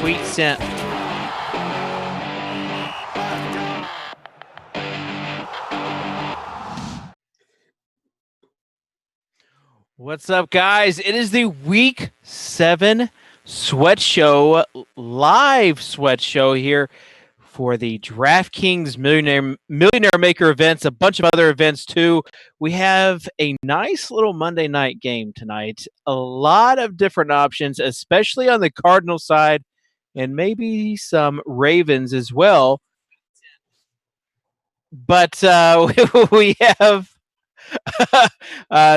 tweet sent. What's up, guys? It is the Week 7 Sweat Show, live Sweat Show here for the DraftKings Millionaire Maker events, a bunch of other events too. We have a nice little Monday night game tonight. A lot of different options, especially on the Cardinal side, and maybe some Ravens as well. But we have...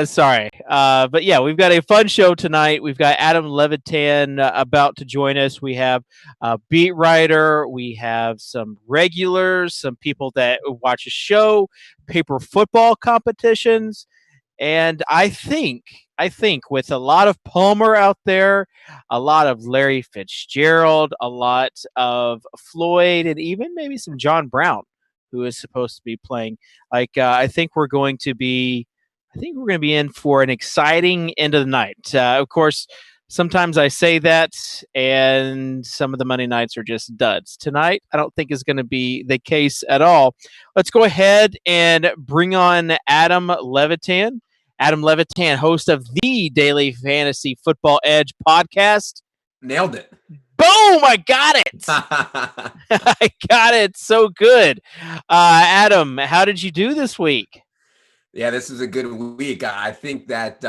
sorry. But yeah, we've got a fun show tonight. We've got Adam Levitan about to join us. We have a beat writer. We have some regulars, some people that watch a show, paper football competitions. And I think with a lot of Palmer out there, a lot of Larry Fitzgerald, a lot of Floyd, and even maybe some John Brown, who is supposed to be playing. I think we're going to be in for an exciting end of the night. Of course, sometimes I say that, and some of the Monday nights are just duds. Tonight, I don't think is going to be the case at all. Let's go ahead and bring on Adam Levitan. Adam Levitan, host of the Daily Fantasy Football Edge podcast. Nailed it. Boom! I got it. I got it. So good. Adam, how did you do this week? Yeah, this is a good week. I think that,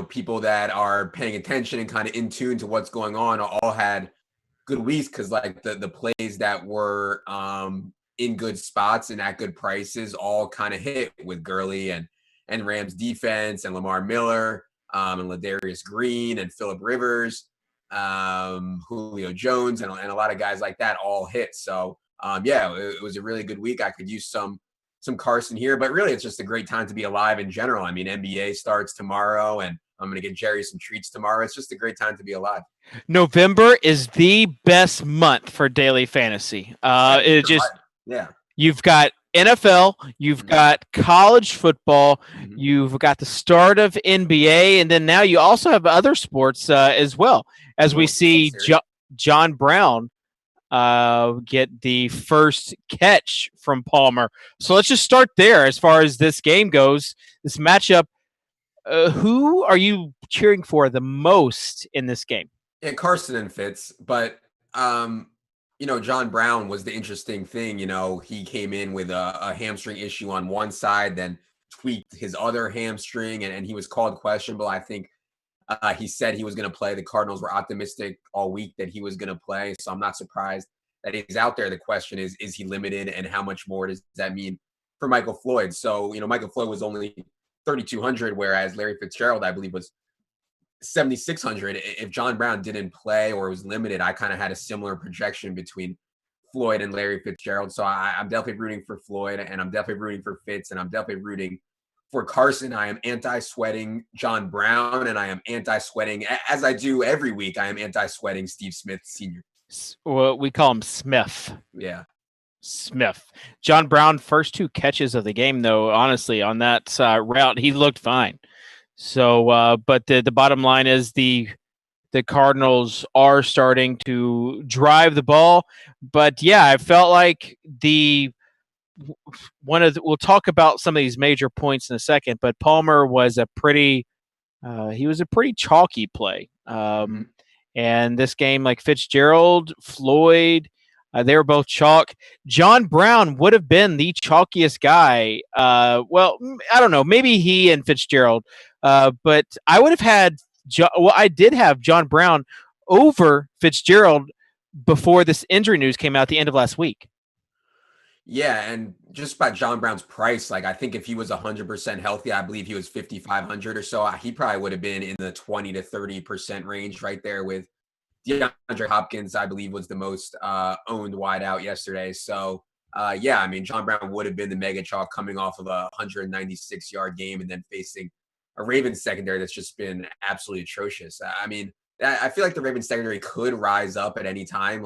people that are paying attention and kind of in tune to what's going on all had good weeks because like the plays that were in good spots and at good prices all kind of hit with Gurley and Rams defense and Lamar Miller and Ladarius Green and Phillip Rivers. Julio Jones and a lot of guys like that all hit. So it was a really good week. I could use some Carson here, but really it's just a great time to be alive in general. I mean, NBA starts tomorrow and I'm going to get Jerry some treats tomorrow. It's just a great time to be alive. November is the best month for daily fantasy. You've got NFL, you've got college football, you've got the start of NBA, and then now you also have other sports as well. As we see John Brown get the first catch from Palmer. So let's just start there as far as this game goes, this matchup. Who are you cheering for the most in this game? Yeah, Carson and Fitz, but John Brown was the interesting thing. He came in with a hamstring issue on one side, then tweaked his other hamstring, and he was called questionable. I think he said he was going to play. The Cardinals were optimistic all week that he was going to play, so I'm not surprised that he's out there. The question is he limited, and how much more does that mean for Michael Floyd? So, Michael Floyd was only 3,200, whereas Larry Fitzgerald, I believe, was 7,600. If John Brown didn't play or was limited, I kind of had a similar projection between Floyd and Larry Fitzgerald. So I'm definitely rooting for Floyd, and I'm definitely rooting for Fitz, and I'm definitely rooting for Carson. I am anti-sweating John Brown, and I am anti-sweating, as I do every week, I am anti-sweating Steve Smith Sr. Well, we call him Smith. Yeah. Smith. John Brown, first two catches of the game, though, honestly, on that route, he looked fine. So, but the bottom line is the Cardinals are starting to drive the ball. But yeah, I felt like we'll talk about some of these major points in a second, but Palmer was a pretty chalky play. And this game, like Fitzgerald, Floyd, they were both chalk. John Brown would have been the chalkiest guy. Well, I don't know, maybe he and Fitzgerald, but I would have had I did have John Brown over Fitzgerald before this injury news came out at the end of last week. Yeah, and just by John Brown's price, like I think if he was 100% healthy, I believe he was 5,500 or so. He probably would have been in the 20 to 30% range right there with DeAndre Hopkins. I believe was the most owned wideout yesterday. So I mean, John Brown would have been the mega chalk coming off of a 196-yard game and then facing a Ravens secondary that's just been absolutely atrocious. I mean, I feel like the Ravens secondary could rise up at any time.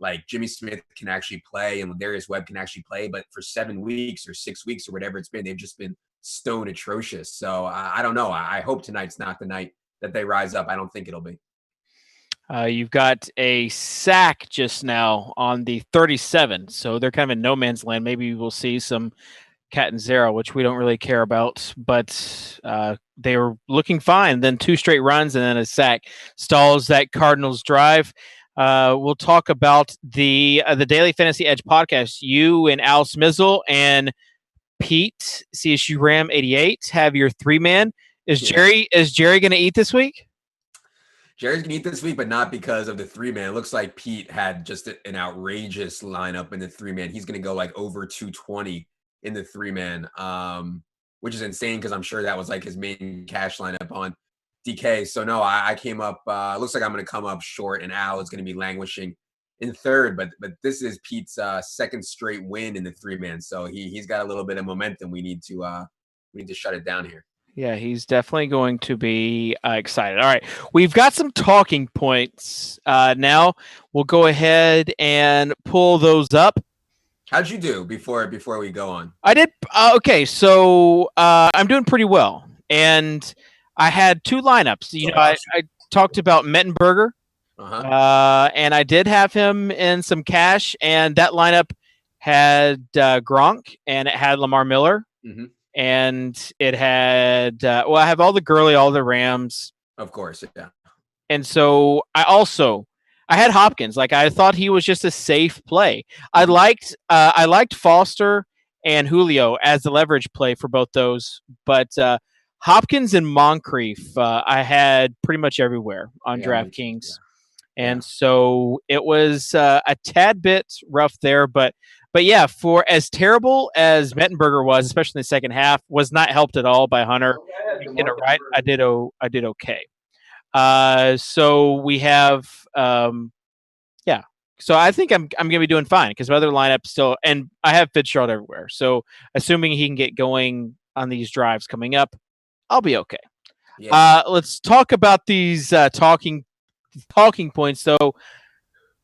Like Jimmy Smith can actually play and Ladarius Webb can actually play, but for 7 weeks or 6 weeks or whatever it's been, they've just been stone atrocious. So I don't know. I hope tonight's not the night that they rise up. I don't think it'll be. You've got a sack just now on the 37, so they're kind of in no man's land. Maybe we'll see some Catanzaro, which we don't really care about, but they were looking fine. Then 2 straight runs and then a sack stalls that Cardinals drive. We'll talk about the Daily Fantasy Edge podcast. You and Al Smizzle and Pete CSU Ram 88 have your 3-man. Is Jerry going to eat this week? Jerry's going to eat this week, but not because of the 3-man. It looks like Pete had just an outrageous lineup in the 3-man. He's going to go like over 220 in the 3-man, which is insane because I'm sure that was like his main cash lineup on DK. So no, I came up, looks like I'm going to come up short, and Al is going to be languishing in third, but this is Pete's second straight win in the 3-man. So he's got a little bit of momentum. We need to shut it down here. Yeah, he's definitely going to be excited. All right, we've got some talking points now. We'll go ahead and pull those up. How'd you do before we go on? I did okay. So I'm doing pretty well, and I had 2 lineups. You know, I talked about Mettenberger, and I did have him in some cash, and that lineup had Gronk, and it had Lamar Miller. Mm-hmm. And it had I have all the Gurley, all the Rams, of course, yeah. And so I had Hopkins. Like, I thought he was just a safe play. I liked Foster and Julio as the leverage play for both those, but Hopkins and Moncrief I had pretty much everywhere on DraftKings. And so it was a tad bit rough there, but yeah, for as terrible as Mettenberger was, especially in the second half, was not helped at all by Hunter. You did it right. I did okay. So we have, So I think I'm going to be doing fine because my other lineup still, and I have Fitzgerald everywhere. So assuming he can get going on these drives coming up, I'll be okay. Yeah. Let's talk about these talking points. So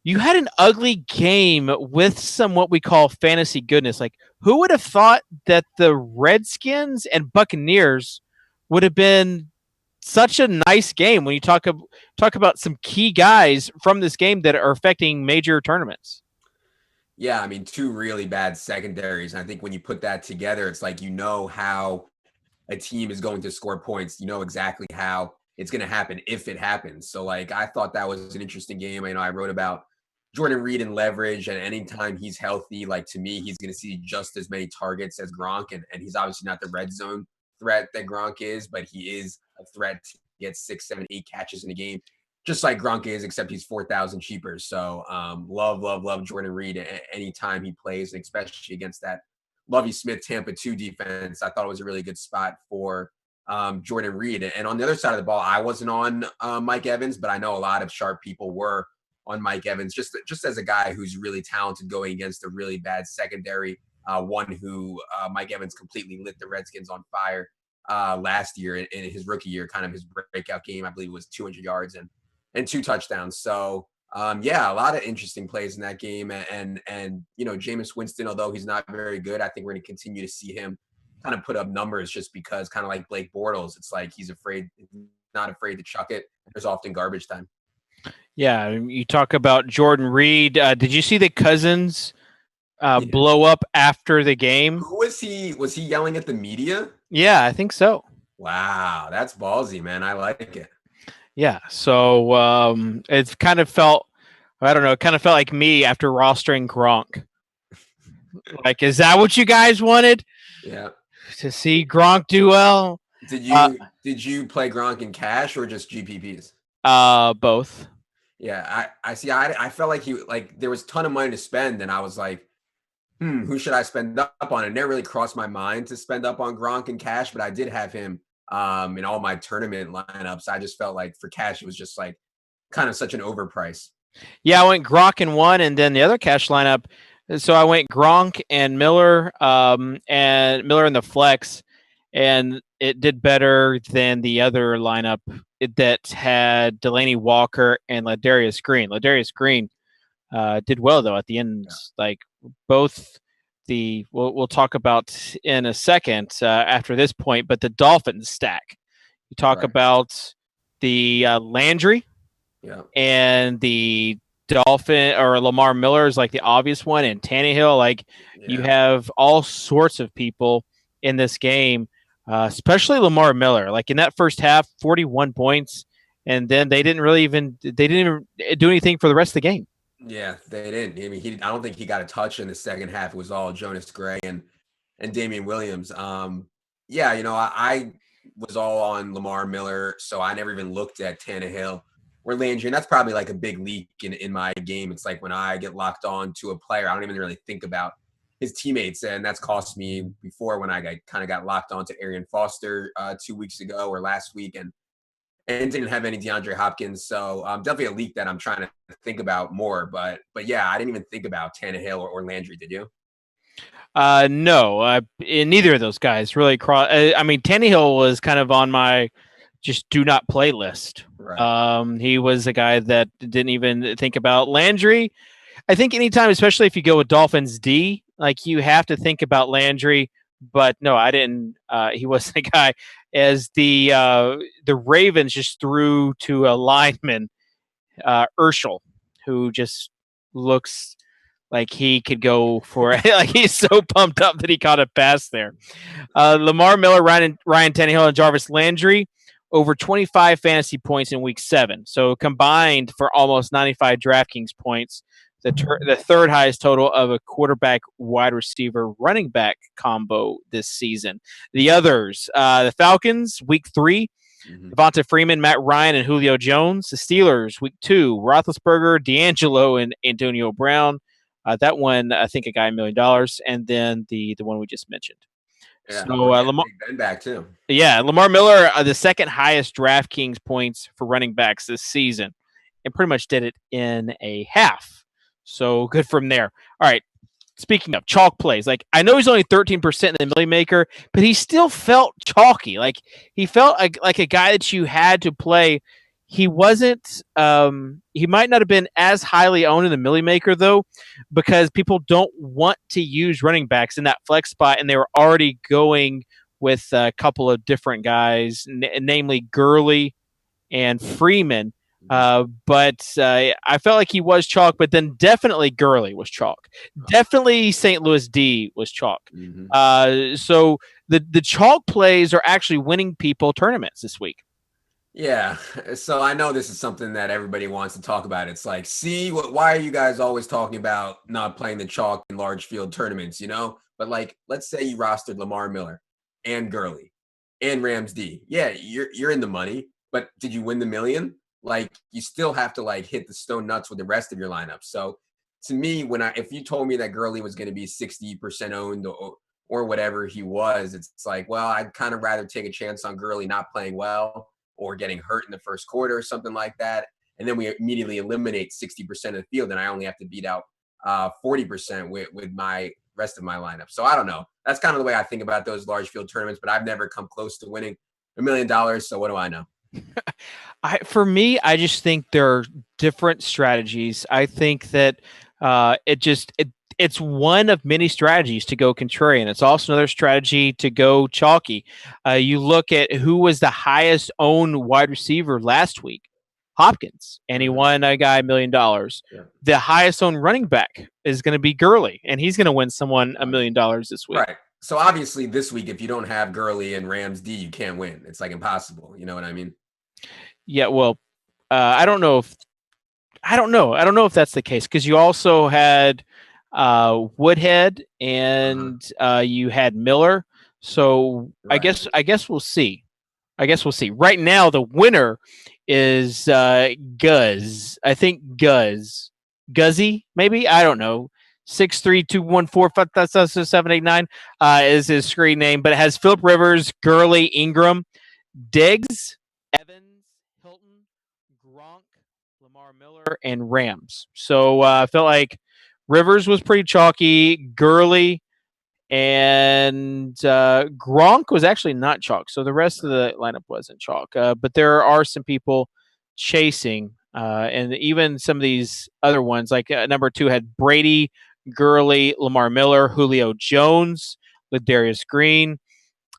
you had an ugly game with some what we call fantasy goodness. Like, who would have thought that the Redskins and Buccaneers would have been such a nice game when you talk about some key guys from this game that are affecting major tournaments? Yeah, I mean, 2 really bad secondaries. And I think when you put that together, it's like, you know how a team is going to score points. You know exactly how it's going to happen if it happens. So, like, I thought that was an interesting game. You know, I wrote about Jordan Reed and leverage, and anytime he's healthy, like, to me, he's going to see just as many targets as Gronk, and he's obviously not the red zone threat that Gronk is, but he is a threat to get 6, 7, 8 catches in a game, just like Gronk is, except he's 4,000 cheaper. So love Jordan Reed anytime he plays, and especially against that Lovie Smith Tampa 2 defense. I thought it was a really good spot for Jordan Reed. And on the other side of the ball, I wasn't on Mike Evans, but I know a lot of sharp people were on Mike Evans, just as a guy who's really talented going against a really bad secondary, one who Mike Evans completely lit the Redskins on fire last year in his rookie year, kind of his breakout game. I believe it was 200 yards and 2 touchdowns. So a lot of interesting plays in that game. And you know, Jameis Winston, although he's not very good, I think we're going to continue to see him kind of put up numbers just because, kind of like Blake Bortles, it's like he's not afraid to chuck it. There's often garbage time. Yeah, you talk about Jordan Reed. Did you see the Cousins blow up after the game? Who was he? Was he yelling at the media? Yeah, I think so. Wow, that's ballsy, man. I like it. Yeah, so it kind of felt, I don't know, it kind of felt like me after rostering Gronk. Like, is that what you guys wanted? Yeah. To see Gronk do well? Did you play Gronk in cash or just GPPs? Both. Yeah, I see. I felt like there was a ton of money to spend, and I was like, who should I spend up on? It never really crossed my mind to spend up on Gronk in cash, but I did have him in all my tournament lineups. I just felt like for cash, it was just like kind of such an overprice. Yeah, I went Gronk in one, and then the other cash lineup. So I went Gronk and Miller in the flex, and it did better than the other lineup that had Delaney Walker and Ladarius Green. Ladarius Green did well, though, at the end. Yeah. Like, both we'll talk about in a second after this point, but the Dolphins stack. You talk about the Landry. Yeah. and the Dolphin or Lamar Miller is like the obvious one, and Tannehill. Like you Yeah. have all sorts of people in this game, especially Lamar Miller. Like in that first half, 41 points, and then they didn't even do anything for the rest of the game. Yeah, they didn't. I mean, I don't think he got a touch in the second half. It was all Jonas Gray and Damian Williams. Yeah, I was all on Lamar Miller, so I never even looked at Tannehill or Landry, and that's probably like a big leak in my game. It's like when I get locked on to a player, I don't even really think about his teammates, and that's cost me before when I kind of got locked on to Arian Foster 2 weeks ago or last week, and didn't have any DeAndre Hopkins. So definitely a leak that I'm trying to think about more. But yeah, I didn't even think about Tannehill or Landry. Did you? No, neither of those guys really cross. I mean, Tannehill was kind of on my just do not play list. Right. He was a guy that didn't even think about Landry. I think anytime, especially if you go with Dolphins D, like you have to think about Landry. But no, I didn't. He wasn't a guy. As the Ravens just threw to a lineman, Urschel, who just looks like he could go for it. Like he's so pumped up that he caught a pass there. Lamar Miller, Ryan Tannehill, and Jarvis Landry over 25 fantasy points in week 7. So combined for almost 95 DraftKings points, the third highest total of a quarterback, wide receiver, running back combo this season. The others, the Falcons, week 3, Devonta Freeman, Matt Ryan, and Julio Jones. The Steelers, week 2, Roethlisberger, D'Angelo, and Antonio Brown. That one, I think, a guy $1 million, and then the one we just mentioned. Yeah. So Lamar Big Ben back too. Yeah, Lamar Miller, the second highest DraftKings points for running backs this season, and pretty much did it in a half. So good from there. All right. Speaking of chalk plays, like I know he's only 13% in the Millie Maker, but he still felt chalky. Like he felt like a guy that you had to play. He wasn't. He might not have been as highly owned in the Millie Maker though, because people don't want to use running backs in that flex spot, and they were already going with a couple of different guys, namely Gurley and Freeman. But I felt like he was chalk, but then definitely Gurley was chalk. Definitely St. Louis D was chalk. So the chalk plays are actually winning people tournaments this week. Yeah. So I know this is something that everybody wants to talk about. It's like, see, why are you guys always talking about not playing the chalk in large field tournaments, But like, let's say you rostered Lamar Miller and Gurley and Rams D. Yeah, you're in the money, but did you win the million? Like, you still have to like hit the stone nuts with the rest of your lineup. So to me, if you told me that Gurley was going to be 60% owned or whatever he was, it's like, well, I'd kind of rather take a chance on Gurley not playing well or getting hurt in the first quarter or something like that. And then we immediately eliminate 60% of the field, and I only have to beat out 40% with my rest of my lineup. So I don't know. That's kind of the way I think about those large field tournaments, but I've never come close to winning $1 million. So what do I know? For me, I just think there are different strategies. I think that it's one of many strategies to go contrarian. It's also another strategy to go chalky. You look at who was the highest owned wide receiver last week, Hopkins, and he won a guy $1 million. Yeah. The highest owned running back is going to be Gurley, and he's going to win someone $1 million this week. Right. So obviously this week, if you don't have Gurley and Rams D, you can't win. It's like impossible. You know what I mean? Yeah. Well, I don't know if that's the case, because you also had Woodhead and you had Miller. So right. I guess we'll see. Right now, the winner is Guzzy, maybe, I don't know. 632145789 is his screen name, but it has Phillip Rivers, Gurley, Ingram, Diggs, Evans, Hilton, Gronk, Lamar Miller, and Rams. So I felt like Rivers was pretty chalky. Gurley and Gronk was actually not chalk. So the rest of the lineup wasn't chalk. But there are some people chasing. And even some of these other ones, like number 2 had Brady, Gurley, Lamar Miller, Julio Jones with Darius Green,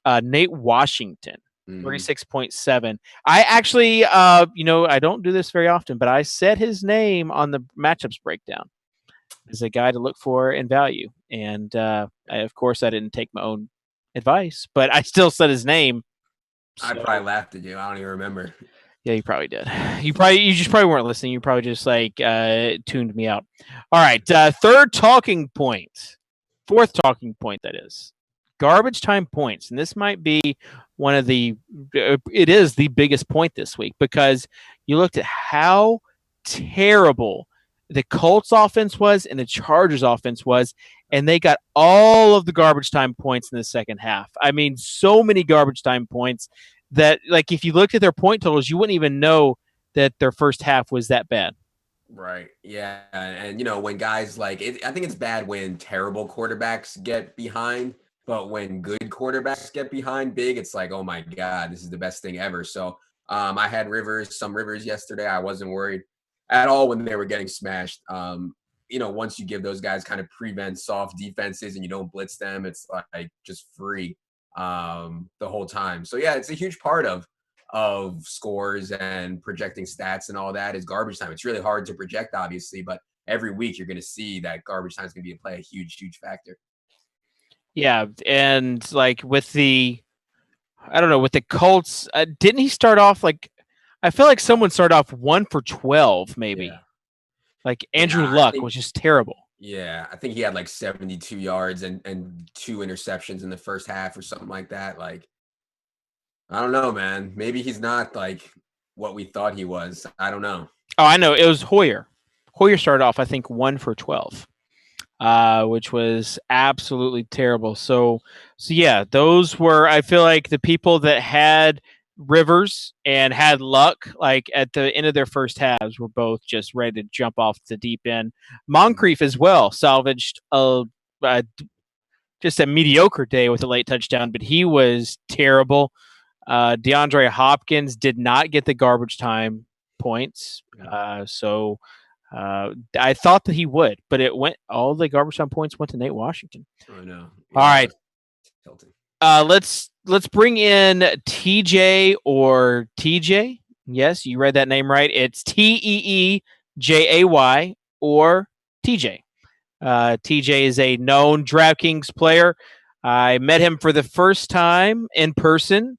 Nate Washington Mhm. 36.7. I actually, I don't do this very often, but I said his name on the matchups breakdown as a guy to look for in value. And of course, I didn't take my own advice, but I still said his name. I So, probably laughed at you. I don't even remember. yeah, you probably did. You just probably weren't listening. You probably just tuned me out. All right, fourth talking point, that is garbage time points, and this might be one of it is the biggest point this week because you looked at how terrible the Colts offense was and the Chargers offense was, and they got all of the garbage time points in the second half. I mean, so many garbage time points that, like, if you looked at their point totals, you wouldn't even know that their first half was that bad. Right. Yeah. And, when guys I think it's bad when terrible quarterbacks get behind, but when good quarterbacks get behind big, it's like, oh my God, this is the best thing ever. So I had some Rivers yesterday. I wasn't worried at all when they were getting smashed. Once you give those guys kind of prevent soft defenses and you don't blitz them, it's like just free the whole time. So yeah, it's a huge part of scores and projecting stats and all that is garbage time. It's really hard to project, obviously, but every week you're going to see that garbage time is going to be in play a huge, huge factor. Yeah, and with the Colts, didn't he start off I feel like someone started off 1 for 12, maybe. Yeah. Like Andrew Luck was just terrible. Yeah, I think he had 72 yards and 2 interceptions in the first half or something like that. I don't know, man. Maybe he's not what we thought he was. I don't know. Oh, I know. It was Hoyer. Hoyer started off, I think, 1 for 12, which was absolutely terrible. So yeah, those were, I feel like, the people that had Rivers and had Luck, at the end of their first halves, were both just ready to jump off the deep end. Moncrief as well salvaged just a mediocre day with a late touchdown, but he was terrible. DeAndre Hopkins did not get the garbage time points. So I thought that he would, but all the garbage time points went to Nate Washington. Oh no. Yeah. All right. Let's bring in TJ or TJ. Yes, you read that name right. It's TeeJay or TJ. TJ is a known DraftKings player. I met him for the first time in person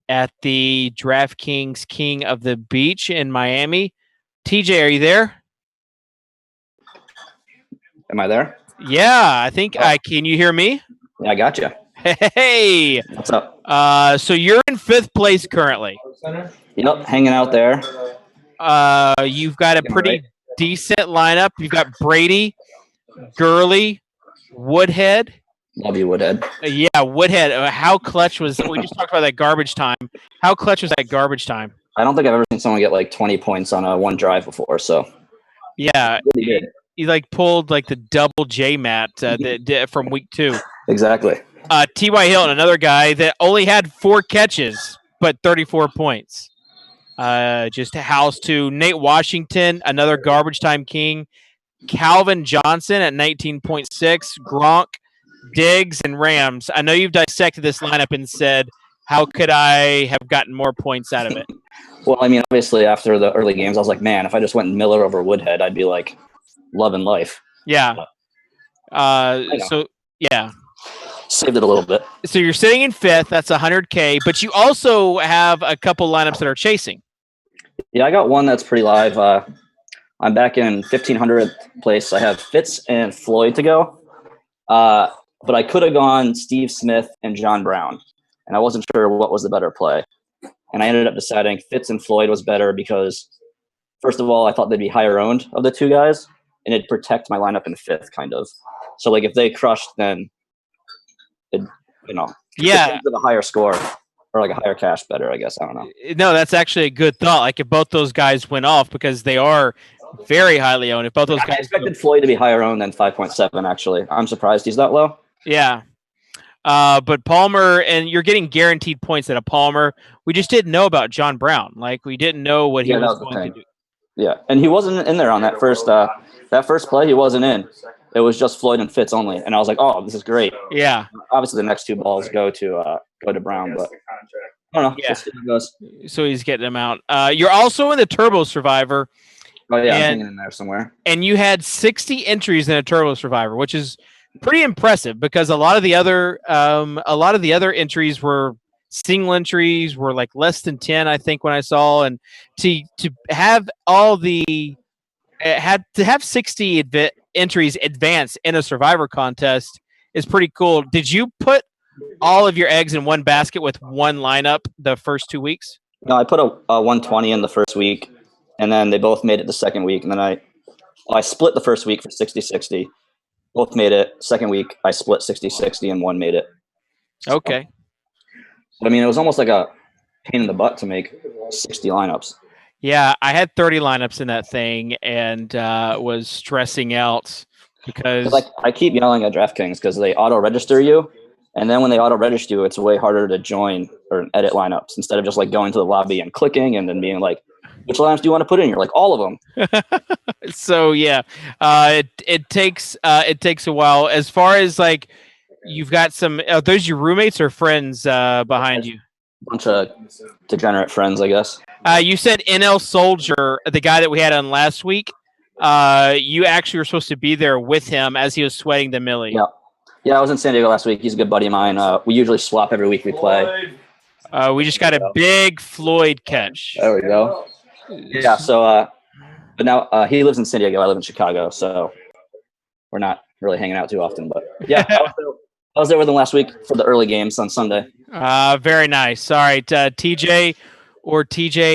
at the DraftKings King of the Beach in Miami. TJ, are you there? Am I there? Yeah, I think can you hear me? Yeah, I got you. Hey. What's up? So you're in 5th place currently. Yep, hanging out there. You've got a pretty decent lineup. You've got Brady, Gurley, Woodhead. Love you, Woodhead. Yeah, Woodhead. How clutch was? We just talked about that garbage time. How clutch was that garbage time? I don't think I've ever seen someone get 20 points on a one drive before. So yeah, he pulled the double J mat from week 2. Exactly. T.Y. Hilton, another guy that only had 4 catches but 34 points. Just house to Nate Washington, another garbage time king. Calvin Johnson at 19.6. Gronk, Diggs, and Rams. I know you've dissected this lineup and said, how could I have gotten more points out of it? Well, I mean, obviously, after the early games, I was like, man, if I just went Miller over Woodhead, I'd be loving life. Yeah. So, yeah. Saved it a little bit. So you're sitting in 5th. That's $100K, but you also have a couple lineups that are chasing. Yeah, I got one that's pretty live. I'm back in 1,500th place. I have Fitz and Floyd to go. But I could have gone Steve Smith and John Brown, and I wasn't sure what was the better play. And I ended up deciding Fitz and Floyd was better because, first of all, I thought they'd be higher owned of the two guys, and it'd protect my lineup in 5th, kind of. So, if they crushed, then it, yeah, with a higher score or a higher cash better, I guess. I don't know. No, that's actually a good thought. If both those guys went off, because they are very highly owned. If both those guys, I expected Floyd to be higher owned than 5.7. Actually, I'm surprised he's that low. Yeah. But Palmer, and you're getting guaranteed points at a Palmer. We just didn't know about John Brown. We didn't know what he was going to do. Yeah, and he wasn't in there on that first play. He wasn't in. It was just Floyd and Fitz only, and I was like, "Oh, this is great." Yeah. Obviously, the next 2 balls go to Brown, but I don't know. Yeah. We'll see how it goes. So he's getting them out. You're also in the Turbo Survivor. Oh yeah, I'm hanging in there somewhere. And you had 60 entries in a Turbo Survivor, which is pretty impressive because a lot of the other entries were single entries, were like less than 10, I think, when I saw. And to have all the had to have 60 entries advance in a Survivor contest is pretty cool. Did you put all of your eggs in one basket with one lineup the first 2 weeks? No, I put a 120 in the first week, and then they both made it the second week, and then I split the first week for 60-60. Both made it. Second week, I split 60-60, and one made it. Okay. So, I mean, it was almost like a pain in the butt to make 60 lineups. Yeah, I had 30 lineups in that thing and was stressing out because Like I keep yelling at DraftKings because they auto-register you, and then when they auto-register you, it's way harder to join or edit lineups instead of just like going to the lobby and clicking and then being like, which lineups do you want to put in? You're like, all of them. So yeah, it takes a while. As far as like, you've got some. Are those your roommates or friends behind you? Bunch of degenerate friends, I guess. You said NL Soldier, the guy that we had on last week. You actually were supposed to be there with him as he was sweating the millie. Yeah, I was in San Diego last week. He's a good buddy of mine. We usually swap every week we play. We just got a big Floyd catch. There we go. Yeah, so but now he lives in San Diego. I live in Chicago, so we're not really hanging out too often. But yeah, I was there with him last week for the early games on Sunday. Very nice. All right, TJ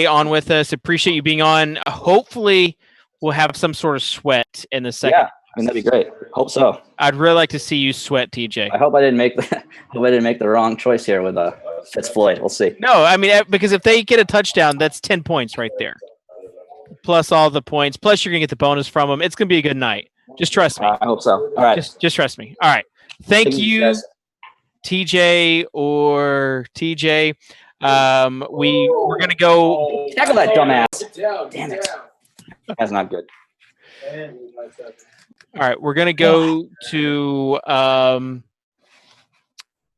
on with us. Appreciate you being on. Hopefully, we'll have some sort of sweat in the second. Yeah, I mean that'd be great. Hope so. I'd really like to see you sweat, TJ. I hope I didn't make the wrong choice here with Fitz Floyd. We'll see. No, I mean, because if they get a touchdown, that's 10 points right there. Plus all the points. Plus you're gonna get the bonus from them. It's gonna be a good night. Just trust me. I hope so. All right. Just trust me. All right. Thank you, TJ or TJ. We're gonna go tackle that dumbass. Damn it. That's not good. All right, we're gonna go to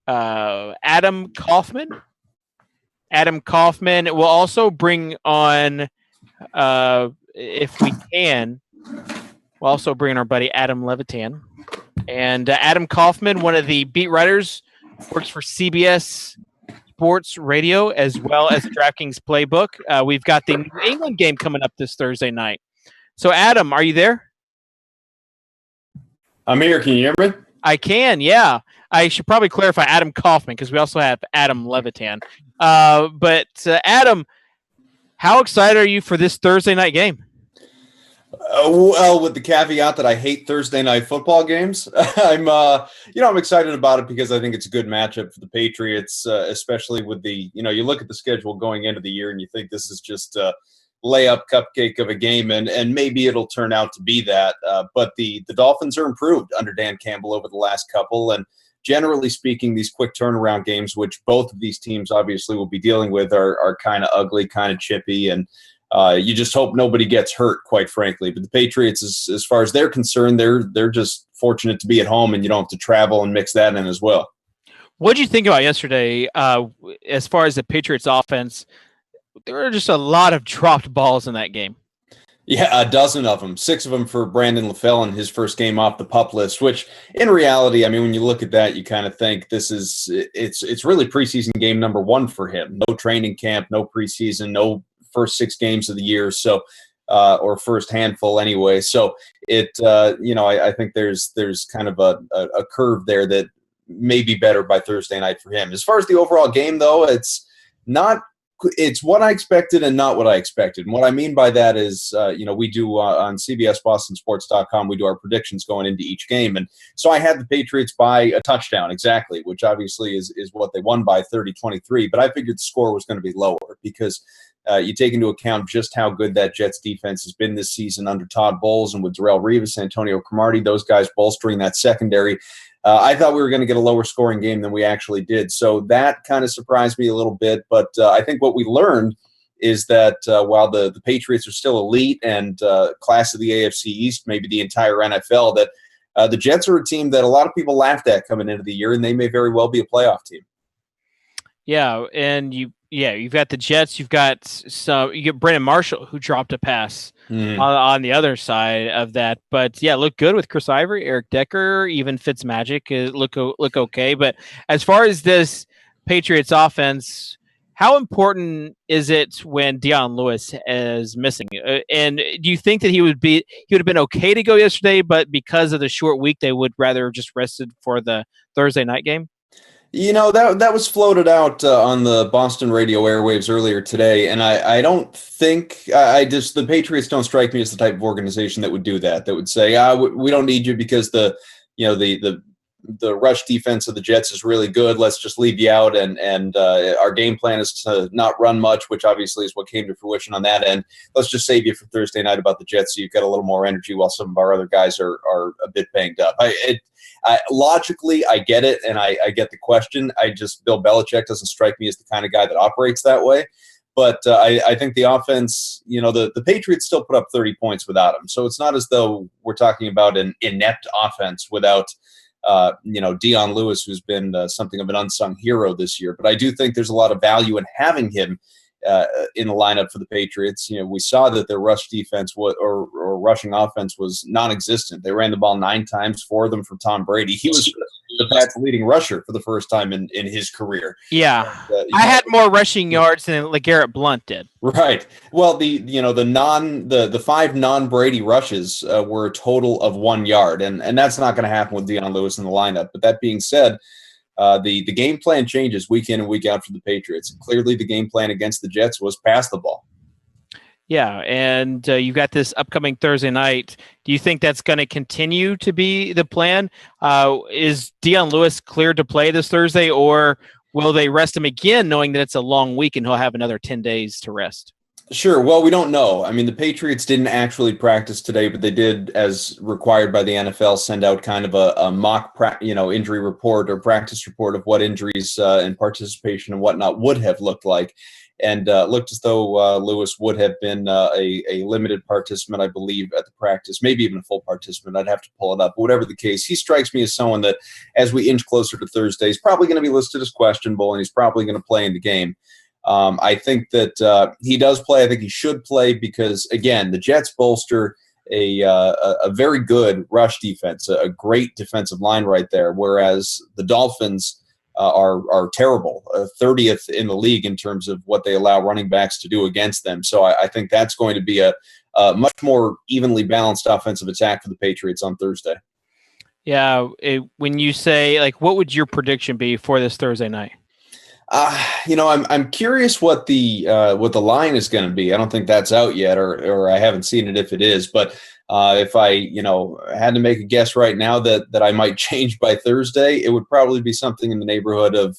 Adam Kaufman. Adam Kaufman. We'll also bring on, if we can, we'll also bring in our buddy Adam Levitan. And Adam Kaufman, one of the beat writers, works for CBS Sports Radio as well as DraftKings Playbook. We've got the New England game coming up this Thursday night. So, Adam, are you there? I'm here. Can you hear me? I can, yeah. I should probably clarify Adam Kaufman because we also have Adam Levitan. But Adam, how excited are you for this Thursday night game? Well, with the caveat that I hate Thursday night football games, I'm excited about it because I think it's a good matchup for the Patriots, especially with you look at the schedule going into the year and you think this is just a layup cupcake of a game, and maybe it'll turn out to be that. But the Dolphins are improved under Dan Campbell over the last couple, and generally speaking, these quick turnaround games, which both of these teams obviously will be dealing with, are kind of ugly, kind of chippy, and you just hope nobody gets hurt, quite frankly. But the Patriots, as far as they're concerned, they're just fortunate to be at home, and you don't have to travel and mix that in as well. What did you think about yesterday as far as the Patriots offense? There were just a lot of dropped balls in that game. Yeah, a dozen of them, 6 of them for Brandon LaFell in his first game off the PUP list, which in reality, I mean, when you look at that, you kind of think it's really preseason game number 1 for him. No training camp, no preseason, no first 6 games of the year. So, or first handful anyway. So I think there's kind of a curve there that may be better by Thursday night for him. As far as the overall game though, it's what I expected and not what I expected. And what I mean by that is, we do on CBSBostonSports.com, we do our predictions going into each game. And so I had the Patriots by a touchdown exactly, which obviously is what they won by 30-23. But I figured the score was going to be lower because you take into account just how good that Jets defense has been this season under Todd Bowles and with Darrelle Revis, Antonio Cromartie, those guys bolstering that secondary. I thought we were going to get a lower scoring game than we actually did. So that kind of surprised me a little bit. But I think what we learned is that while the Patriots are still elite and class of the AFC East, maybe the entire NFL, that the Jets are a team that a lot of people laughed at coming into the year, and they may very well be a playoff team. Yeah, and Yeah, you've got the Jets. You get Brandon Marshall, who dropped a pass on the other side of that. But yeah, look good with Chris Ivory, Eric Decker, even Fitzmagic look okay. But as far as this Patriots offense, how important is it when Dion Lewis is missing? And do you think that he would have been okay to go yesterday, but because of the short week, they would rather just rested for the Thursday night game? That was floated out on the Boston radio airwaves earlier today, and I don't think the Patriots don't strike me as the type of organization that would do that. That would say, we don't need you because the rush defense of the Jets is really good. Let's just leave you out, and our game plan is to not run much, which obviously is what came to fruition on that end. Let's just save you for Thursday night about the Jets, so you've got a little more energy while some of our other guys are a bit banged up. Logically, I get it, and I get the question. Bill Belichick doesn't strike me as the kind of guy that operates that way. But I think the offense, the Patriots still put up 30 points without him. So it's not as though we're talking about an inept offense without Dion Lewis, who's been something of an unsung hero this year. But I do think there's a lot of value in having him in the lineup for the Patriots. We saw that their rush defense or rushing offense was non-existent. They ran the ball 9 times, 4 of them for Tom Brady. He was the Pats' leading rusher for the first time in his career. Yeah, I had more rushing yards than LeGarrette Blount did. Right. Well, the 5 non-Brady rushes were a total of 1 yard, and that's not going to happen with Dion Lewis in the lineup. But that being said, the game plan changes week in and week out for the Patriots. Clearly, the game plan against the Jets was pass the ball. Yeah, and you've got this upcoming Thursday night. Do you think that's going to continue to be the plan? Is Dion Lewis cleared to play this Thursday, or will they rest him again, knowing that it's a long week and he'll have another 10 days to rest? Sure. Well, we don't know. I mean, the Patriots didn't actually practice today, but they did, as required by the NFL, send out kind of a mock injury report or practice report of what injuries and participation and whatnot would have looked like. And looked as though Lewis would have been a limited participant, I believe, at the practice, maybe even a full participant. I'd have to pull it up. But whatever the case, he strikes me as someone that, as we inch closer to Thursday, is probably going to be listed as questionable, and he's probably going to play in the game. I think that he does play. I think he should play because, again, the Jets bolster a very good rush defense, a great defensive line right there, whereas the Dolphins are terrible, 30th in the league in terms of what they allow running backs to do against them. So I think that's going to be a much more evenly balanced offensive attack for the Patriots on Thursday. Yeah, when you say, what would your prediction be for this Thursday night? I'm curious what the line is going to be. I don't think that's out yet, or I haven't seen it if it is. But if I had to make a guess right now that I might change by Thursday, it would probably be something in the neighborhood of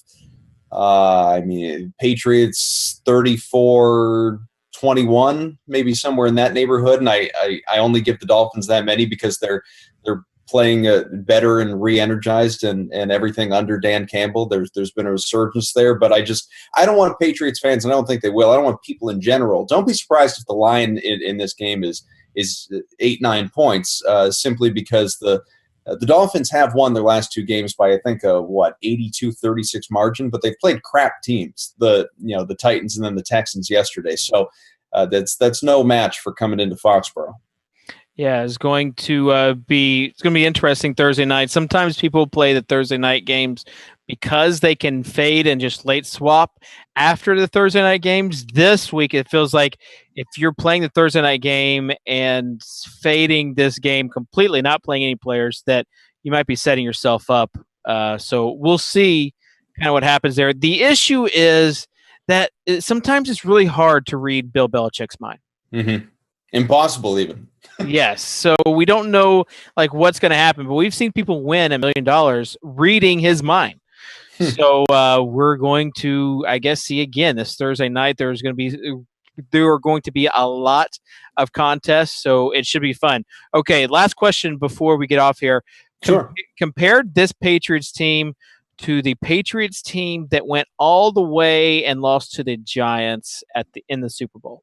Patriots 34-21, maybe somewhere in that neighborhood. And I only give the Dolphins that many because they're playing better and re-energized and everything under Dan Campbell. There's been a resurgence there, but I don't want Patriots fans, and I don't think they will. I don't want people in general. Don't be surprised if the line in this game is 8-9 points, simply because the Dolphins have won their last 2 games by, I think, 82-36 margin, but they've played crap teams, the Titans and then the Texans yesterday. So that's no match for coming into Foxborough. Yeah, it's going to be interesting Thursday night. Sometimes people play the Thursday night games because they can fade and just late swap after the Thursday night games. This week, it feels like if you're playing the Thursday night game and fading this game completely, not playing any players, that you might be setting yourself up. So we'll see kind of what happens there. The issue is that sometimes it's really hard to read Bill Belichick's mind. Mm-hmm. Impossible even. Yes. So we don't know what's going to happen, but we've seen people win $1 million reading his mind. So we're going to, I guess, see again this Thursday night. There are going to be a lot of contests, so it should be fun. Okay, last question before we get off here. Sure. Compared this Patriots team to the Patriots team that went all the way and lost to the Giants in the Super Bowl.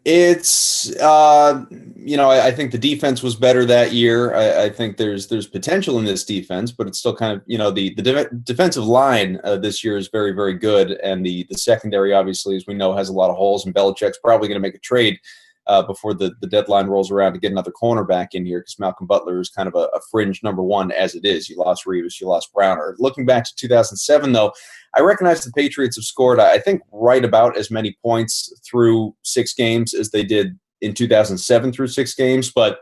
It's, I think the defense was better that year. I think there's potential in this defense, but it's still kind of, the defensive line this year is very, very good. And the secondary, obviously, as we know, has a lot of holes, and Belichick's probably going to make a trade before the deadline rolls around to get another cornerback in here, because Malcolm Butler is kind of a fringe number one as it is. You lost Reeves, you lost Browner. Looking back to 2007, though, I recognize the Patriots have scored, I think, right about as many points through 6 games as they did in 2007 through 6 games. But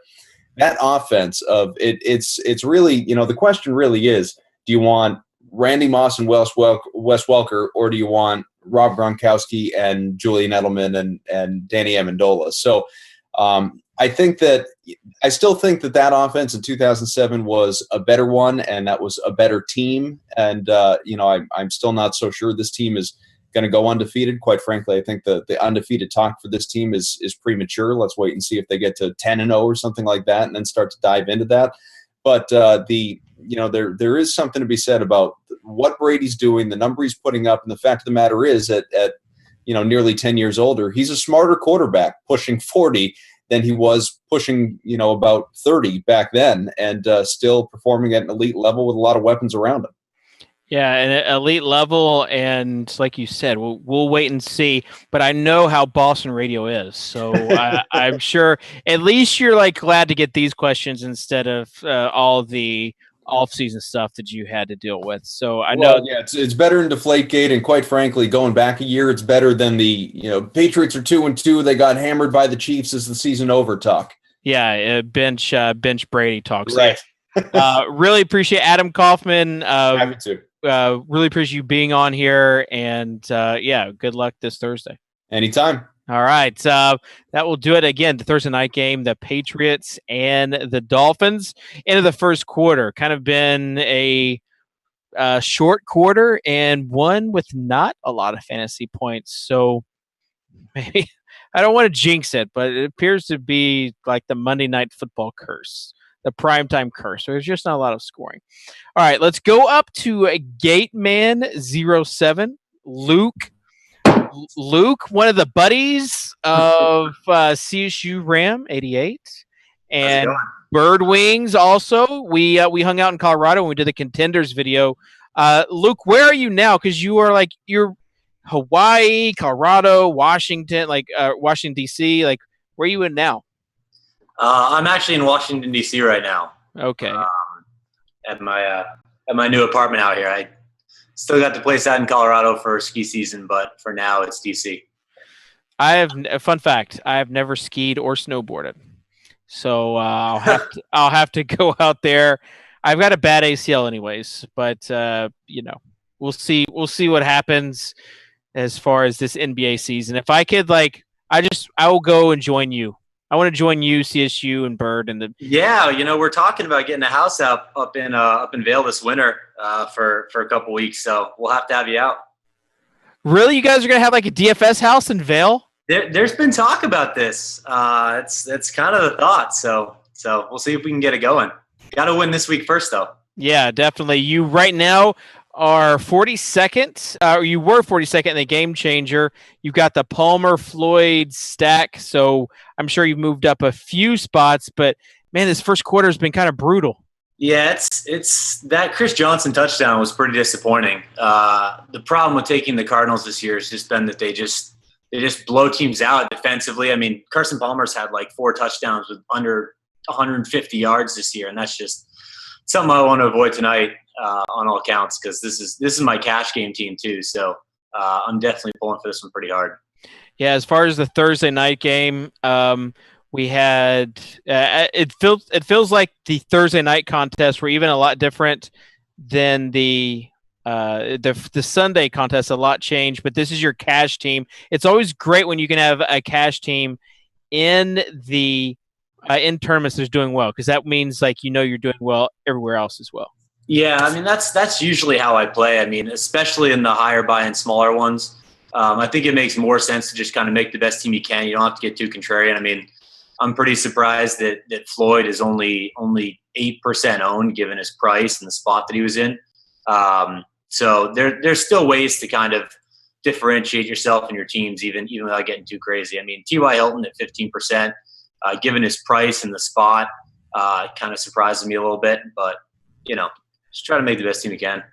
that offense of it's really, the question really is, do you want Randy Moss and Wes Welker, or do you want Rob Gronkowski and Julian Edelman and Danny Amendola? So I still think that offense in 2007 was a better one, and that was a better team. And, I'm still not so sure this team is going to go undefeated. Quite frankly, I think the undefeated talk for this team is premature. Let's wait and see if they get to 10-0 or something like that, and then start to dive into that. But there is something to be said about what Brady's doing, the number he's putting up, and the fact of the matter is that at nearly 10 years older, he's a smarter quarterback pushing 40 than he was pushing, about 30 back then, and still performing at an elite level with a lot of weapons around him. Yeah, an elite level, and like you said, we'll wait and see. But I know how Boston radio is, so I'm sure at least you're glad to get these questions instead of all the off-season stuff that you had to deal with. So I know, it's better than Deflategate, and quite frankly, going back a year, it's better than the Patriots are 2-2. They got hammered by the Chiefs as the season over talk. Yeah, bench Brady talks. Right. Really appreciate Adam Kaufman. Happy to. Really appreciate you being on here, and good luck this Thursday. Anytime. All right, that will do it again. The Thursday night game, the Patriots and the Dolphins into the first quarter. Kind of been a short quarter, and one with not a lot of fantasy points. So maybe I don't want to jinx it, but it appears to be like the Monday Night Football curse. The primetime curse. There's just not a lot of scoring. All right, let's go up to Gateman07. Luke, one of the buddies of CSU Ram 88, and Bird Wings. Also, we hung out in Colorado when we did the Contenders video. Luke, where are you now? Because you're Hawaii, Colorado, Washington, Washington D.C. Where are you in now? I'm actually in Washington, D.C. right now. Okay. At my new apartment out here. I still got the place out in Colorado for ski season, but for now it's D.C. I have a fun fact. I have never skied or snowboarded, so I'll have to go out there. I've got a bad ACL anyways, but we'll see what happens as far as this NBA season. If I could, I will go and join you. I want to join you, CSU, and Bird, and the. Yeah, we're talking about getting a house up in Vail this winter for a couple weeks, so we'll have to have you out. Really, you guys are gonna have a DFS house in Vail? There's been talk about this. It's kind of the thought. So we'll see if we can get it going. Got to win this week first, though. Yeah, definitely. You right now are 42nd. You were 42nd in the Game Changer. You've got the Palmer Floyd stack, so I'm sure you've moved up a few spots. But man, this first quarter has been kind of brutal. Yeah, it's that Chris Johnson touchdown was pretty disappointing. The problem with taking the Cardinals this year has just been that they just blow teams out defensively. I mean, Carson Palmer's had 4 touchdowns with under 150 yards this year, and that's just something I want to avoid tonight on all accounts, because this is my cash game team too. So I'm definitely pulling for this one pretty hard. Yeah, as far as the Thursday night game, we had it feels like the Thursday night contests were even a lot different than the Sunday contest. A lot changed, but this is your cash team. It's always great when you can have a cash team in the in tournaments that's doing well, because that means you're doing well everywhere else as well. Yeah, I mean that's usually how I play. I mean, especially in the higher buy-in, smaller ones. I think it makes more sense to just kind of make the best team you can. You don't have to get too contrarian. I mean, I'm pretty surprised that Floyd is only 8% owned given his price and the spot that he was in. So there's still ways to kind of differentiate yourself and your teams, even without getting too crazy. I mean, T.Y. Hilton at 15%, given his price and the spot, kind of surprises me a little bit. But, just try to make the best team you can.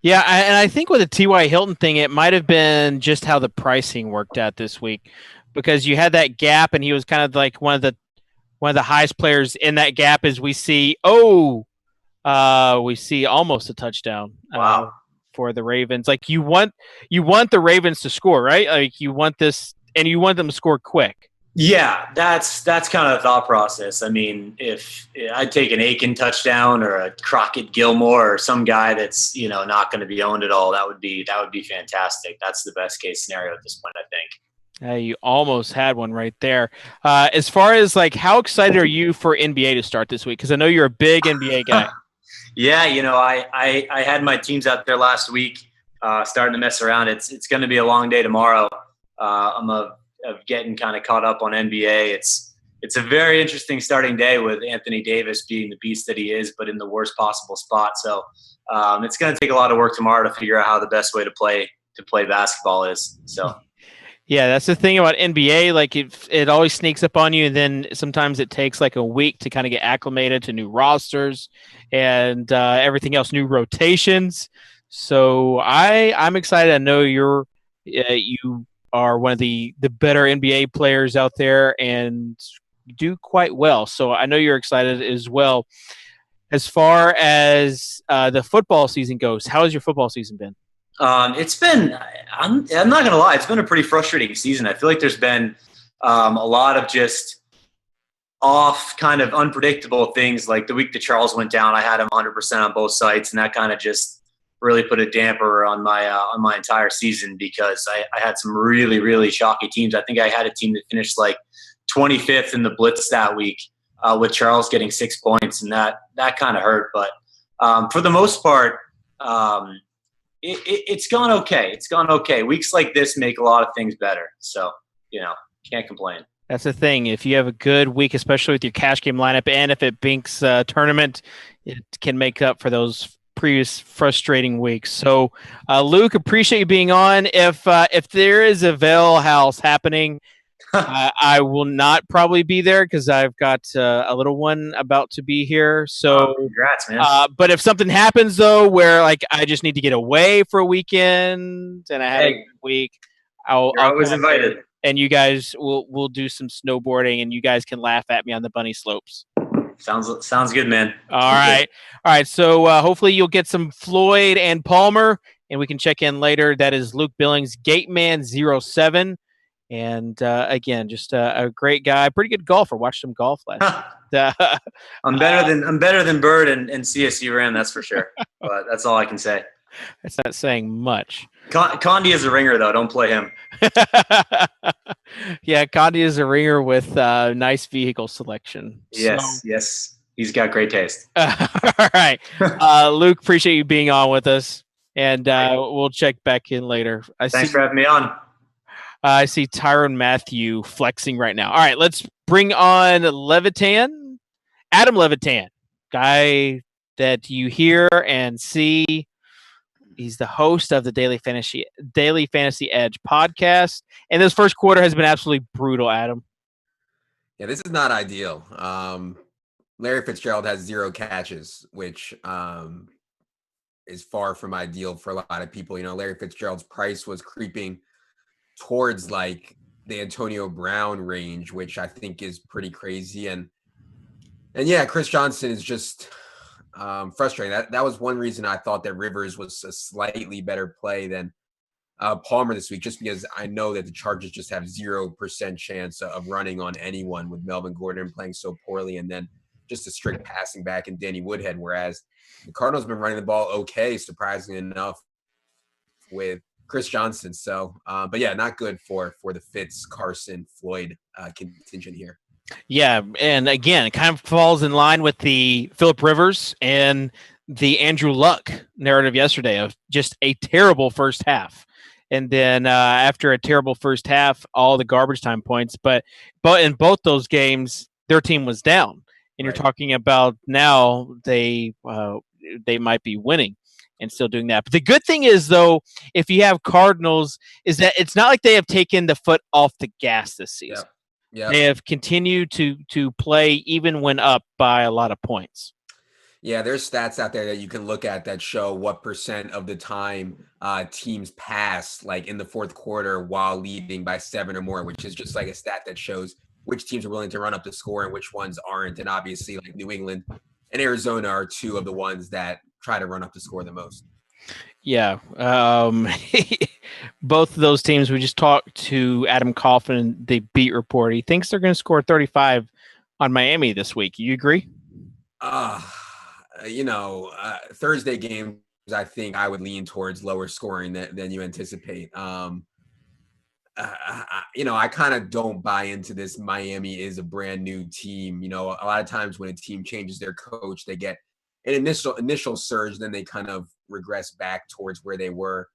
Yeah, and I think with the T.Y. Hilton thing, it might have been just how the pricing worked out this week, because you had that gap, and he was kind of like one of the highest players in that gap. As we see, we see almost a touchdown. Wow. For the Ravens. Like you want the Ravens to score, right? Like you want this, and you want them to score quick. Yeah, that's kind of the thought process. I mean, if I'd take an Aiken touchdown or a Crockett Gilmore or some guy that's not going to be owned at all, that would be fantastic. That's the best case scenario at this point, I think. You almost had one right there. As far as like, how excited are you for NBA to start this week? Because I know you're a big NBA guy. Yeah, I had my teams out there last week, starting to mess around. It's going to be a long day tomorrow. I'm of getting kind of caught up on NBA. It's a very interesting starting day with Anthony Davis being the beast that he is, but in the worst possible spot. So it's going to take a lot of work tomorrow to figure out how the best way to play basketball is. So. Yeah, that's the thing about NBA. Like it always sneaks up on you, and then sometimes it takes like a week to kind of get acclimated to new rosters and everything else, new rotations. So I'm excited. I know you are one of the better NBA players out there and do quite well. So I know you're excited as well. As far as the football season goes, how has your football season been? It's been, I'm not going to lie, it's been a pretty frustrating season. I feel like there's been a lot of just off kind of unpredictable things. Like the week that Charles went down, I had him 100% on both sites, and that kind of just really put a damper on my entire season, because I had some really, really shocking teams. I think I had a team that finished like 25th in the blitz that week with Charles getting 6 points, and that kind of hurt. But for the most part, it's gone okay. It's gone okay. Weeks like this make a lot of things better. So, can't complain. That's the thing. If you have a good week, especially with your cash game lineup, and if it binks tournament, it can make up for those previous frustrating weeks. So, Luke, appreciate you being on. If there is a Vail House happening, I will not probably be there because I've got a little one about to be here. So, congrats, man. But if something happens though, where like I just need to get away for a weekend and I have a good week, I'll always invited. And you guys will do some snowboarding, and you guys can laugh at me on the bunny slopes. Sounds good, man. All right. So hopefully you'll get some Floyd and Palmer, and we can check in later. That is Luke Billings, Gateman07. And again, just a great guy, pretty good golfer. Watched him golf last night. I'm better than Bird and CSU ran, that's for sure. But that's all I can say. That's not saying much. Condi is a ringer, though. Don't play him. Yeah, Condi is a ringer with nice vehicle selection. Yes. He's got great taste. All right. Luke, appreciate you being on with us. And we'll check back in later. Thanks for having me on. I see Tyron Matthew flexing right now. All right, let's bring on Levitan. Adam Levitan, guy that you hear and see. He's the host of the Daily Fantasy Edge podcast. And this first quarter has been absolutely brutal, Adam. Yeah, this is not ideal. Larry Fitzgerald has 0 catches, which is far from ideal for a lot of people. Larry Fitzgerald's price was creeping towards like the Antonio Brown range, which I think is pretty crazy. And yeah, Chris Johnson is just frustrating. That was one reason I thought that Rivers was a slightly better play than Palmer this week, just because I know that the Chargers just have 0% chance of running on anyone with Melvin Gordon playing so poorly, and then just a strict passing back in Danny Woodhead, whereas the Cardinals have been running the ball okay, surprisingly enough, with Chris Johnson. So, but yeah, not good for the Fitz, Carson, Floyd contingent here. Yeah, and again, it kind of falls in line with the Phillip Rivers and the Andrew Luck narrative yesterday of just a terrible first half. And then after a terrible first half, all the garbage time points. But in both those games, their team was down. And You're talking about now they might be winning. and still doing that. But the good thing is, though, if you have Cardinals, is that it's not like they have taken the foot off the gas this season. Yeah. They have continued to play even when up by a lot of points. Yeah, there's stats out there that you can look at that show what percent of the time teams pass like in the fourth quarter while leading by 7 or more, which is just like a stat that shows which teams are willing to run up the score and which ones aren't. And obviously, like New England and Arizona are two of the ones that try to run up the score the most. Yeah. Both of those teams, we just talked to Adam Coughlin, the beat report. He thinks they're going to score 35 on Miami this week. You agree? Thursday games, I think I would lean towards lower scoring than you anticipate. I kind of don't buy into this. Miami is a brand new team. A lot of times when a team changes their coach, they get an initial surge, then they kind of regress back towards where they were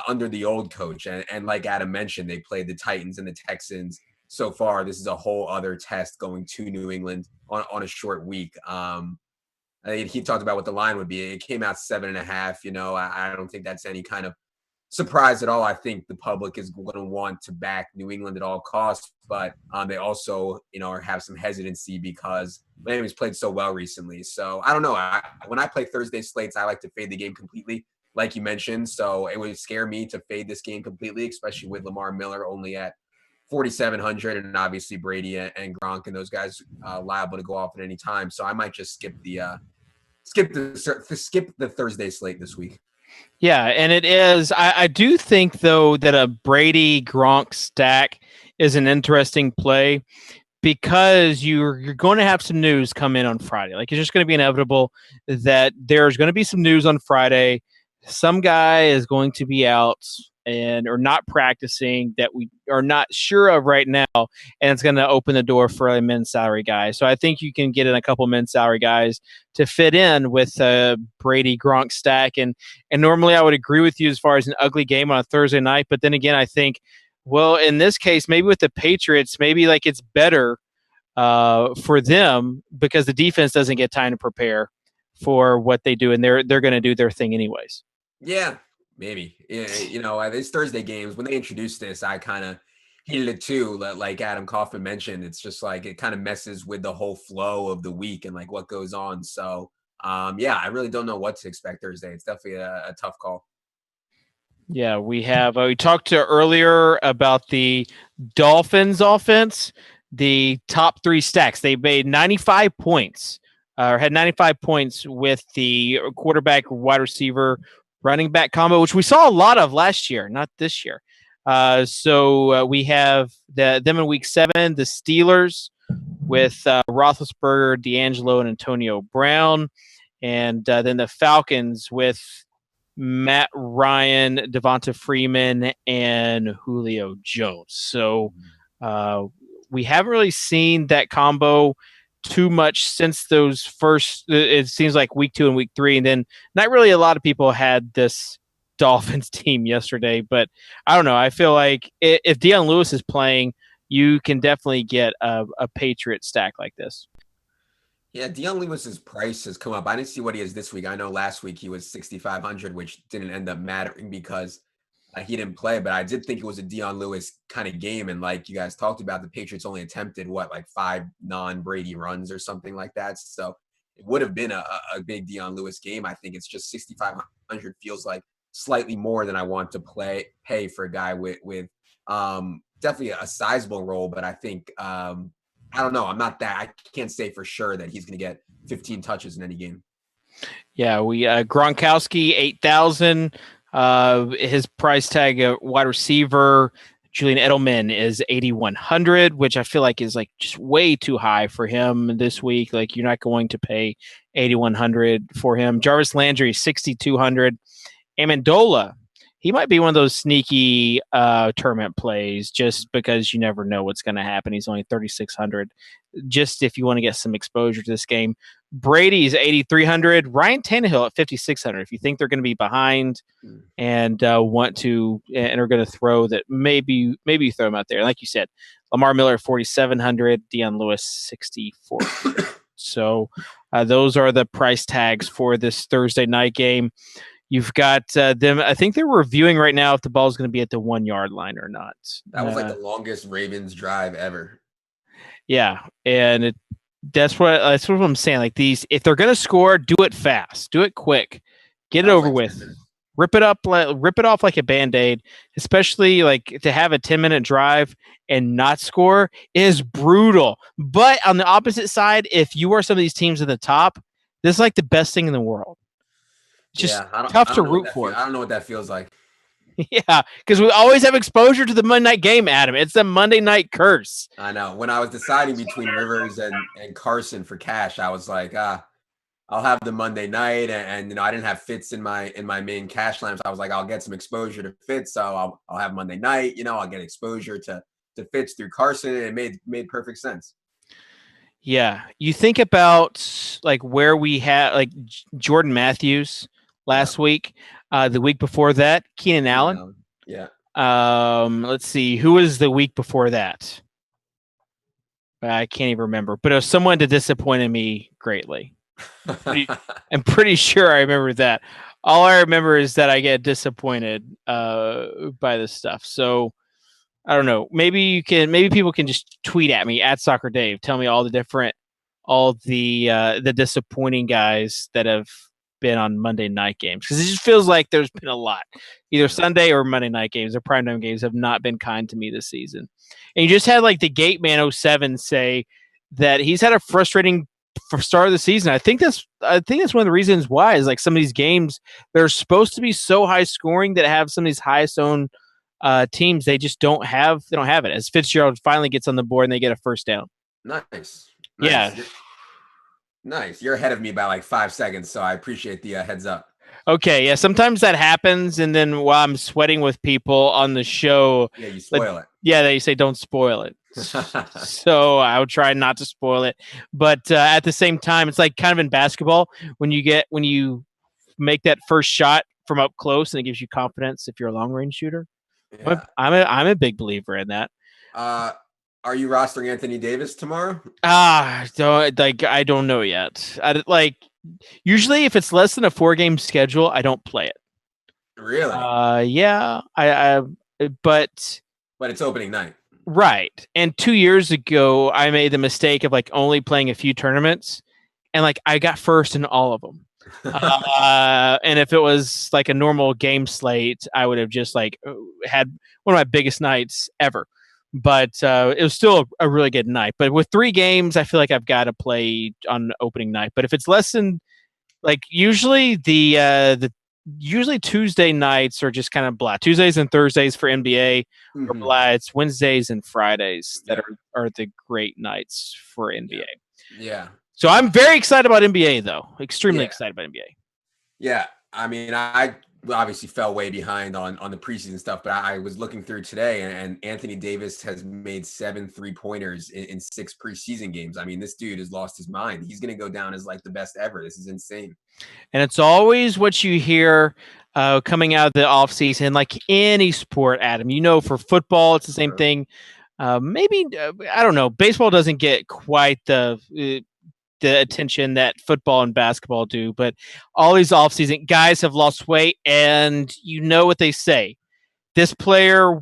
under the old coach. And like Adam mentioned, they played the Titans and the Texans so far. This is a whole other test going to New England on a short week. I think he talked about what the line would be. It came out 7.5. I don't think that's any kind of surprise at all. I think the public is going to want to back New England at all costs, but they also, have some hesitancy because Miami's played so well recently. So I don't know. When I play Thursday slates, I like to fade the game completely, like you mentioned. So it would scare me to fade this game completely, especially with Lamar Miller only at 4,700, and obviously Brady and Gronk and those guys liable to go off at any time. So I might just skip the Thursday slate this week. Yeah, and it is. I do think, though, that a Brady Gronk stack is an interesting play because you're going to have some news come in on Friday. Like, it's just going to be inevitable that there's going to be some news on Friday. Some guy is going to be out or not practicing that we are not sure of right now, and it's going to open the door for a men's salary guy. So I think you can get in a couple men's salary guys to fit in with a Brady Gronk stack. And normally I would agree with you as far as an ugly game on a Thursday night, but then again, I think, well, in this case, maybe with the Patriots, maybe like it's better for them because the defense doesn't get time to prepare for what they do, and they're going to do their thing anyways. Yeah. Maybe. These Thursday games, when they introduced this, I kind of hated it too. Like Adam Kaufman mentioned, it's just like it kind of messes with the whole flow of the week and like what goes on. So, I really don't know what to expect Thursday. It's definitely a tough call. Yeah, we talked earlier about the Dolphins offense, the top 3 stacks. They made 95 points or had 95 points with the quarterback, wide receiver, running back combo, which we saw a lot of last year, not this year. So we have them in week 7, the Steelers with Roethlisberger, D'Angelo, and Antonio Brown. And then the Falcons with Matt Ryan, Devonta Freeman, and Julio Jones. So we haven't really seen that combo too much since those first, it seems like week 2 and week 3, and then not really a lot of people had this Dolphins team yesterday, but I don't know. I feel like if Deion Lewis is playing, you can definitely get a Patriot stack like this. Yeah, Deion Lewis's price has come up. I didn't see what he is this week. I know last week he was 6,500, which didn't end up mattering because he didn't play, but I did think it was a Deion Lewis kind of game. And like you guys talked about, the Patriots only attempted 5 non-Brady runs or something like that. So it would have been a big Deion Lewis game. I think it's just 6,500 feels like slightly more than I want to pay for a guy with definitely a sizable role. But I think, I don't know. I can't say for sure that he's going to get 15 touches in any game. Yeah, we Gronkowski, 8,000. His price tag, wide receiver Julian Edelman, is 8,100, which I feel like is like just way too high for him this week. Like, you're not going to pay 8,100 for him. Jarvis Landry, 6,200. Amendola, he might be one of those sneaky tournament plays just because you never know what's going to happen. He's only 3,600. Just if you want to get some exposure to this game. Brady's 8,300. Ryan Tannehill at 5,600. If you think they're going to be behind and want to and are going to throw, that maybe you throw them out there. Like you said, Lamar Miller 4,700. Deion Lewis 6,400. So those are the price tags for this Thursday night game. You've got them. I think they're reviewing right now if the ball is going to be at the 1 yard line or not. That was like the longest Ravens drive ever. Yeah, and that's what I'm saying. Like if they're going to score, do it fast, do it quick, get it over with. Rip it off like a Band-Aid, especially like to have a 10-minute drive and not score is brutal. But on the opposite side, if you are some of these teams at the top, this is like the best thing in the world. It's just tough to root for. I don't know what that feels like. Yeah, because we always have exposure to the Monday night game, Adam. It's the Monday night curse. I know. When I was deciding between Rivers and Carson for cash, I was like, I'll have the Monday night, and I didn't have Fitz in my main cash line, so I was like, I'll get some exposure to Fitz, so I'll have Monday night. I'll get exposure to Fitz through Carson, and it made perfect sense. Yeah, you think about like where we had like Jordan Matthews last week, the week before that, Keenan Allen. Yeah. Let's see, who was the week before that? I can't even remember, but it was someone that disappointed me greatly. I'm pretty sure I remember that. All I remember is that I get disappointed by this stuff. So I don't know. Maybe people can just tweet at me at Socrdave. Tell me all the disappointing guys that have been on Monday night games, because it just feels like there's been a lot. Either Sunday or Monday night games or primetime games have not been kind to me this season. And you just had like the Gate Man 07 say that he's had a frustrating start of the season. I think that's one of the reasons why is like some of these games, they're supposed to be so high scoring that have some of these highest owned teams. They just don't have it. As Fitzgerald finally gets on the board and they get a first down. Nice. Yeah. Nice. You're ahead of me by like 5 seconds, so I appreciate the heads up. Okay, yeah, sometimes that happens, and then while I'm sweating with people on the show, yeah, you spoil it. Yeah, they say don't spoil it. So I would try not to spoil it, but at the same time, it's like kind of in basketball when you make that first shot from up close, and it gives you confidence if you're a long range shooter. Yeah. I'm a big believer in that. Are you rostering Anthony Davis tomorrow? I don't know yet. Usually if it's less than a 4-game schedule, I don't play it. Really? Yeah. But it's opening night. Right. And 2 years ago, I made the mistake of like only playing a few tournaments, and like I got first in all of them. And if it was like a normal game slate, I would have just like had one of my biggest nights ever. But it was still a really good night. But with 3 games, I feel like I've got to play on opening night. But if it's less than like usually usually Tuesday nights are just kind of blah. Tuesdays and Thursdays for NBA are blah. It's Wednesdays and Fridays that are the great nights for NBA. Yeah. So I'm very excited about NBA though. Extremely excited about NBA. Yeah. I mean, I obviously fell way behind on the preseason stuff, but I was looking through today, and Anthony Davis has made 7 3-pointers in 6 preseason games. I mean, this dude has lost his mind. He's going to go down as like the best ever. This is insane. And it's always what you hear coming out of the offseason, like any sport, Adam. For football, it's the same thing. Maybe, I don't know, baseball doesn't get quite the attention that football and basketball do, but all these offseason guys have lost weight, and you know what they say. This player,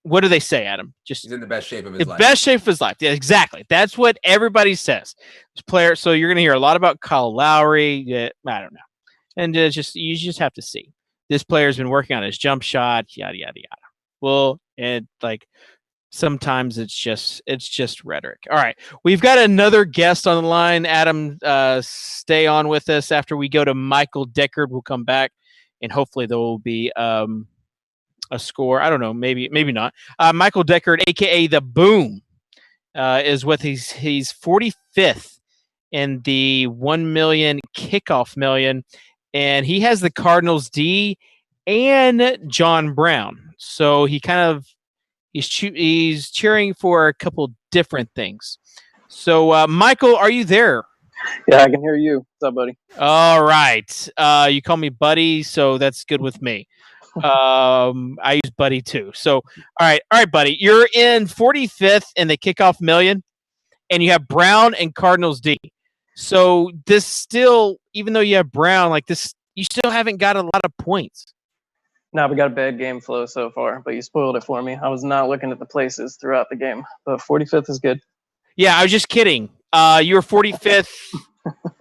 what do they say, Adam? Just he's in the best shape of his life. Best shape of his life. Yeah, exactly. That's what everybody says. This player. So you're going to hear a lot about Kyle Lowry. I don't know, and you just have to see. This player's been working on his jump shot. Yada yada yada. Well, and like. Sometimes it's just rhetoric. All right. We've got another guest on the line. Adam, stay on with us. After we go to Michael Deckard, we'll come back, and hopefully there will be a score. I don't know. Maybe not. Michael Deckard, a.k.a. The Boom, is with he's 45th in the 1 million kickoff million, and he has the Cardinals D and John Brown. So he kind of He's cheering for a couple different things. So, Michael, are you there? Yeah, I can hear you. What's up, buddy? All right. You call me buddy, so that's good with me. I use buddy too. So, all right, buddy. You're in 45th in the kickoff million, and you have Brown and Cardinals D. So this still, even though you have Brown, like this, you still haven't got a lot of points. No, we got a bad game flow so far, but you spoiled it for me. I was not looking at the places throughout the game, but 45th is good. Yeah, I was just kidding. You were 45th.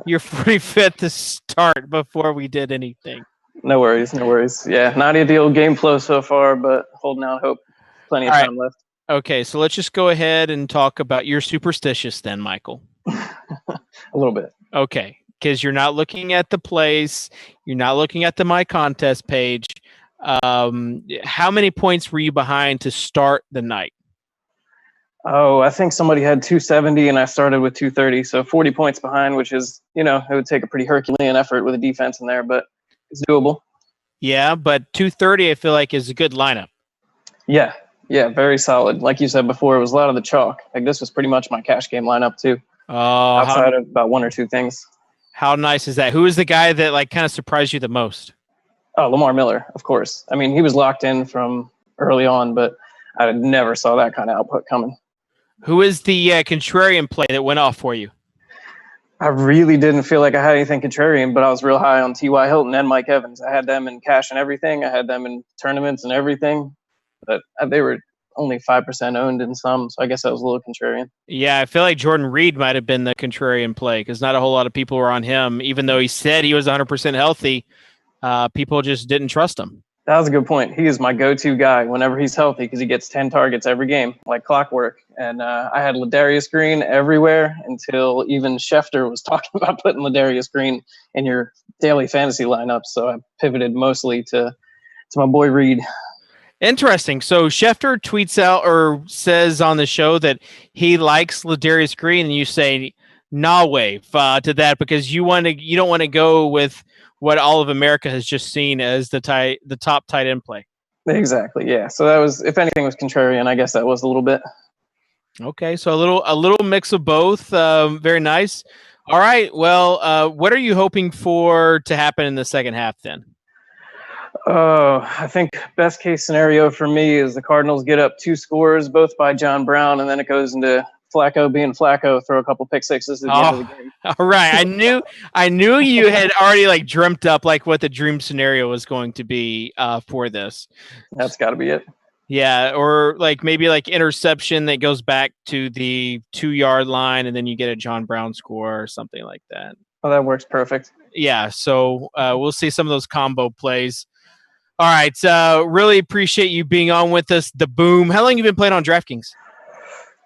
You're 45th to start before we did anything. No worries. Yeah, not ideal game flow so far, but holding out hope. Plenty of time left. Okay, so let's just go ahead and talk about you're superstitious then, Michael. A little bit. Okay, because you're not looking at the place. You're not looking at the My Contest page. How many points were you behind to start the night? Oh, I think somebody had 270 and I started with 230. So 40 points behind, which is, it would take a pretty Herculean effort with a defense in there, but it's doable. Yeah, but 230 I feel like is a good lineup. Yeah, very solid. Like you said before, it was a lot of the chalk. Like this was pretty much my cash game lineup too. Outside of about one or two things. How nice is that? Who is the guy that kind of surprised you the most? Oh, Lamar Miller, of course. I mean, he was locked in from early on, but I never saw that kind of output coming. Who is the contrarian play that went off for you? I really didn't feel like I had anything contrarian, but I was real high on T.Y. Hilton and Mike Evans. I had them in cash and everything. I had them in tournaments and everything, but they were only 5% owned in some, so I guess that was a little contrarian. Yeah, I feel like Jordan Reed might have been the contrarian play because not a whole lot of people were on him, even though he said he was 100% healthy. People just didn't trust him. That was a good point. He is my go-to guy whenever he's healthy because he gets 10 targets every game, like clockwork. And I had Ladarius Green everywhere until even Schefter was talking about putting Ladarius Green in your daily fantasy lineup. So I pivoted mostly to my boy Reed. Interesting. So Schefter tweets out or says on the show that he likes Ladarius Green, and you say nah wave to that because you don't want to go with what all of America has just seen as the top tight end play. Exactly. Yeah. So that was, if anything, was contrarian. I guess that was a little bit. Okay. So a little mix of both. Very nice. All right. Well, what are you hoping for to happen in the second half then? Oh, I think best case scenario for me is the Cardinals get up 2 scores, both by John Brown, and then it goes into Flacco being Flacco, throw a couple pick sixes at the end of the game. All right. I knew you had already dreamt up what the dream scenario was going to be for this. That's got to be it. Yeah, or maybe interception that goes back to the 2-yard line, and then you get a John Brown score or something like that. Oh, that works perfect. Yeah, so we'll see some of those combo plays. All right, really appreciate you being on with us. The Boom. How long have you been playing on DraftKings?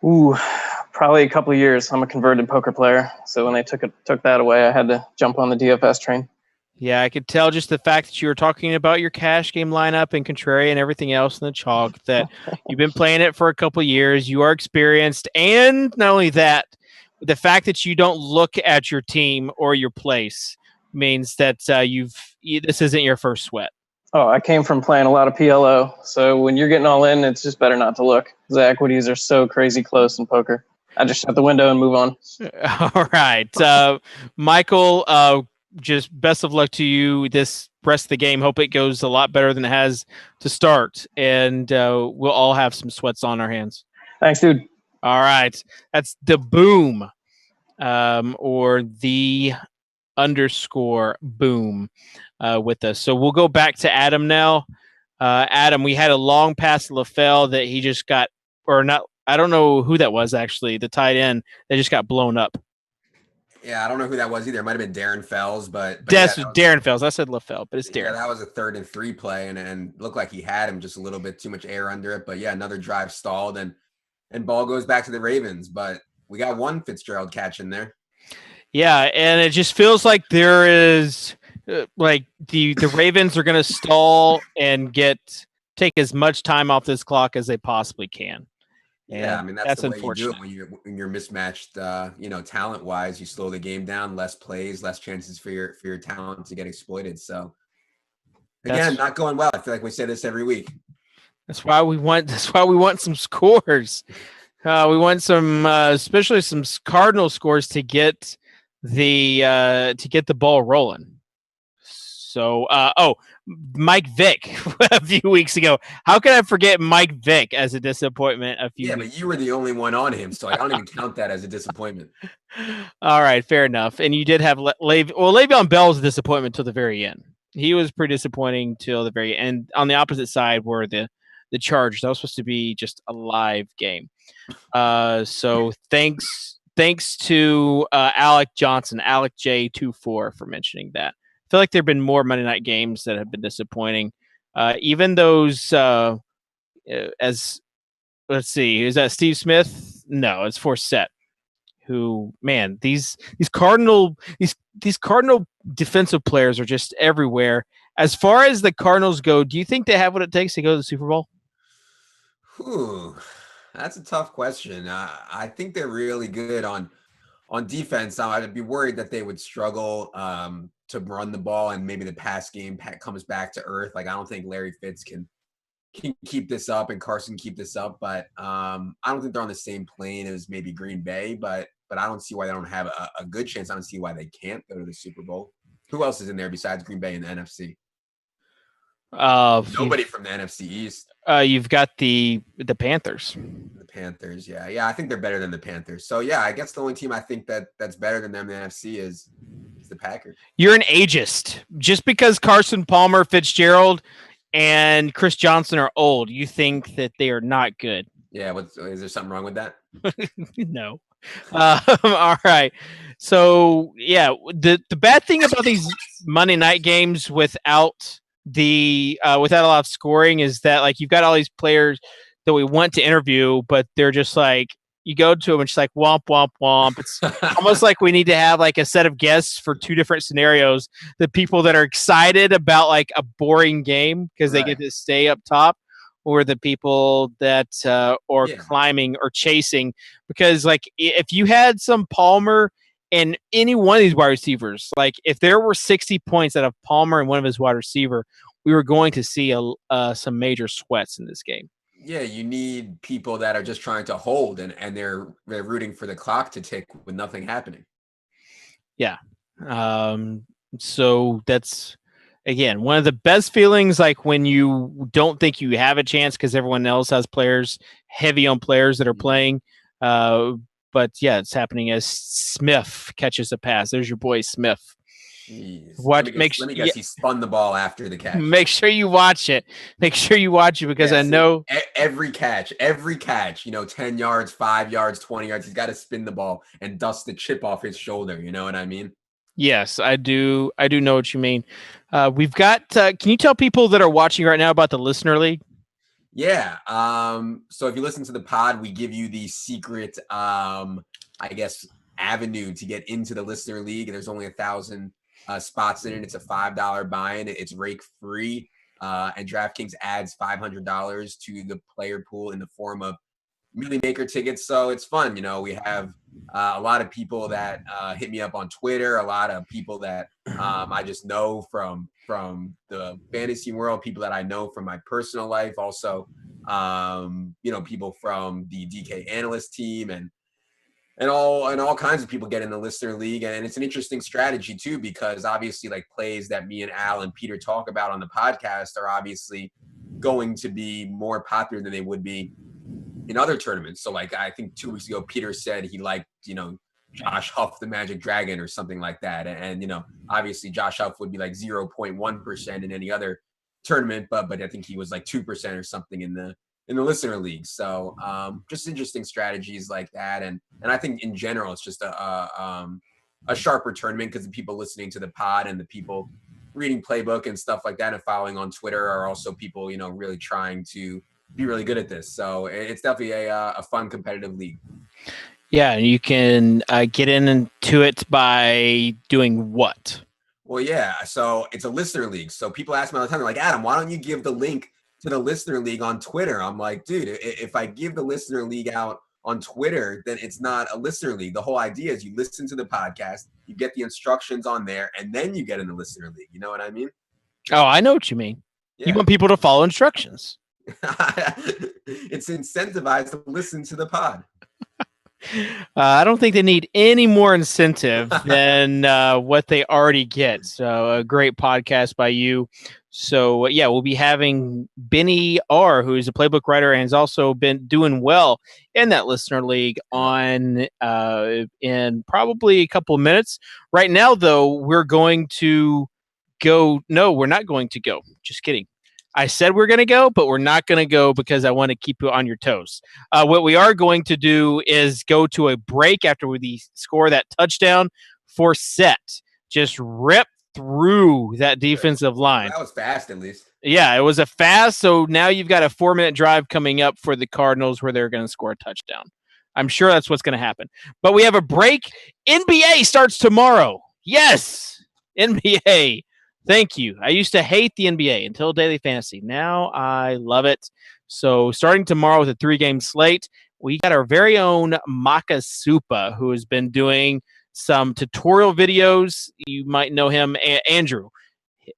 Ooh, probably a couple of years. I'm a converted poker player, so when they took that away, I had to jump on the DFS train. Yeah, I could tell just the fact that you were talking about your cash game lineup and contrarian and everything else in the chalk that you've been playing it for a couple of years. You are experienced, and not only that, the fact that you don't look at your team or your place means that this isn't your first sweat. Oh, I came from playing a lot of PLO, so when you're getting all in, it's just better not to look. The equities are so crazy close in poker. I just shut the window and move on. All right. Michael, just best of luck to you this rest of the game. Hope it goes a lot better than it has to start, and we'll all have some sweats on our hands. Thanks, dude. All right. That's the Boom, or the _boom with us. So we'll go back to Adam now. Adam, we had a long pass to LaFell that he just got, or not. I don't know who that was actually. The tight end that just got blown up. Yeah, I don't know who that was either. It might have been Darren Fells, but Darren Fells. I said LaFell, but it's Darren. Yeah, that was a 3rd and 3 play, and looked like he had him just a little bit too much air under it. But yeah, another drive stalled, and ball goes back to the Ravens. But we got one Fitzgerald catch in there. Yeah, and it just feels like there is the Ravens are going to stall and take as much time off this clock as they possibly can. And yeah, I mean that's the way unfortunate. you do it when you're mismatched. Talent wise, you slow the game down, less plays, less chances for your talent to get exploited. So again, not going well. I feel like we say this every week. That's why we want some scores. We want some, especially some Cardinal scores to get the ball rolling. So, Mike Vick a few weeks ago. How can I forget Mike Vick as a disappointment a few weeks but you were the only one on him, so I don't even count that as a disappointment. All right, fair enough. And you did have Le'Veon Bell was a disappointment till the very end. He was pretty disappointing till the very end. On the opposite side were the Chargers. That was supposed to be just a live game. So thanks to Alec Johnson, Alec J24 for mentioning that. I feel like there have been more Monday night games that have been disappointing. Even those as let's see, is that Steve Smith? No, it's Forsett. Who, man, these Cardinal defensive players are just everywhere. As far as the Cardinals go, do you think they have what it takes to go to the Super Bowl? Whew, that's a tough question. I think they're really good on defense. I'd be worried that they would struggle to run the ball, and maybe the pass game comes back to earth. Like, I don't think Larry Fitz can keep this up and Carson keep this up, but I don't think they're on the same plane as maybe Green Bay, but I don't see why they don't have a good chance. I don't see why they can't go to the Super Bowl. Who else is in there besides Green Bay in the NFC? Nobody from the NFC East. You've got the Panthers. The Panthers, yeah. I think they're better than the Panthers. So yeah, I guess the only team I think that's better than them in the NFC is the Packers. You're an ageist. Just because Carson Palmer, Fitzgerald, and Chris Johnson are old, you think that they are not good. Yeah, is there something wrong with that? No. All right. So yeah, the bad thing about these Monday night games without a lot of scoring is that, like, you've got all these players that we want to interview, but they're just like, you go to them and just like womp womp womp. It's almost like we need to have like a set of guests for two different scenarios: the people that are excited about like a boring game because they get to stay up top, or the people that are climbing or chasing. Because like if you had some Palmer and any one of these wide receivers, like if there were 60 points out of Palmer and one of his wide receiver, we were going to see some major sweats in this game. Yeah, you need people that are just trying to hold and they're rooting for the clock to tick with nothing happening. Yeah. So that's, again, one of the best feelings, like when you don't think you have a chance because everyone else has players, heavy on players that are playing. But yeah, it's happening as Smith catches a pass. There's your boy Smith. Jeez. Let me guess, he spun the ball after the catch. Make sure you watch it. Because I know every catch, 10 yards, 5 yards, 20 yards, he's got to spin the ball and dust the chip off his shoulder. You know what I mean? Yes, I do. I do know what you mean. We've got. Can you tell people that are watching right now about the Listener League? Yeah. So if you listen to the pod, we give you the secret, avenue to get into the Listener League. There's only 1,000 spots in it. It's a $5 buy-in. It's rake free, and DraftKings adds $500 to the player pool in the form of Millie Maker tickets. So it's fun. We have a lot of people that hit me up on Twitter, a lot of people that I just know from the fantasy world, people that I know from my personal life, also people from the DK analyst team and all kinds of people get in the Listener League. And it's an interesting strategy too, because obviously like plays that me and Al and Peter talk about on the podcast are obviously going to be more popular than they would be in other tournaments. So like, I think 2 weeks ago, Peter said he liked, Josh Huff, the Magic Dragon or something like that. And, obviously Josh Huff would be like 0.1% in any other tournament, but I think he was like 2% or something in the Listener League. So just interesting strategies like that. And I think in general, it's just a sharper tournament because the people listening to the pod and the people reading playbook and stuff like that and following on Twitter are also people, really trying to be really good at this. So it's definitely a fun competitive league. Yeah, you can get into it by doing what? Well, yeah. So it's a Listener League. So people ask me all the time, they're like, Adam, why don't you give the link to the Listener League on Twitter? I'm like, dude, if I give the Listener League out on Twitter, then it's not a Listener League. The whole idea is you listen to the podcast, you get the instructions on there, and then you get in the Listener League. You know what I mean? Oh, I know what you mean. Yeah. You want people to follow instructions. It's incentivized to listen to the pod. I don't think they need any more incentive than what they already get. So a great podcast by you. So yeah, we'll be having Benny R., who is a playbook writer and has also been doing well in that Listener League on in probably a couple of minutes. Right now, though, we're going to go. No, we're not going to go. Just kidding. I said we're going to go, but we're not going to go because I want to keep you on your toes. What we are going to do is go to a break after we score that touchdown for set. Just rip through that defensive line. That was fast, at least. Yeah, it was a fast. So now you've got a 4-minute drive coming up for the Cardinals where they're going to score a touchdown. I'm sure that's what's going to happen. But we have a break. NBA starts tomorrow. Yes, NBA. Thank you. I used to hate the NBA until Daily Fantasy. Now I love it. So starting tomorrow with a 3-game slate, we got our very own Maka Supa, who has been doing some tutorial videos. You might know him, Andrew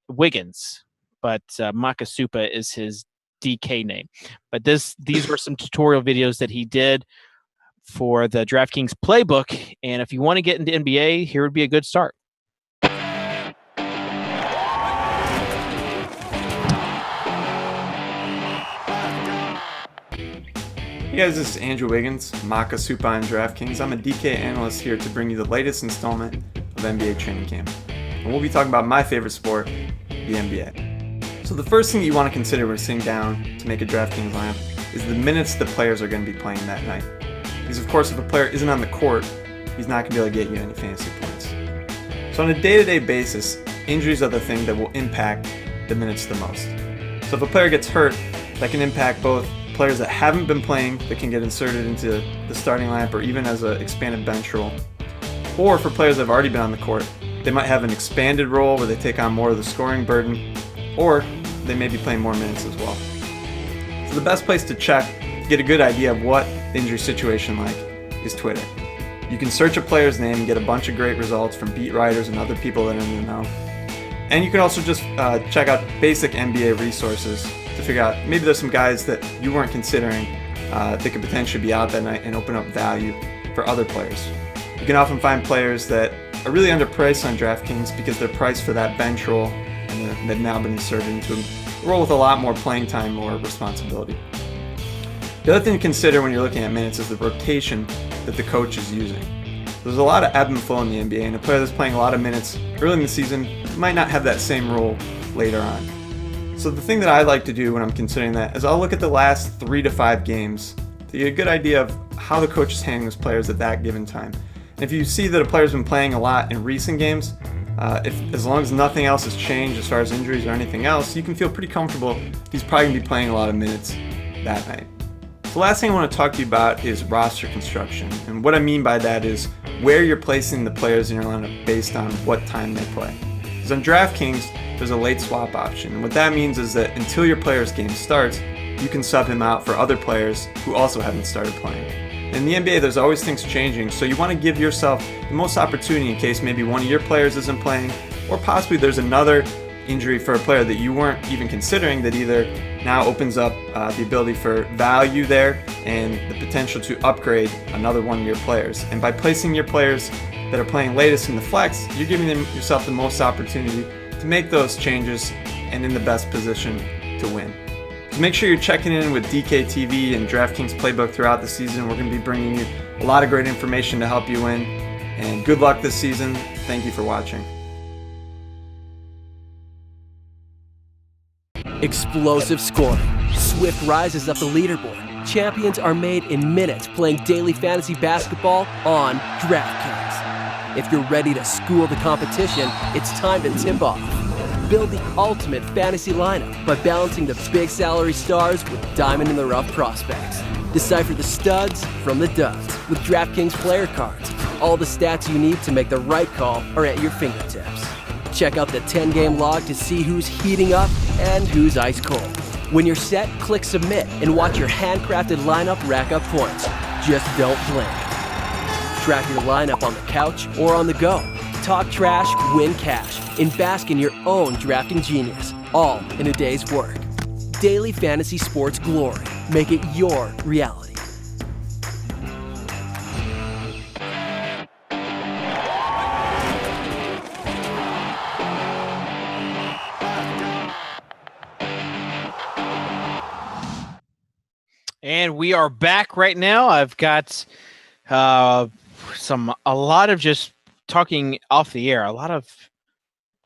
Wiggins, but Maka Supa is his DK name. But these were some tutorial videos that he did for the DraftKings playbook. And if you want to get into NBA, here would be a good start. Hey guys, this is Andrew Wiggins, Maka Supa on DraftKings. I'm a DK analyst here to bring you the latest installment of NBA training camp. And we'll be talking about my favorite sport, the NBA. So the first thing you want to consider when sitting down to make a DraftKings lineup is the minutes the players are going to be playing that night. Because of course, if a player isn't on the court, he's not going to be able to get you any fantasy points. So on a day-to-day basis, injuries are the thing that will impact the minutes the most. So if a player gets hurt, that can impact both players that haven't been playing that can get inserted into the starting lineup or even as an expanded bench role. Or for players that have already been on the court, they might have an expanded role where they take on more of the scoring burden, or they may be playing more minutes as well. So the best place to check to get a good idea of what the injury situation like is Twitter. You can search a player's name and get a bunch of great results from beat writers and other people that are in the know. And you can also just check out basic NBA resources to figure out maybe there's some guys that you weren't considering that could potentially be out that night and open up value for other players. You can often find players that are really underpriced on DraftKings because they're priced for that bench role and they've now been inserted into a role with a lot more playing time or responsibility. The other thing to consider when you're looking at minutes is the rotation that the coach is using. There's a lot of ebb and flow in the NBA, and a player that's playing a lot of minutes early in the season might not have that same role later on. So the thing that I like to do when I'm considering that is I'll look at the last 3 to 5 games to get a good idea of how the coach is handling his players at that given time. And if you see that a player's been playing a lot in recent games, as long as nothing else has changed as far as injuries or anything else, you can feel pretty comfortable he's probably going to be playing a lot of minutes that night. The last thing I want to talk to you about is roster construction. And what I mean by that is where you're placing the players in your lineup based on what time they play. Because on DraftKings, there's a late swap option. And what that means is that until your player's game starts, you can sub him out for other players who also haven't started playing. In the NBA, there's always things changing, so you want to give yourself the most opportunity in case maybe one of your players isn't playing, or possibly there's another injury for a player that you weren't even considering that either now opens up the ability for value there and the potential to upgrade another one of your players. And by placing your players that are playing latest in the flex, you're giving yourself the most opportunity to make those changes and in the best position to win. So make sure you're checking in with DKTV and DraftKings Playbook throughout the season. We're going to be bringing you a lot of great information to help you win. And good luck this season. Thank you for watching. Explosive scoring, swift rises up the leaderboard. Champions are made in minutes playing daily fantasy basketball on DraftKings. If you're ready to school the competition, it's time to tip off. Build the ultimate fantasy lineup by balancing the big salary stars with diamond-in-the-rough prospects. Decipher the studs from the duds with DraftKings player cards. All the stats you need to make the right call are at your fingertips. Check out the 10-game log to see who's heating up and who's ice cold. When you're set, click submit and watch your handcrafted lineup rack up points. Just don't blink. Track your lineup on the couch or on the go. Talk trash, win cash, and bask in your own drafting genius, all in a day's work. Daily fantasy sports glory. Make it your reality. And we are back right now. I've got a lot of just talking off the air, a lot of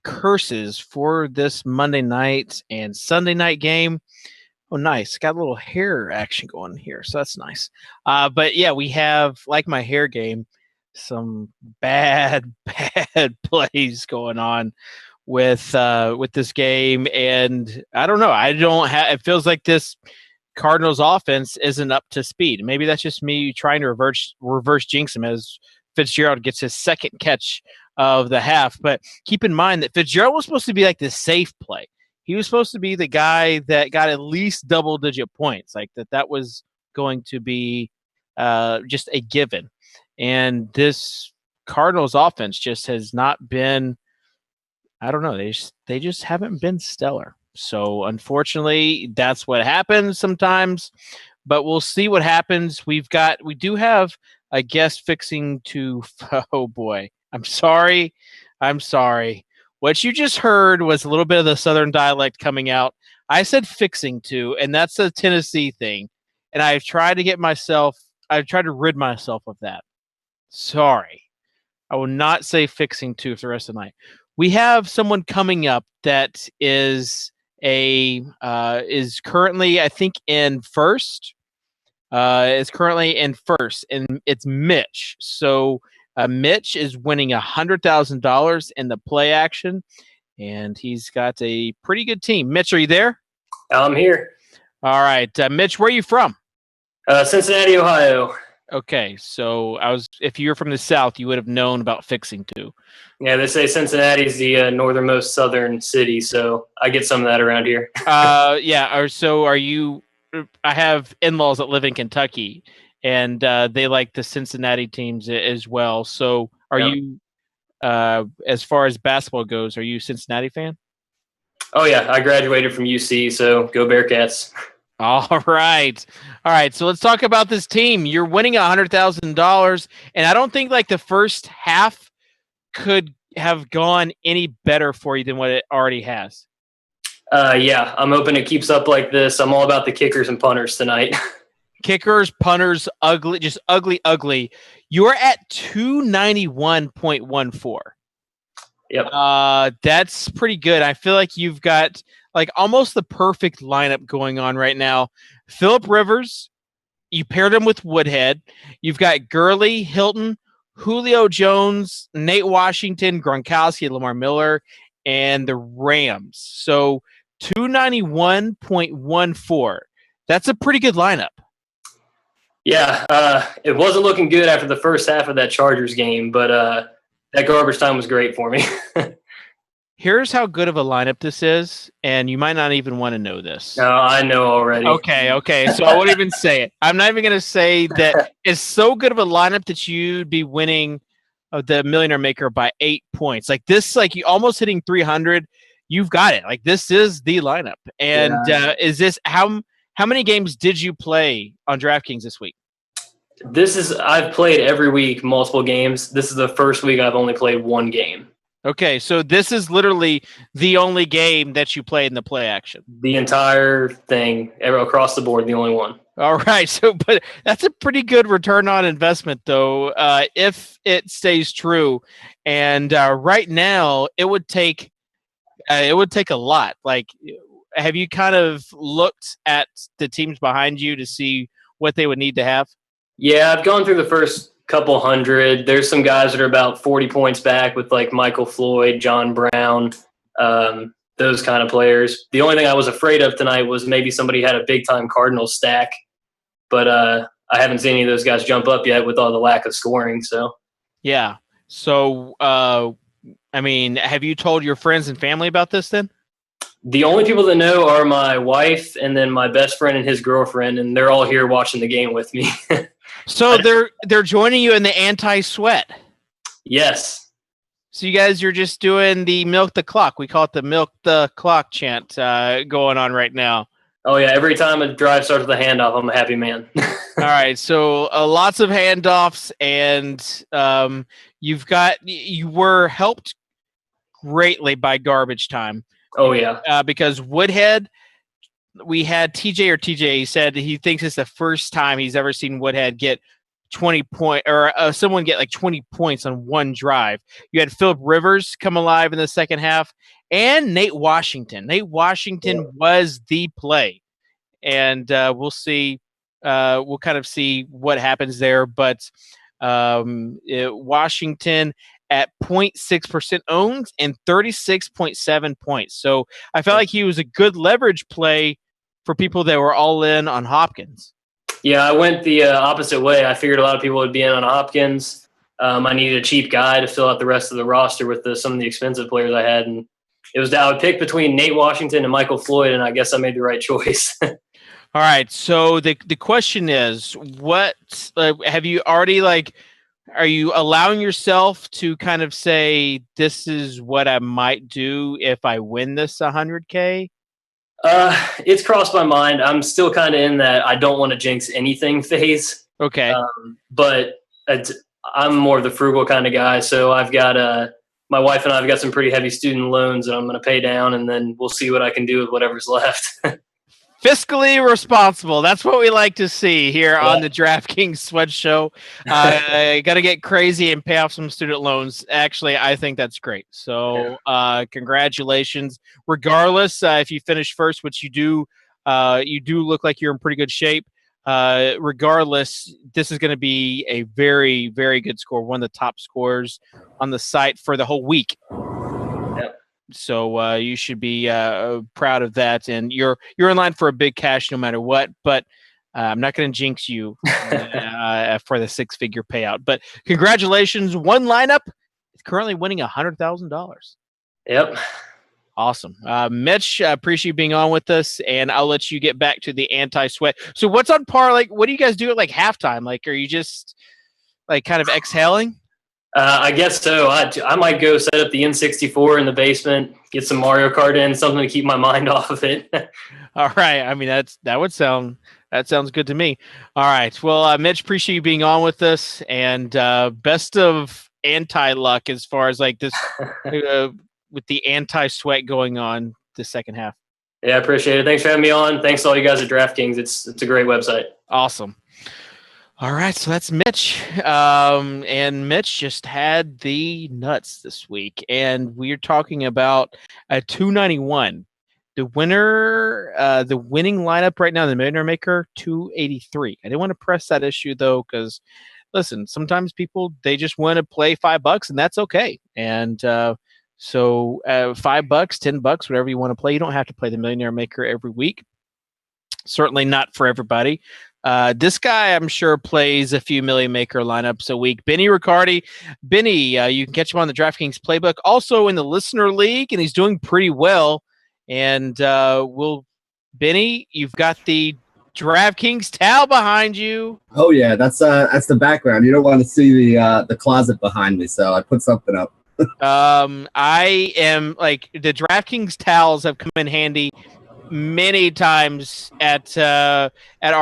curses for this Monday night and Sunday night game. Oh, nice. Got a little hair action going here, so that's nice. But yeah, we have, like my hair game, some bad plays going on with this game, and I don't know. It feels like this Cardinals offense isn't up to speed. Maybe that's just me trying to reverse jinx him as Fitzgerald gets his second catch of the half. But keep in mind that Fitzgerald was supposed to be like the safe play. He was supposed to be the guy that got at least double-digit points, like that was going to be just a given. And this Cardinals offense just has not been, I don't know, they just haven't been stellar. So unfortunately, that's what happens sometimes. But we'll see what happens. We do have a guest fixing to. Oh boy, I'm sorry. What you just heard was a little bit of the Southern dialect coming out. I said fixing to, and that's a Tennessee thing. And I've tried to rid myself of that. Sorry. I will not say fixing to for the rest of the night. We have someone coming up that is currently, I think, in first. Is currently in first, and it's Mitch. So Mitch is winning $100,000 in the play action, and he's got a pretty good team. Mitch, are you there? I'm here. All right, Mitch, where are you from? Cincinnati, Ohio. Okay, so if you're from the South, you would have known about fixing to. Yeah, they say Cincinnati is the northernmost southern city, so I get some of that around here. Yeah. So are you? I have in-laws that live in Kentucky, and they like the Cincinnati teams as well. So are you, as far as basketball goes, are you a Cincinnati fan? Oh, yeah. I graduated from UC, so go Bearcats. All right. So let's talk about this team. You're winning $100,000, and I don't think like the first half could have gone any better for you than what it already has. Yeah, I'm hoping it keeps up like this. I'm all about the kickers and punters tonight. Kickers, punters, ugly, just ugly. You're at 291.14. Yep. That's pretty good. I feel like you've got like almost the perfect lineup going on right now. Phillip Rivers, you paired him with Woodhead. You've got Gurley, Hilton, Julio Jones, Nate Washington, Gronkowski, Lamar Miller, and the Rams. So 291.14. That's a pretty good lineup. Yeah, it wasn't looking good after the first half of that Chargers game, but that garbage time was great for me. Here's how good of a lineup this is, and you might not even want to know this. No, I know already. Okay. So I won't even say it. I'm not even going to say that it's so good of a lineup that you'd be winning the Millionaire Maker by 8 points. Like this, like you almost hitting 300. You've got it. Like this is the lineup. And is this how many games did you play on DraftKings this week? I've played every week, multiple games. This is the first week I've only played one game. Okay, so this is literally the only game that you played in the play action. The entire thing, across the board, the only one. All right, but that's a pretty good return on investment, though, if it stays true. And right now, it would take a lot. Like, have you kind of looked at the teams behind you to see what they would need to have? Yeah, I've gone through the first couple hundred. There's some guys that are about 40 points back with like Michael Floyd, John Brown, those kind of players. The only thing I was afraid of tonight was maybe somebody had a big-time Cardinals stack, but I haven't seen any of those guys jump up yet with all the lack of scoring. So, yeah. So, I mean, have you told your friends and family about this then? The only people that know are my wife and then my best friend and his girlfriend, and they're all here watching the game with me. So they're joining you in the anti-sweat. Yes. So you guys are just doing the milk the clock. We call it the milk the clock chant going on right now. Oh, yeah. Every time a drive starts with a handoff, I'm a happy man. All right. So lots of handoffs, and you were helped greatly by garbage time. Oh, yeah. Because Woodhead, we had TJ, he said he thinks it's the first time he's ever seen Woodhead get 20 point or someone get like 20 points on one drive. You had Phillip Rivers come alive in the second half, and Nate Washington. Nate Washington was the play, and we'll see. We'll kind of see what happens there, but Washington at 0.6% owned and 36.7 points. So I felt like he was a good leverage play for people that were all in on Hopkins. Yeah, I went the opposite way. I figured a lot of people would be in on Hopkins. I needed a cheap guy to fill out the rest of the roster with some of the expensive players I had. And it was I would pick between Nate Washington and Michael Floyd, and I guess I made the right choice. All right. So the question is, what have you already are you allowing yourself to kind of say, this is what I might do if I win this 100K? It's crossed my mind. I'm still kind of in that I don't want to jinx anything phase. Okay. But I'm more of the frugal kind of guy. So I've got my wife and I have got some pretty heavy student loans that I'm going to pay down, and then we'll see what I can do with whatever's left. Fiscally responsible. That's what we like to see here on the DraftKings Sweat Show. Got to get crazy and pay off some student loans. Actually, I think that's great. So congratulations. Regardless, if you finish first, which you do look like you're in pretty good shape. Regardless, this is going to be a very, very good score. One of the top scores on the site for the whole week. So you should be proud of that, and you're in line for a big cash no matter what. But I'm not going to jinx you for the 6-figure payout. But congratulations! One lineup is currently winning $100,000. Yep. Awesome, Mitch. Appreciate you being on with us, and I'll let you get back to the anti-sweat. So what's on par? What do you guys do at halftime? Are you just kind of exhaling? I guess so. I might go set up the N64 in the basement, get some Mario Kart in, something to keep my mind off of it. All right. I mean, that sounds good to me. All right. Well, Mitch, appreciate you being on with us, and best of anti-luck as far as this with the anti-sweat going on the second half. Yeah, I appreciate it. Thanks for having me on. Thanks to all you guys at DraftKings. It's a great website. Awesome. All right, so that's Mitch. And Mitch just had the nuts this week. And we're talking about a 291. The winning lineup right now, the Millionaire Maker, 283. I didn't want to press that issue, though, because, listen, sometimes people, they just want to play $5, and that's okay. And so $5, $10, whatever you want to play. You don't have to play the Millionaire Maker every week. Certainly not for everybody. This guy, I'm sure, plays a few Million Maker lineups a week. Benny Ricardi. Benny, you can catch him on the DraftKings Playbook. Also in the Listener League, and he's doing pretty well. And Benny, you've got the DraftKings towel behind you. Oh, yeah, that's the background. You don't want to see the closet behind me, so I put something up. I am the DraftKings towels have come in handy many times at our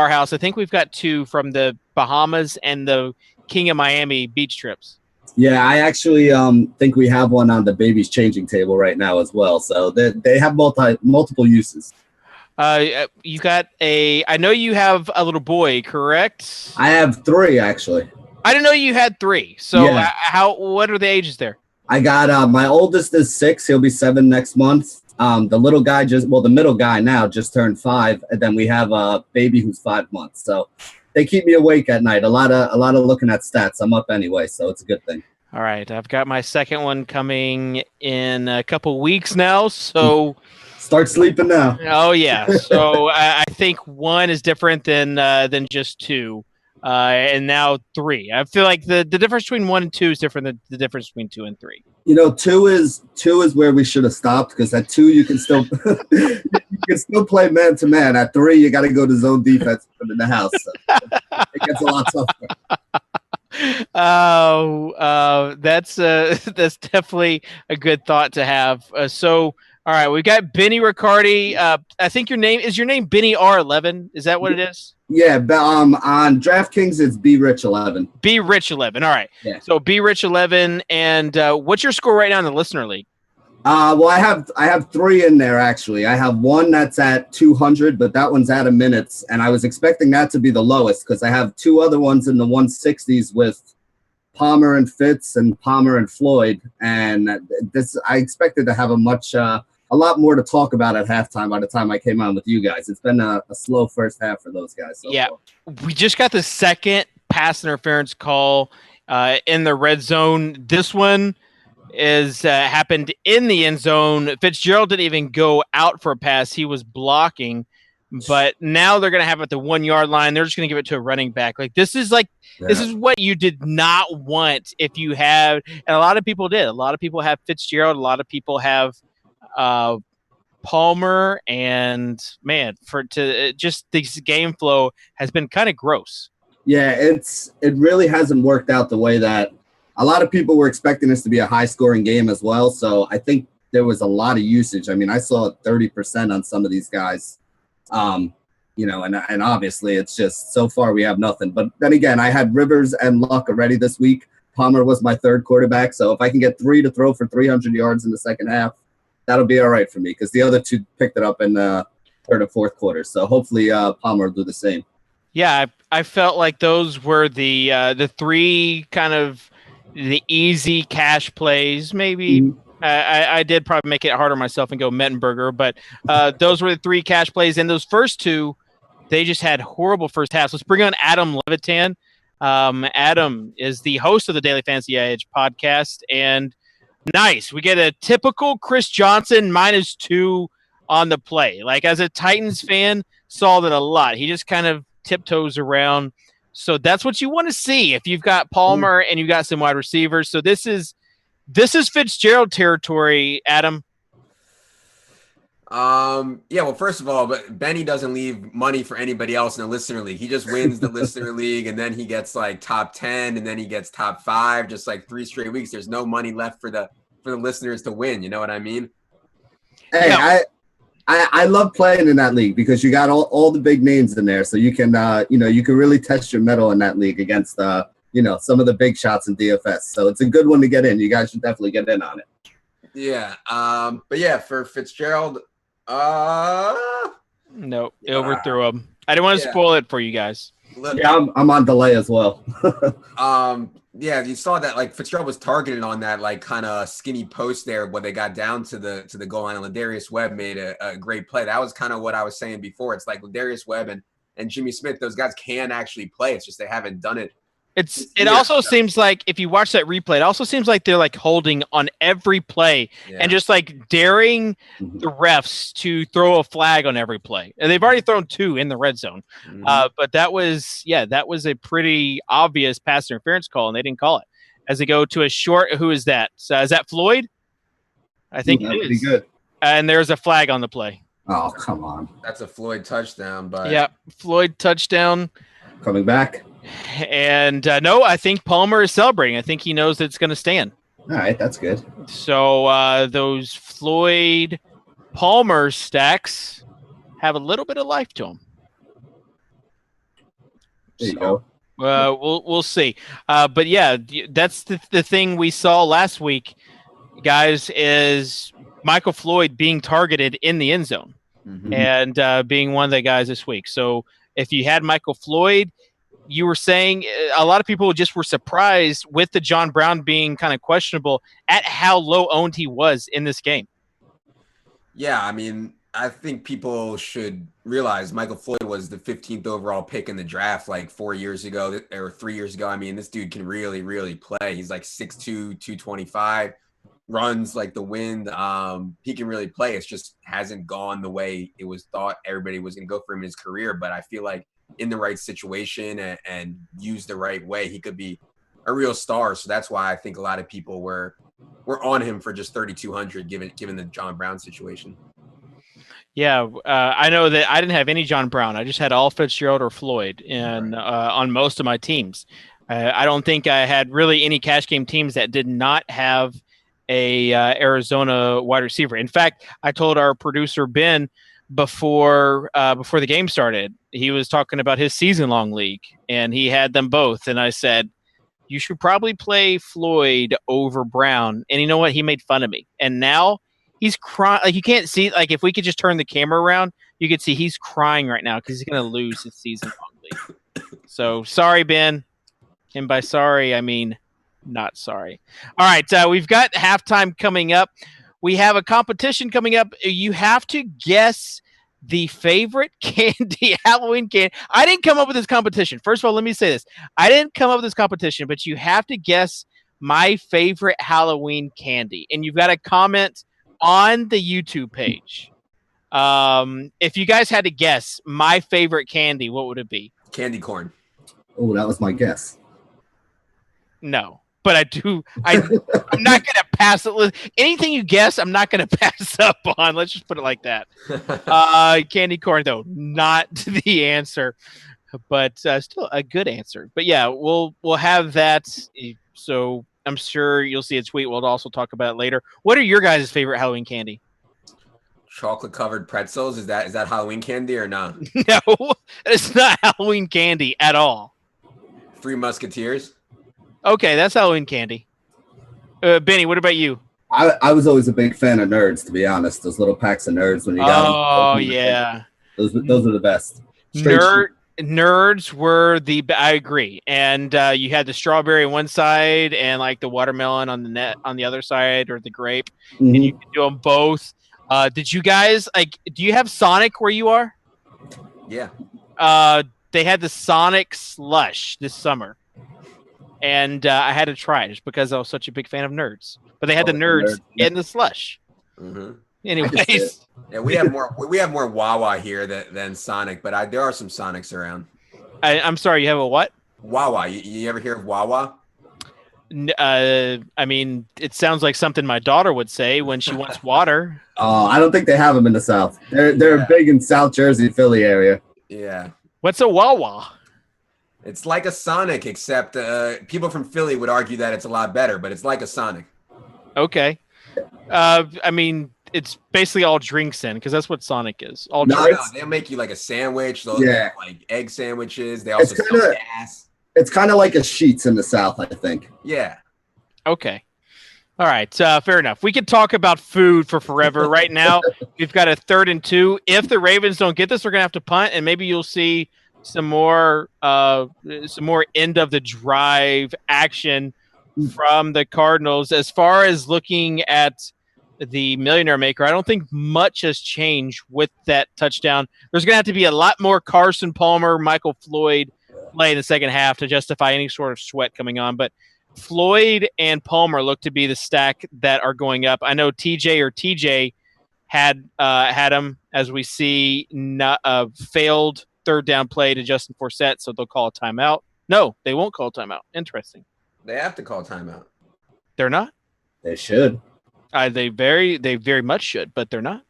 house. I think we've got 2 from the Bahamas and the King of Miami beach trips. Yeah, I actually think we have one on the baby's changing table right now as well. So they have multiple uses. You got I know you have a little boy, correct? I have 3 actually. I didn't know you had 3. So yeah. What are the ages there? I got my oldest is 6. He'll be 7 next month. The little guy the middle guy now just turned 5, and then we have a baby who's 5 months. So they keep me awake at night. A lot of looking at stats. I'm up anyway, so it's a good thing. All right, I've got my second one coming in a couple weeks now. So start sleeping now. Oh yeah. So I think 1 is different than just 2. And now 3. I feel like the difference between 1 and 2 is different than the difference between 2 and 3. 2 is where we should have stopped, because at 2 you can still you can still play man to man. At 3 you got to go to zone defense in the house. So it gets a lot tougher. That's definitely a good thought to have. So all right, we got Benny Ricardi. I think your name Benny R11. Is that what it is? Yeah, on DraftKings it's B Rich 11. B Rich 11. All right. Yeah. So B Rich 11, and what's your score right now in the Listener League? Well, I have 3 in there actually. I have one that's at 200, but that one's out of minutes, and I was expecting that to be the lowest because I have 2 other ones in the 160s with Palmer and Fitz and Palmer and Floyd, and this I expected to have a lot more to talk about at halftime by the time I came on with you guys. It's been a slow first half for those guys. So far. We just got the second pass interference call in the red zone. This one is happened in the end zone. Fitzgerald didn't even go out for a pass. He was blocking. But now they're going to have it at the 1 yard line. They're just going to give it to a running back. Like this is what you did not want if you have, and a lot of people did. A lot of people have Fitzgerald. A lot of people have Palmer, and man, just this game flow has been kind of gross. Yeah, it really hasn't worked out the way that a lot of people were expecting this to be a high scoring game as well. So I think there was a lot of usage. I mean, I saw 30% on some of these guys. And obviously it's just so far we have nothing. But then again, I had Rivers and Luck already this week. Palmer was my 3rd quarterback. So if I can get 3 to throw for 300 yards in the second half, that'll be all right for me because the other 2 picked it up in the 3rd and 4th quarter. So hopefully Palmer will do the same. Yeah, I felt like those were the 3 kind of the easy cash plays. Maybe I did probably make it harder myself and go Mettenberger, but those were the 3 cash plays. And those first 2, they just had horrible first halves. Let's bring on Adam Levitan. Adam is the host of the Daily Fantasy Edge podcast. And nice. We get a typical Chris Johnson -2 on the play. Like as a Titans fan, saw that a lot. He just kind of tiptoes around. So that's what you want to see if you've got Palmer and you've got some wide receivers. So this is Fitzgerald territory, Adam. Well, first of all, but Benny doesn't leave money for anybody else in the listener league. He just wins the listener league, and then he gets like top 10, and then he gets top 5, just like 3 straight weeks. There's no money left for the listeners to win. You know what I mean? Hey, yeah. I love playing in that league because you got all the big names in there, so you can you can really test your mettle in that league against some of the big shots in DFS. So it's a good one to get in. You guys should definitely get in on it. Yeah. But yeah, for Fitzgerald, no, it overthrew him. I didn't want to spoil it for you guys. Yeah, I'm on delay as well. Yeah, you saw that like Fitzgerald was targeted on that like kind of skinny post there when they got down to the goal line. And Ladarius Webb made a great play. That was kind of what I was saying before. It's like Ladarius Webb and Jimmy Smith, those guys can actually play. It's just they haven't done it. It also seems like if you watch that replay, it also seems like they're like holding on every play and just like daring the refs to throw a flag on every play. And they've already thrown 2 in the red zone. But that was a pretty obvious pass interference call, and they didn't call it. As they go to a short, who is that? So is that Floyd? I think it is. Pretty good. And there's a flag on the play. Oh, come on. That's a Floyd touchdown. But yeah, Floyd touchdown. Coming back. And no, I think Palmer is celebrating. I think he knows that it's going to stand. All right, that's good. So those Floyd Palmer stacks have a little bit of life to them. There you go. We'll see. But yeah, that's the thing we saw last week, guys, is Michael Floyd being targeted in the end zone and being one of the guys this week. So if you had Michael Floyd, you were saying a lot of people just were surprised with the John Brown being kind of questionable at how low owned he was in this game. Yeah, I mean, I think people should realize Michael Floyd was the 15th overall pick in the draft like 4 years ago or 3 years ago. I mean, this dude can really, really play. He's like 6'2", 225, runs like the wind. He can really play. It's just hasn't gone the way it was thought everybody was going to go for him in his career. But I feel like in the right situation and used the right way, he could be a real star. So that's why I think a lot of people were on him for just 3,200 given the John Brown situation. Yeah, I know that I didn't have any John Brown. I just had all Fitzgerald or Floyd on most of my teams. I don't think I had really any cash game teams that did not have a Arizona wide receiver. In fact, I told our producer Ben before the game started, he was talking about his season-long league, and he had them both. And I said, you should probably play Floyd over Brown. And you know what? He made fun of me. And now he's crying. Like, you can't see. Like, if we could just turn the camera around, you could see he's crying right now because he's going to lose his season long league. So sorry, Ben. And by sorry, I mean not sorry. All right, we've got halftime coming up. We have a competition coming up. You have to guess the favorite candy, Halloween candy. I didn't come up with this competition. First of all, let me say this. I didn't come up with this competition, but you have to guess my favorite Halloween candy. And you've got to comment on the YouTube page. If you guys had to guess my favorite candy, what would it be? Candy corn. Oh, that was my guess. No. But I'm not going to pass it. Anything you guess, I'm not going to pass up on. Let's just put it like that. Candy corn, though, not the answer, but still a good answer. But yeah, we'll have that. So I'm sure you'll see a tweet. We'll also talk about it later. What are your guys' favorite Halloween candy? Chocolate covered pretzels. Is that Halloween candy or not? No, it's not Halloween candy at all. Three Musketeers. Okay, that's Halloween candy. Benny, what about you? I was always a big fan of Nerds, to be honest. Those little packs of Nerds when you got them. Oh, yeah. Those are the best. Nerds were I agree. And you had the strawberry on one side and like the watermelon on the other side, or the grape. Mm-hmm. And you could do them both. Did you guys do you have Sonic where you are? Yeah. They had the Sonic slush this summer. And I had to try it just because I was such a big fan of Nerds. But they had the Nerds and the slush. Mm-hmm. Anyways, yeah, we have more Wawa here than Sonic, but there are some Sonics around. I'm sorry, you have a what? Wawa. You ever hear of Wawa? I mean, it sounds like something my daughter would say when she wants water. Oh, I don't think they have them in the South. They're big in South Jersey, Philly area. Yeah. What's a Wawa? It's like a Sonic, except people from Philly would argue that it's a lot better, but it's like a Sonic. Okay. I mean, it's basically all drinks in, because that's what Sonic is. All drinks. They'll make you like a sandwich. They'll Yeah. like egg sandwiches. They also sell gas. It's kind of like a Sheets in the South, I think. Yeah. Okay. All right. Fair enough. We could talk about food for forever. Right now, we've got a 3rd and 2. If the Ravens don't get this, we're going to have to punt, and maybe you'll see some more end of the drive action from the Cardinals. As far as looking at the Millionaire Maker, I don't think much has changed with that touchdown. There's going to have to be a lot more Carson Palmer, Michael Floyd play in the second half to justify any sort of sweat coming on. But Floyd and Palmer look to be the stack that are going up. I know TJ had him, as we see, failed 3rd down play to Justin Forsett, so they'll call a timeout. No, they won't call a timeout. Interesting. They have to call timeout. They're not? They should. They very much should, but they're not.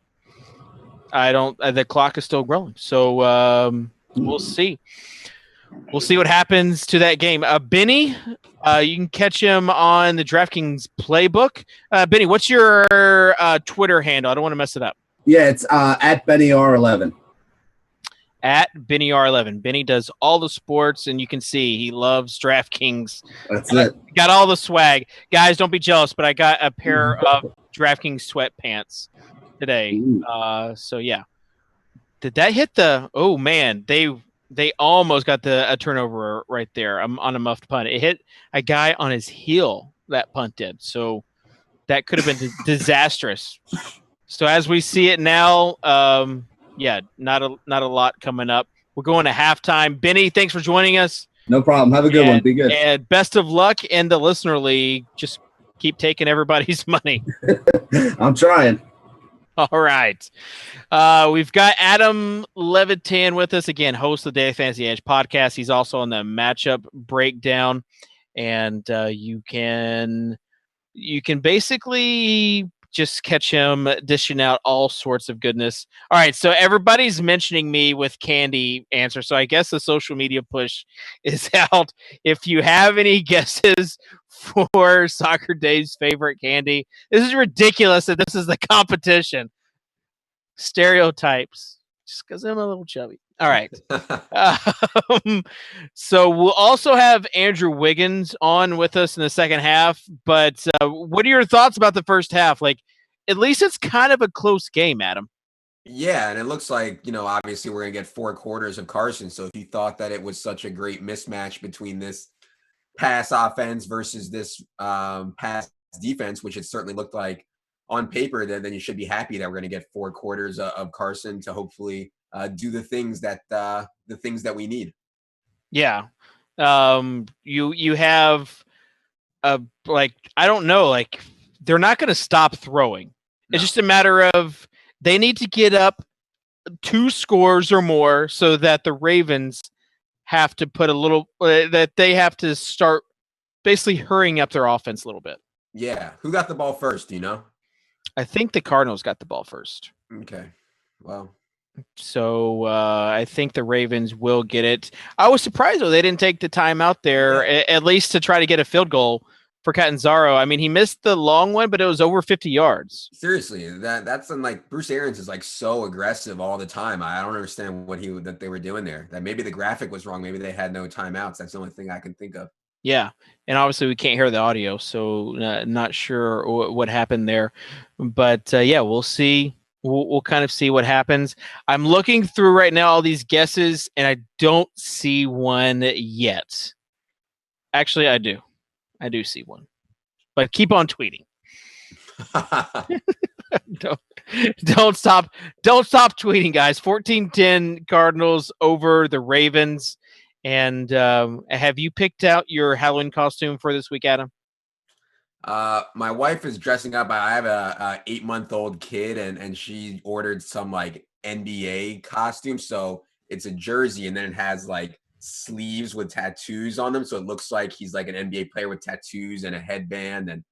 I don't. The clock is still growing, so we'll see. We'll see what happens to that game. Benny, you can catch him on the DraftKings playbook. Benny, what's your Twitter handle? I don't want to mess it up. Yeah, it's at BennyR11. At BennyR11. Benny does all the sports, and you can see he loves DraftKings. That's it. Got all the swag. Guys, don't be jealous, but I got a pair of DraftKings sweatpants today. So, yeah. Did that hit the – oh, man. They almost got a turnover right there on a muffed punt. It hit a guy on his heel, that punt did. So that could have been disastrous. So as we see it now – yeah, not a lot coming up. We're going to halftime. Benny, thanks for joining us. No problem. Have a good one. Be good. And best of luck in the listener league. Just keep taking everybody's money. I'm trying. All right. We've got Adam Levitan with us again, host of the Daily Fantasy Edge podcast. He's also on the matchup breakdown, and you can basically just catch him dishing out all sorts of goodness. All right, so everybody's mentioning me with candy answer, so I guess the social media push is out. If you have any guesses for Socrdave's favorite candy, this is ridiculous that this is the competition. Stereotypes, just because I'm a little chubby. All right. So we'll also have Andrew Wiggins on with us in the second half. But what are your thoughts about the first half? Like, at least it's kind of a close game, Adam. Yeah, and it looks like, obviously we're going to get 4 quarters of Carson. So if you thought that it was such a great mismatch between this pass offense versus this pass defense, which it certainly looked like on paper, then you should be happy that we're going to get 4 quarters of Carson to hopefully do the things that we need. Yeah. You have I don't know, they're not going to stop throwing. No. It's just a matter of they need to get up 2 scores or more so that the Ravens have to put that they have to start basically hurrying up their offense a little bit. Yeah. Who got the ball first? Do you know? I think the Cardinals got the ball first. Okay. Well, so I think the Ravens will get it. I was surprised though they didn't take the time out there at least to try to get a field goal for Catanzaro. I mean, he missed the long one, but it was over 50 yards. Seriously, that's Bruce Arians is so aggressive all the time. I don't understand that they were doing there. That maybe the graphic was wrong. Maybe they had no timeouts. That's the only thing I can think of. Yeah, and obviously we can't hear the audio, so not sure what happened there. But we'll see. We'll kind of see what happens. I'm looking through right now all these guesses, and I don't see one yet. Actually, I do. I do see one. But keep on tweeting. Don't stop tweeting, guys. 14-10 Cardinals over the Ravens. And have you picked out your Halloween costume for this week, Adam? My wife is dressing up. I have a 8-month-old kid, and she ordered some NBA costume. So it's a jersey, and then it has sleeves with tattoos on them. So it looks like he's an NBA player with tattoos and a headband and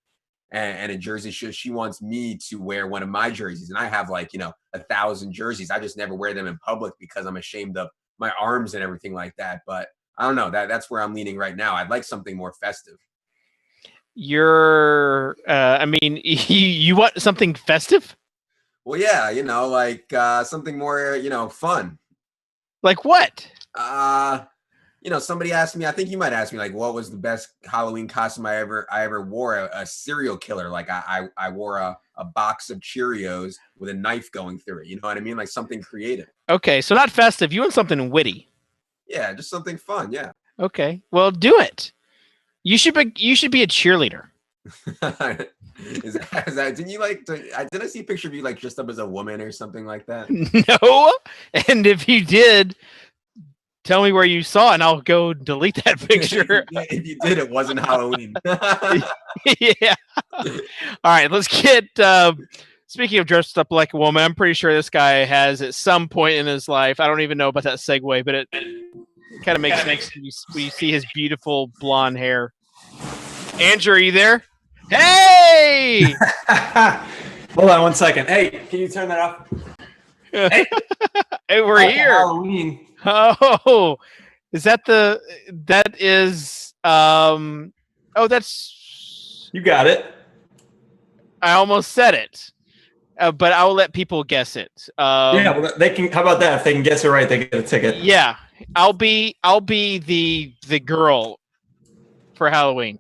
a jersey. She wants me to wear one of my jerseys, and I have 1,000 jerseys. I just never wear them in public because I'm ashamed of my arms and everything like that. But I don't know. That's where I'm leaning right now. I'd like something more festive. You want something festive? Well, yeah, something more, fun. Like what? Somebody asked me, I think you might ask me, what was the best Halloween costume I ever wore? A serial killer. I wore a box of Cheerios with a knife going through it. You know what I mean? Something creative. Okay, so not festive. You want something witty. Yeah, just something fun. Yeah. Okay, well, do it. You should be a cheerleader. Is that didn't you did I see a picture of you dressed up as a woman or something like that? No. And if you did, tell me where you saw it and I'll go delete that picture. If you did, it wasn't Halloween. Yeah. All right, let's get speaking of dressed up like a woman, I'm pretty sure this guy has at some point in his life. I don't even know about that segue, but it kind of makes sense when you see his beautiful blonde hair. Andrew, are you there? Hey! Hold on 1 second. Hey, can you turn that off? Hey, we're here. Halloween. Oh, that's. You got it. I almost said it, but I will let people guess it. Yeah, well, they can. How about that? If they can guess it right, they get a ticket. Yeah, I'll be the girl for Halloween.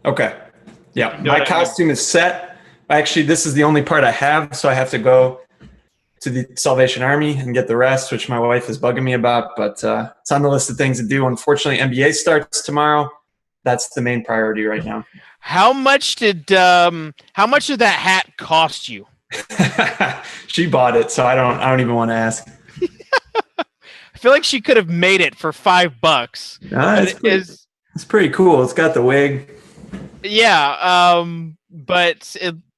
Okay. Yeah, my costume is set. Actually, this is the only part I have, so I have to go to the Salvation Army and get the rest, which my wife is bugging me about. But it's on the list of things to do. Unfortunately, NBA starts tomorrow. That's the main priority right now. How much did that hat cost you? She bought it, so I don't even want to ask. I feel like she could have made it for $5. It's pretty cool. It's got the wig. Yeah, but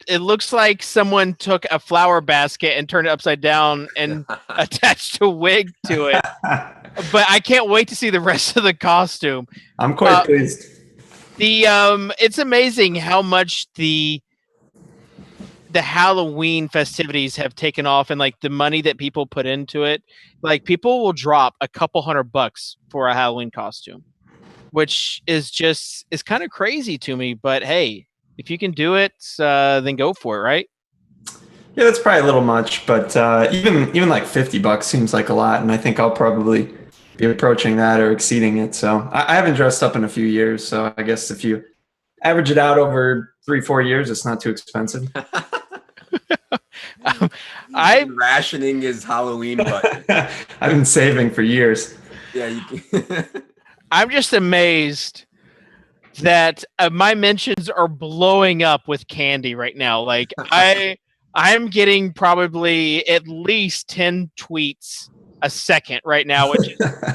it looks like someone took a flower basket and turned it upside down and attached a wig to it. But I can't wait to see the rest of the costume. I'm quite pleased. It's amazing how much the Halloween festivities have taken off and the money that people put into it. People will drop a couple $100 for a Halloween costume, which is kind of crazy to me. But hey, if you can do it, then go for it, right? Yeah, that's probably a little much, but even $50 seems like a lot, and I think I'll probably be approaching that or exceeding it. So I haven't dressed up in a few years, so I guess if you average it out over 3-4 years, it's not too expensive. I'm rationing his Halloween budget. I've been saving for years. Yeah, I'm just amazed that my mentions are blowing up with candy right now. Like I'm getting probably at least 10 tweets a second right now,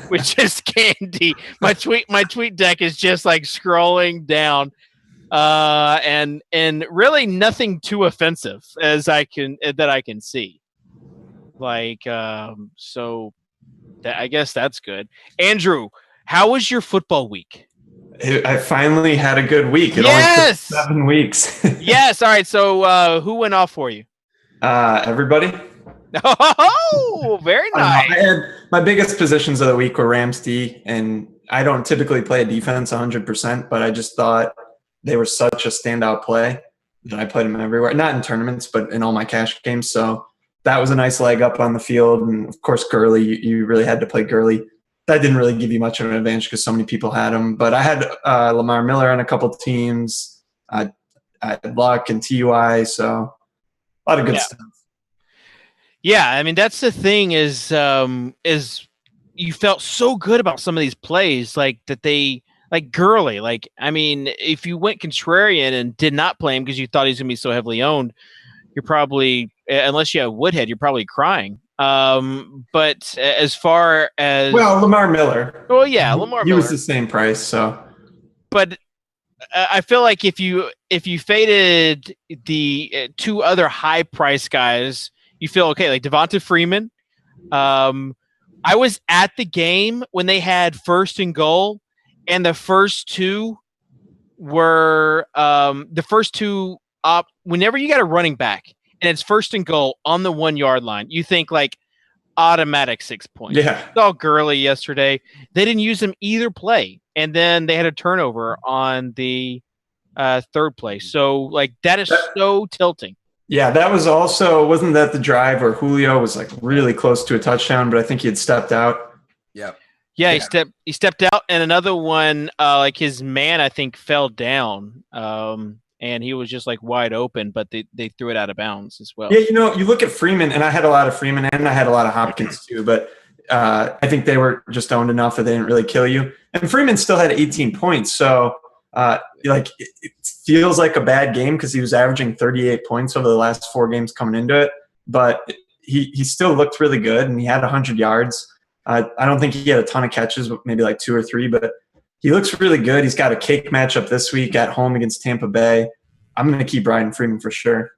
which is candy. My tweet deck is just like scrolling down, and really nothing too offensive that I can see. Like, so that, I guess that's good. Andrew, how was your football week? I finally had a good week. It Yes! only took 7 weeks. Yes. All right. So who went off for you? Everybody. Oh, very nice. I had my biggest positions of the week were Rams D, and I don't typically play a defense 100%, but I just thought they were such a standout play that I played them everywhere. Not in tournaments, but in all my cash games. So that was a nice leg up on the field. And of course, Gurley, you really had to play Gurley. That didn't really give you much of an advantage because so many people had him. But I had Lamar Miller on a couple of teams. I had Luck and TUI, so a lot of good stuff. Yeah, I mean that's the thing is you felt so good about some of these plays, like that they like Gurley. Like I mean, if you went contrarian and did not play him because you thought he was going to be so heavily owned, you're probably, unless you have Woodhead, you're probably crying. But as far as Lamar Miller, Lamar Miller, he was the same price. So, but I feel like if you faded the two other high price guys, you feel okay. Like Devonta Freeman. I was at the game when they had 1st and goal, and the first two were whenever you got a running back and it's 1st and goal on the 1 yard line, you think like automatic 6 points. Yeah. I saw Gurley yesterday. They didn't use him either play. And then they had a turnover on the third play. So like that is so tilting. Yeah, that was also, wasn't that the drive where Julio was like really close to a touchdown, but I think he had stepped out. Yep. Yeah, he stepped out, and another one, like his man, I think, fell down, and he was just like wide open, but they threw it out of bounds as well. Yeah, you look at Freeman, and I had a lot of Freeman, and I had a lot of Hopkins too, but I think they were just owned enough that they didn't really kill you. And Freeman still had 18 points, so it feels like a bad game because he was averaging 38 points over the last 4 games coming into it, but he still looked really good, and he had 100 yards. I don't think he had a ton of catches, but maybe like 2 or 3, but he looks really good. He's got a cake matchup this week at home against Tampa Bay. I'm going to keep riding Freeman for sure.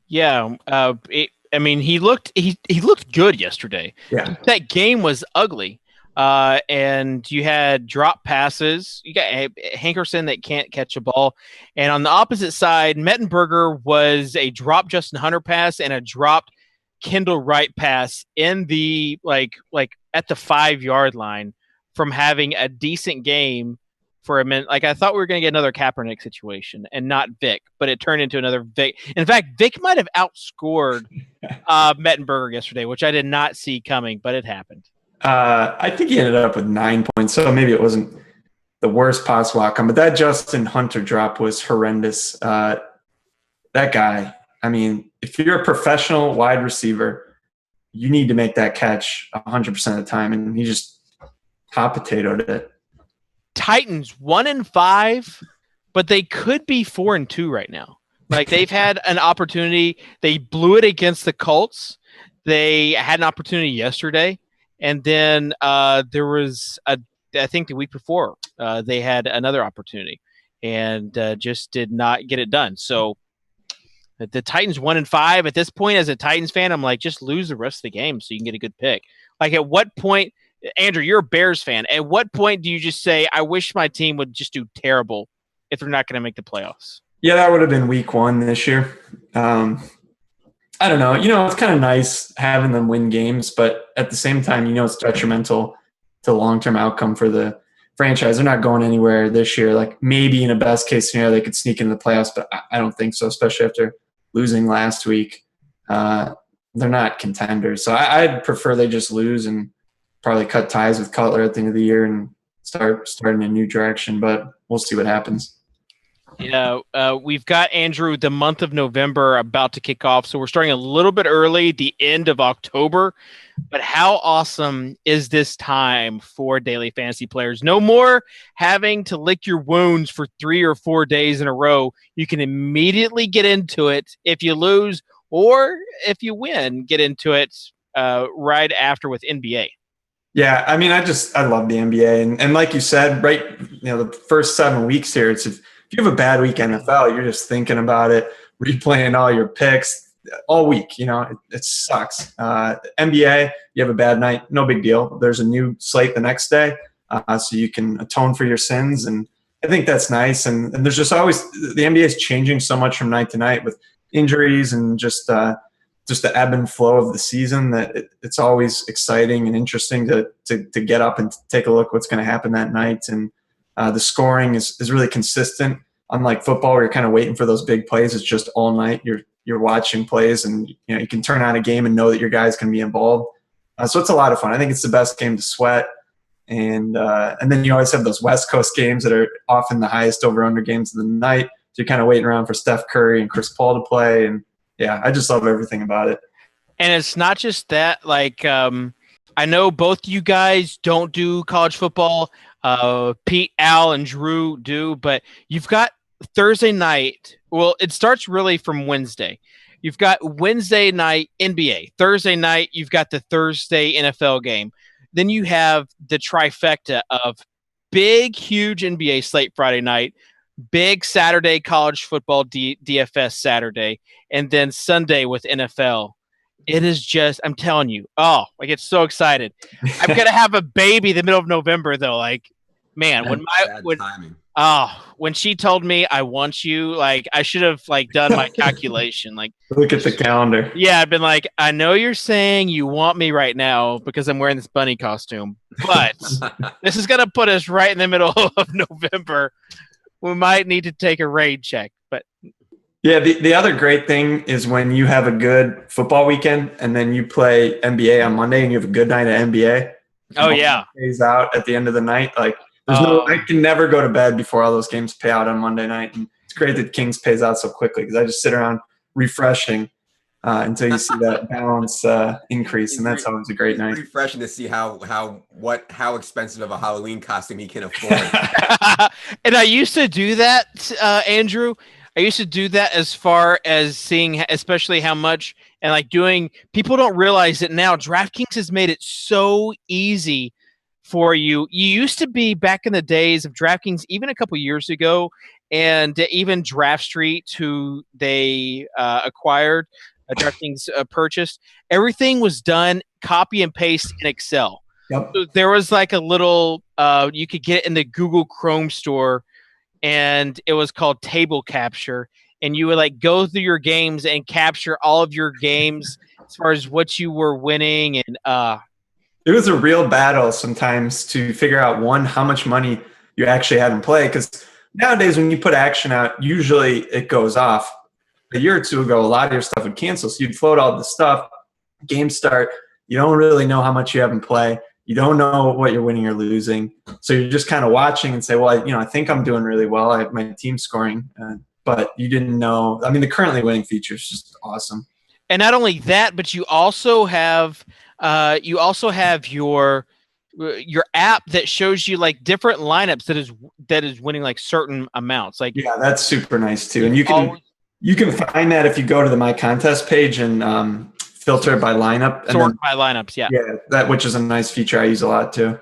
Yeah. He looked good yesterday. Yeah. That game was ugly. And you had drop passes. You got Hankerson that can't catch a ball. And on the opposite side, Mettenberger was a drop Justin Hunter pass and a dropped Kendall Wright pass in the like at the 5 yard line from having a decent game for a minute. Like I thought we were going to get another Kaepernick situation and not Vic, but it turned into another Vic. In fact, Vic might have outscored Mettenberger yesterday, which I did not see coming, but it happened. I think he ended up with 9 points, so maybe it wasn't the worst possible outcome, but that Justin Hunter drop was horrendous. That guy, I mean, if you're a professional wide receiver, you need to make that catch 100% of the time, and he just hot potatoed it. Titans 1-5, but they could be 4-2 right now. Like they've had an opportunity. They blew it against the Colts. They had an opportunity yesterday. And then there was, I think the week before, they had another opportunity and just did not get it done. So the Titans 1-5 at this point, as a Titans fan, I'm like, just lose the rest of the game so you can get a good pick. Like at what point, Andrew, you're a Bears fan. At what point do you just say, I wish my team would just do terrible if they're not going to make the playoffs? Yeah, that would have been week 1 this year. I don't know. It's kind of nice having them win games, but at the same time, it's detrimental to the long-term outcome for the franchise. They're not going anywhere this year. Like maybe in a best case scenario, they could sneak into the playoffs, but I don't think so, especially after losing last week. They're not contenders. So I'd prefer they just lose and probably cut ties with Cutler at the end of the year and start in a new direction, but we'll see what happens. We've got, Andrew, the month of November about to kick off, so we're starting a little bit early, the end of October. But how awesome is this time for daily fantasy players? No more having to lick your wounds for 3 or 4 days in a row. You can immediately get into it if you lose, or if you win, get into it right after with NBA. Yeah, I mean, I love the NBA, and like you said, right, the first 7 weeks here, it's if you have a bad week NFL, you're just thinking about it, replaying all your picks all week. It sucks. NBA, you have a bad night, no big deal. There's a new slate the next day, so you can atone for your sins, and I think that's nice. And there's just always the NBA is changing so much from night to night with injuries and just the ebb and flow of the season that it's always exciting and interesting to get up and take a look what's going to happen that night. And the scoring is really consistent. Unlike football, where you're kind of waiting for those big plays, it's just all night. You're watching plays, and you can turn on a game and know that your guy's going to be involved. So it's a lot of fun. I think it's the best game to sweat. And then you always have those West Coast games that are often the highest over/under games of the night. So you're kind of waiting around for Steph Curry and Chris Paul to play. And yeah, I just love everything about it. And it's not just that. Like, I know both you guys don't do college football. Pete, Al, and Drew do, but you've got Thursday night. Well, it starts really from Wednesday. You've got Wednesday night NBA. Thursday night, you've got the Thursday NFL game. Then you have the trifecta of big, huge NBA slate Friday night, big Saturday college football DFS Saturday, and then Sunday with NFL. It is just, I'm telling you, I get so excited. I'm going to have a baby the middle of November, though. Like, man, when she told me I want you, like, I should have done my calculation. Like, look at the calendar. Yeah, I've been like, I know you're saying you want me right now because I'm wearing this bunny costume, but this is going to put us right in the middle of November. We might need to take a raid check, but. Yeah, the other great thing is when you have a good football weekend and then you play NBA on Monday and you have a good night at NBA. Oh, yeah. Pays out at the end of the night. Like, I can never go to bed before all those games pay out on Monday night. And it's great that Kings pays out so quickly because I just sit around refreshing until you see that balance increase, and that's always a great night. Refreshing to see how expensive of a Halloween costume he can afford. And I used to do that, Andrew. I used to do that as far as seeing, especially how much, and people don't realize it now. DraftKings has made it so easy for you. You used to be back in the days of DraftKings, even a couple years ago, and even Draft Street, who they acquired, DraftKings purchased. Everything was done copy and paste in Excel. Yep. So there was a little, you could get in the Google Chrome store, and it was called Table Capture, and you would go through your games and capture all of your games as far as what you were winning. And it was a real battle sometimes to figure out, how much money you actually had in play, because nowadays when you put action out, usually it goes off. A year or two ago, a lot of your stuff would cancel, so you'd float all the stuff, games start, you don't really know how much you have in play. You don't know what you're winning or losing. So you're just kind of watching and say, well, I think I'm doing really well. I have my team scoring, but you didn't know. I mean, the currently winning feature is just awesome. And not only that, but you also have your app that shows you different lineups that is winning certain amounts. Yeah, that's super nice too. And you can find that if you go to the My Contest page and filter by lineup. Sort by lineups, yeah. Yeah, which is a nice feature I use a lot too.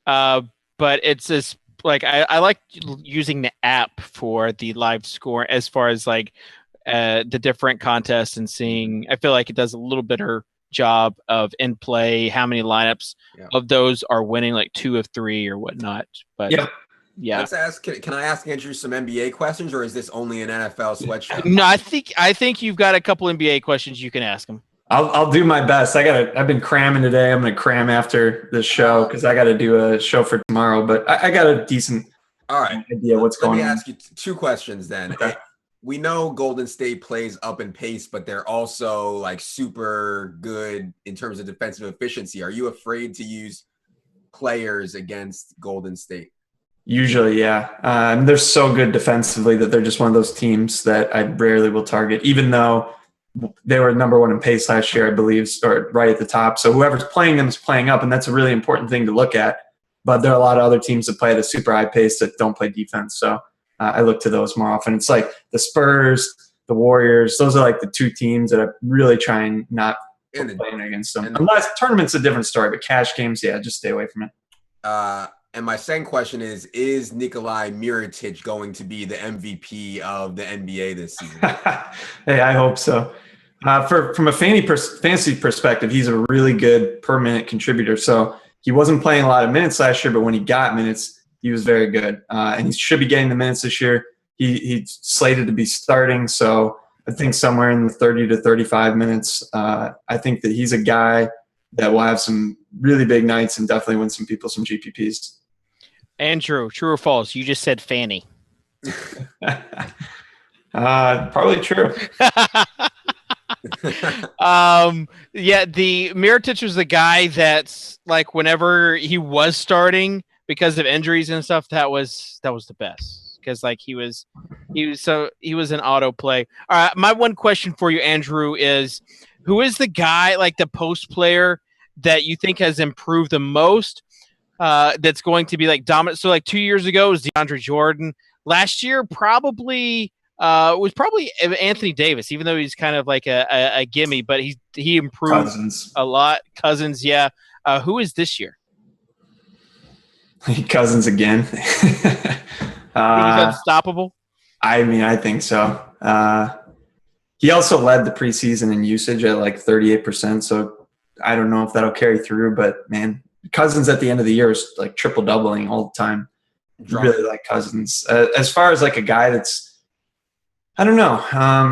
But it's just I like using the app for the live score as far as the different contests and seeing. I feel like it does a little better job of in play how many lineups of those are winning, 2 of 3 or whatnot. But yeah. Let's ask. Can I ask Andrew some NBA questions, or is this only an NFL sweatshirt? No, I think you've got a couple NBA questions you can ask him. I'll do my best. I've been cramming today. I'm going to cram after this show because I got to do a show for tomorrow. But I got a decent idea what's going on. Let me ask you 2 questions then. Okay. We know Golden State plays up in pace, but they're also super good in terms of defensive efficiency. Are you afraid to use players against Golden State? Usually, yeah. They're so good defensively that they're just one of those teams that I rarely will target, even though they were number one in pace last year, I believe, or right at the top. So whoever's playing them is playing up, and that's a really important thing to look at. But there are a lot of other teams that play at a super high pace that don't play defense. So I look to those more often. It's like the Spurs, the Warriors. Those are like the two teams that I really try and not playing against them. Unless tournament's a different story, but cash games, yeah, just stay away from it. And my second question is Nikolai Mirotic going to be the MVP of the NBA this season? Hey, I hope so. From a fantasy perspective, he's a really good per-minute contributor. So he wasn't playing a lot of minutes last year, but when he got minutes, he was very good. And he should be getting the minutes this year. He's slated to be starting, so I think somewhere in the 30 to 35 minutes. I think that he's a guy that will have some really big nights and definitely win some people some GPPs. Andrew, true or false? You just said Fanny. Probably true. Yeah, the Mirotic was the guy that's like whenever he was starting because of injuries and stuff, that was the best because like he was an auto play. All right, my one question for you, Andrew, is who is the guy like the post player that you think has improved the most? That's going to be like dominant. So like 2 years ago was DeAndre Jordan. Last year probably was probably Anthony Davis, even though he's kind of like a gimme, but he improved a lot. Cousins, yeah. Who is this year? Cousins again. He's unstoppable. I mean, I think so. He also led the preseason in usage at like 38%. So I don't know if that'll carry through, but man, Cousins at the end of the year is like triple doubling all the time. Really like Cousins. As far as like a guy that's, I don't know.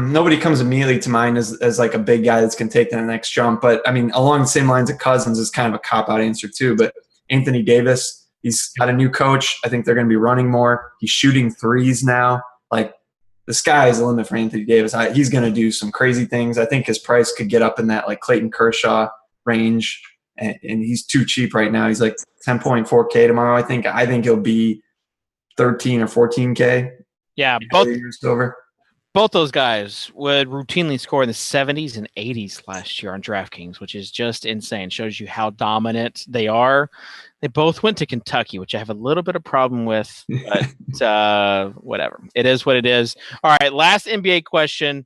Nobody comes immediately to mind as like a big guy that's going to take the next jump. But I mean, along the same lines of Cousins is kind of a cop-out answer too. But Anthony Davis, he's got a new coach. I think they're going to be running more. He's shooting threes now. Like the sky is the limit for Anthony Davis. He's going to do some crazy things. I think his price could get up in that like Clayton Kershaw range. And he's too cheap right now. He's like 10.4K tomorrow. I think he'll be 13 or 14K. Yeah, both those guys would routinely score in the 70s and 80s last year on DraftKings, which is just insane. Shows you how dominant they are. They both went to Kentucky, which I have a little bit of problem with, but whatever. It is what it is. All right, last NBA question,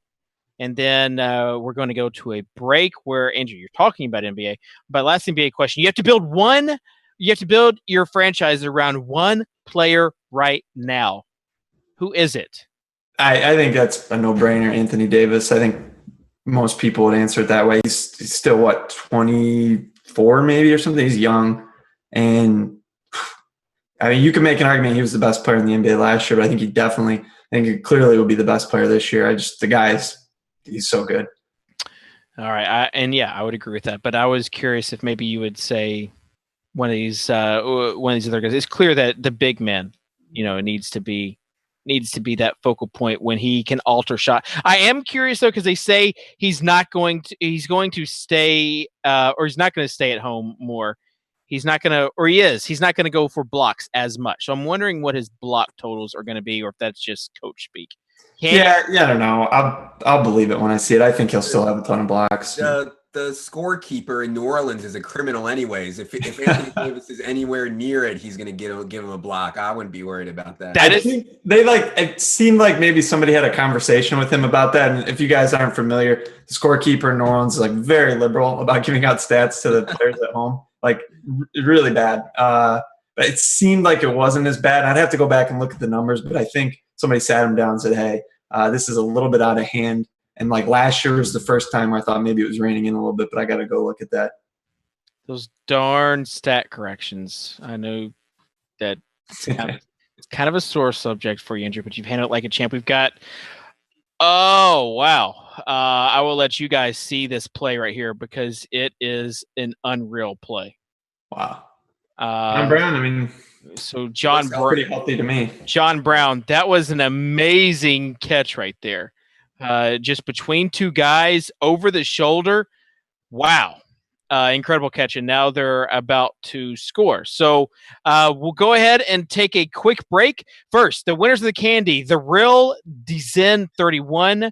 and then we're going to go to a break where, Andrew, you're talking about NBA, but last NBA question. You have to build your franchise around one player right now. Who is it? I think that's a no-brainer, Anthony Davis. I think most people would answer it that way. He's still, 24 maybe or something? He's young. And, I mean, you can make an argument he was the best player in the NBA last year, but I think he clearly will be the best player this year. He's so good. All right. I would agree with that. But I was curious if maybe you would say one of these other guys. It's clear that the big man, needs to be that focal point when he can alter shot. I am curious though, because they say he's going to stay or he's not going to stay at home more. He's not going to go for blocks as much. So I'm wondering what his block totals are going to be, or if that's just coach speak. I don't know. I'll believe it when I see it. I think he'll still have a ton of blocks. The scorekeeper in New Orleans is a criminal anyways. If Anthony Davis is anywhere near it, he's going to give him a block. I wouldn't be worried about that. It seemed like maybe somebody had a conversation with him about that. And if you guys aren't familiar, the scorekeeper in New Orleans is like very liberal about giving out stats to the players at home. Like really bad. But it seemed like it wasn't as bad. I'd have to go back and look at the numbers, but I think somebody sat him down and said, hey, this is a little bit out of hand. And like last year was the first time where I thought maybe it was raining in a little bit, but I got to go look at that. Those darn stat corrections. I know that it's kind of a sore subject for you, Andrew, but you've handled it like a champ. We've got, oh, wow. I will let you guys see this play right here because it is an unreal play. Wow. John Brown, so John Brown, pretty healthy to me. John Brown, that was an amazing catch right there. Just between two guys over the shoulder. Wow. incredible catch, and now they're about to score. So we'll go ahead and take a quick break. First, the winners of the candy, the Real Dizen 31,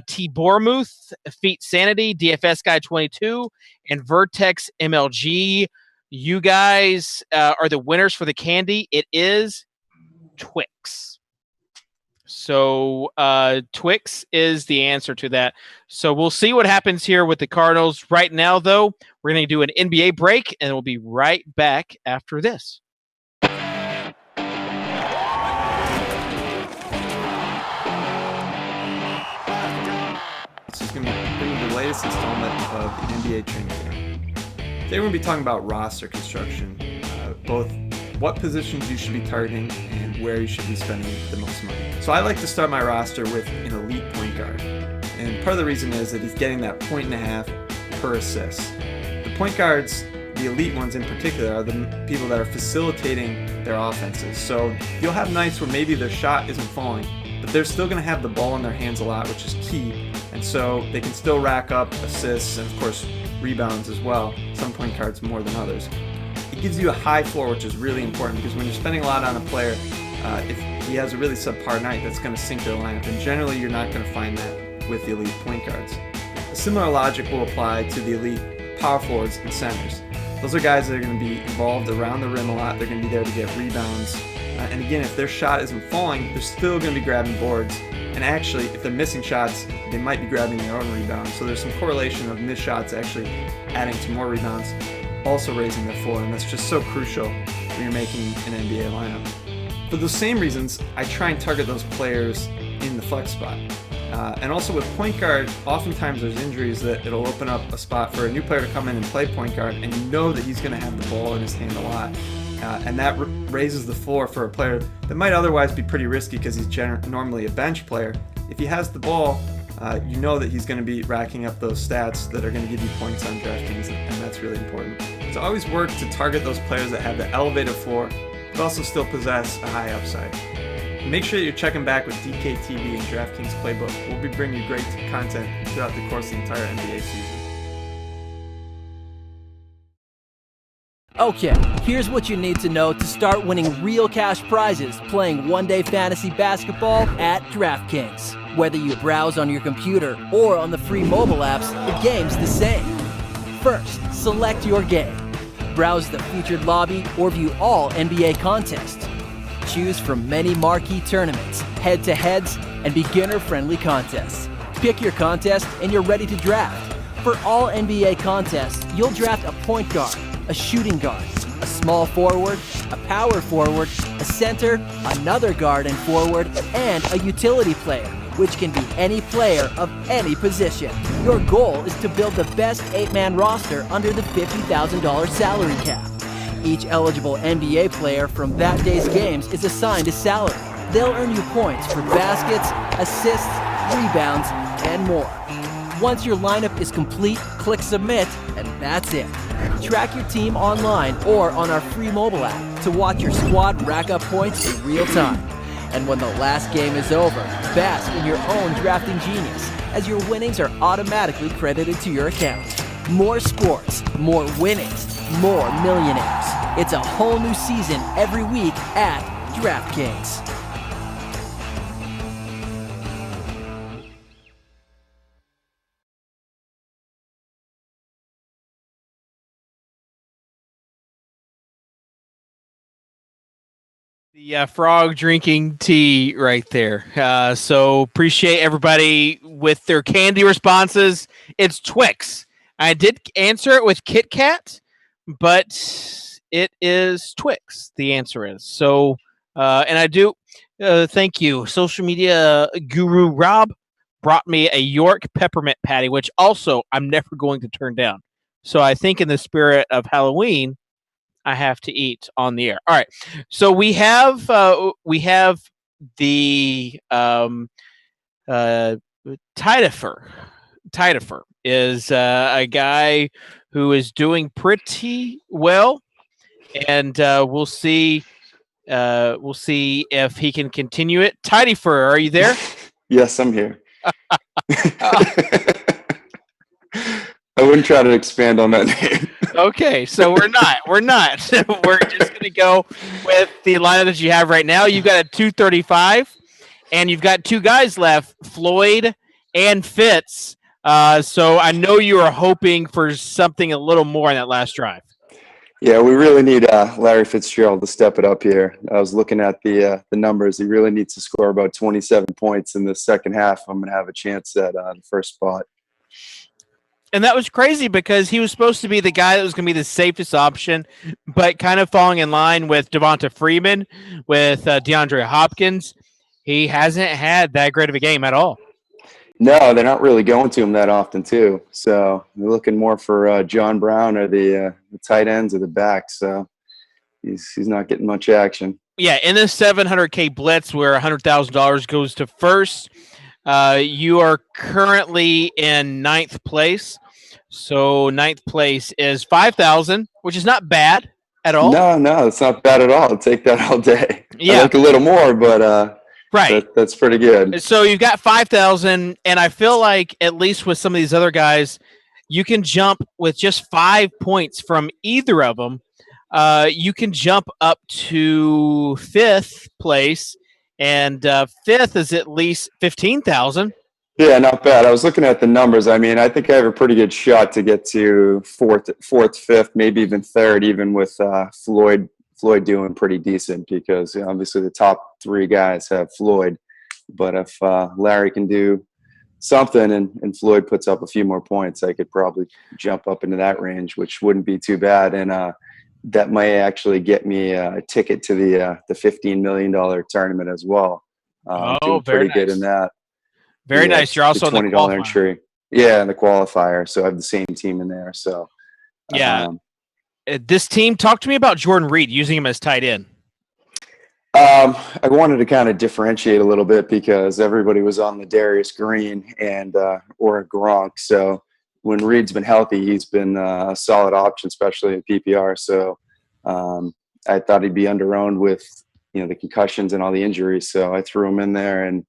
T. Bormuth, Feet Sanity, DFS Guy 22, and Vertex MLG. You guys are the winners for the candy. It is Twix. So Twix is the answer to that. So we'll see what happens here with the Cardinals. Right now, though, we're going to do an NBA break, and we'll be right back after this. This is going to be the latest installment of the NBA training camp. Today we're going to be talking about roster construction, both what positions you should be targeting and where you should be spending the most money. So I like to start my roster with an elite point guard. And part of the reason is that he's getting that 1.5 per assist. The point guards, the elite ones in particular, are the people that are facilitating their offenses. So you'll have nights where maybe their shot isn't falling, but they're still going to have the ball in their hands a lot, which is key. And so they can still rack up assists and, of course, rebounds as well. Some point guards more than others. It gives you a high floor, which is really important because when you're spending a lot on a player, if he has a really subpar night, that's going to sink their lineup. And generally, you're not going to find that with the elite point guards. A similar logic will apply to the elite power forwards and centers. Those are guys that are going to be involved around the rim a lot. They're going to be there to get rebounds. And again, if their shot isn't falling, they're still going to be grabbing boards. And actually, if they're missing shots, they might be grabbing their own rebounds. So there's some correlation of missed shots actually adding to more rebounds, also raising their floor. And that's just so crucial when you're making an NBA lineup. For those same reasons, I try and target those players in the flex spot. And also with point guard, oftentimes there's injuries that it'll open up a spot for a new player to come in and play point guard, and you know that he's going to have the ball in his hand a lot. And that raises the floor for a player that might otherwise be pretty risky because he's normally a bench player. If he has the ball, you know that he's going to be racking up those stats that are going to give you points on DraftKings, and that's really important. So always work to target those players that have the elevated floor, but also still possess a high upside. Make sure that you're checking back with DKTV and DraftKings Playbook. We'll be bringing you great content throughout the course of the entire NBA season. Okay, here's what you need to know to start winning real cash prizes playing one-day fantasy basketball at DraftKings. Whether you browse on your computer or on the free mobile apps, the game's the same. First, select your game. Browse the featured lobby or view all NBA contests. Choose from many marquee tournaments, head-to-heads, and beginner-friendly contests. Pick your contest and you're ready to draft. For all NBA contests, you'll draft a point guard, a shooting guard, a small forward, a power forward, a center, another guard and forward, and a utility player, which can be any player of any position. Your goal is to build the best 8-man roster under the $50,000 salary cap. Each eligible NBA player from that day's games is assigned a salary. They'll earn you points for baskets, assists, rebounds, and more. Once your lineup is complete, click submit, and that's it. Track your team online or on our free mobile app to watch your squad rack up points in real time. And when the last game is over, bask in your own drafting genius as your winnings are automatically credited to your account. More sports, more winnings, more millionaires. It's a whole new season every week at DraftKings. The frog drinking tea right there. So appreciate everybody with their candy responses. It's Twix. I did answer it with Kit Kat, but it is Twix. The answer is. So, and I do thank you. Social media guru Rob brought me a York peppermint patty, which also I'm never going to turn down. So I think in the spirit of Halloween, I have to eat on the air. All right. So we have the Tidifer. Tidifer is a guy who is doing pretty well, and we'll see if he can continue it. Tidifer, are you there? Yes, I'm here. I wouldn't try to expand on that name. Okay, so we're not. We're just going to go with the lineup that you have right now. You've got a 235, and you've got two guys left, Floyd and Fitz. So I know you are hoping for something a little more in that last drive. Yeah, we really need Larry Fitzgerald to step it up here. I was looking at the numbers. He really needs to score about 27 points in the second half. I'm going to have a chance at the first spot. And that was crazy because he was supposed to be the guy that was going to be the safest option, but kind of falling in line with Devonta Freeman, with DeAndre Hopkins. He hasn't had that great of a game at all. No, they're not really going to him that often, too. So they're looking more for John Brown or the tight ends or the backs. So he's not getting much action. Yeah, in this $700K blitz where $100,000 goes to first, you are currently in ninth place. So ninth place is $5,000, which is not bad at all. No, it's not bad at all. I'll take that all day. Yeah. I like a little more, but right. That's pretty good. So you've got 5,000, and I feel like at least with some of these other guys, you can jump with just 5 points from either of them. You can jump up to fifth place, and fifth is at least 15,000. Yeah, not bad. I was looking at the numbers. I mean, I think I have a pretty good shot to get to fourth, fifth, maybe even third, even with Floyd doing pretty decent because obviously the top three guys have Floyd. But if Larry can do something and Floyd puts up a few more points, I could probably jump up into that range, which wouldn't be too bad. And that might actually get me a ticket to the $15 million tournament as well. Doing pretty good in that. Very nice. You're also on the qualifier. Entry. Yeah, in the qualifier. So I have the same team in there. So yeah. This team, talk to me about Jordan Reed, using him as tight end. I wanted to kind of differentiate a little bit because everybody was on the Darius Green and or Gronk. So when Reed's been healthy, he's been a solid option, especially in PPR. So I thought he'd be underowned with the concussions and all the injuries. So I threw him in there, and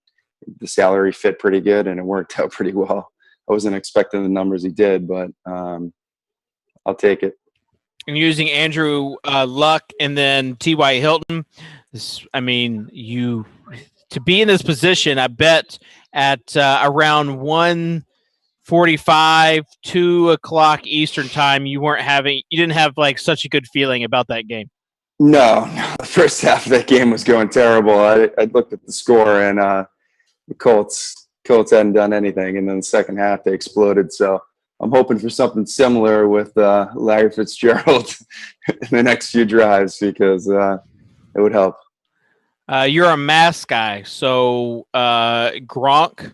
the salary fit pretty good, and it worked out pretty well. I wasn't expecting the numbers he did, but I'll take it. And using Andrew Luck and then T.Y. Hilton, to be in this position, I bet at around 1:45, 2 o'clock Eastern time, you didn't have like such a good feeling about that game. No, the first half of that game was going terrible. I looked at the score, and the Colts hadn't done anything, and then the second half they exploded. So I'm hoping for something similar with Larry Fitzgerald in the next few drives because it would help. You're a mass guy, so Gronk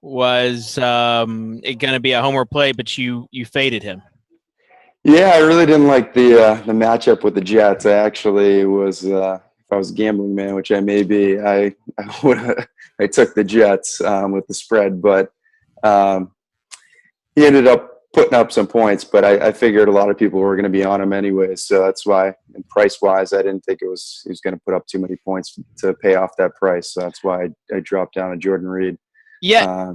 was going to be a homer play, but you faded him. Yeah, I really didn't like the matchup with the Jets. I actually was, if I was a gambling man, which I may be, I took the Jets with the spread, but he ended up putting up some points. But I figured a lot of people were going to be on him anyways, so that's why. And price-wise, I didn't think he was going to put up too many points to pay off that price. So that's why I dropped down to Jordan Reed. Yeah,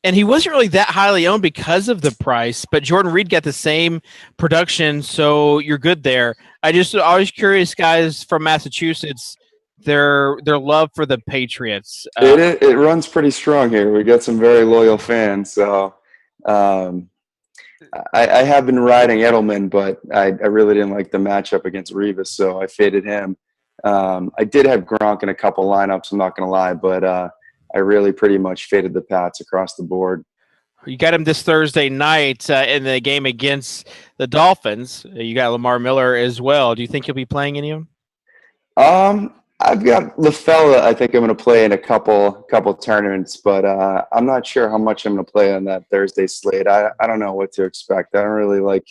and he wasn't really that highly owned because of the price, but Jordan Reed got the same production, so you're good there. I was curious, guys from Massachusetts, their love for the Patriots. It runs pretty strong here. We got some very loyal fans, so I have been riding Edelman, but I really didn't like the matchup against Revis, so I faded him. I did have Gronk in a couple lineups, I'm not going to lie, but I really pretty much faded the Pats across the board. You got him this Thursday night in the game against the Dolphins. You got Lamar Miller as well. Do you think you'll be playing any of them? I've got LaFella. I think I'm going to play in a couple tournaments, but I'm not sure how much I'm going to play on that Thursday slate. I don't know what to expect. I don't really like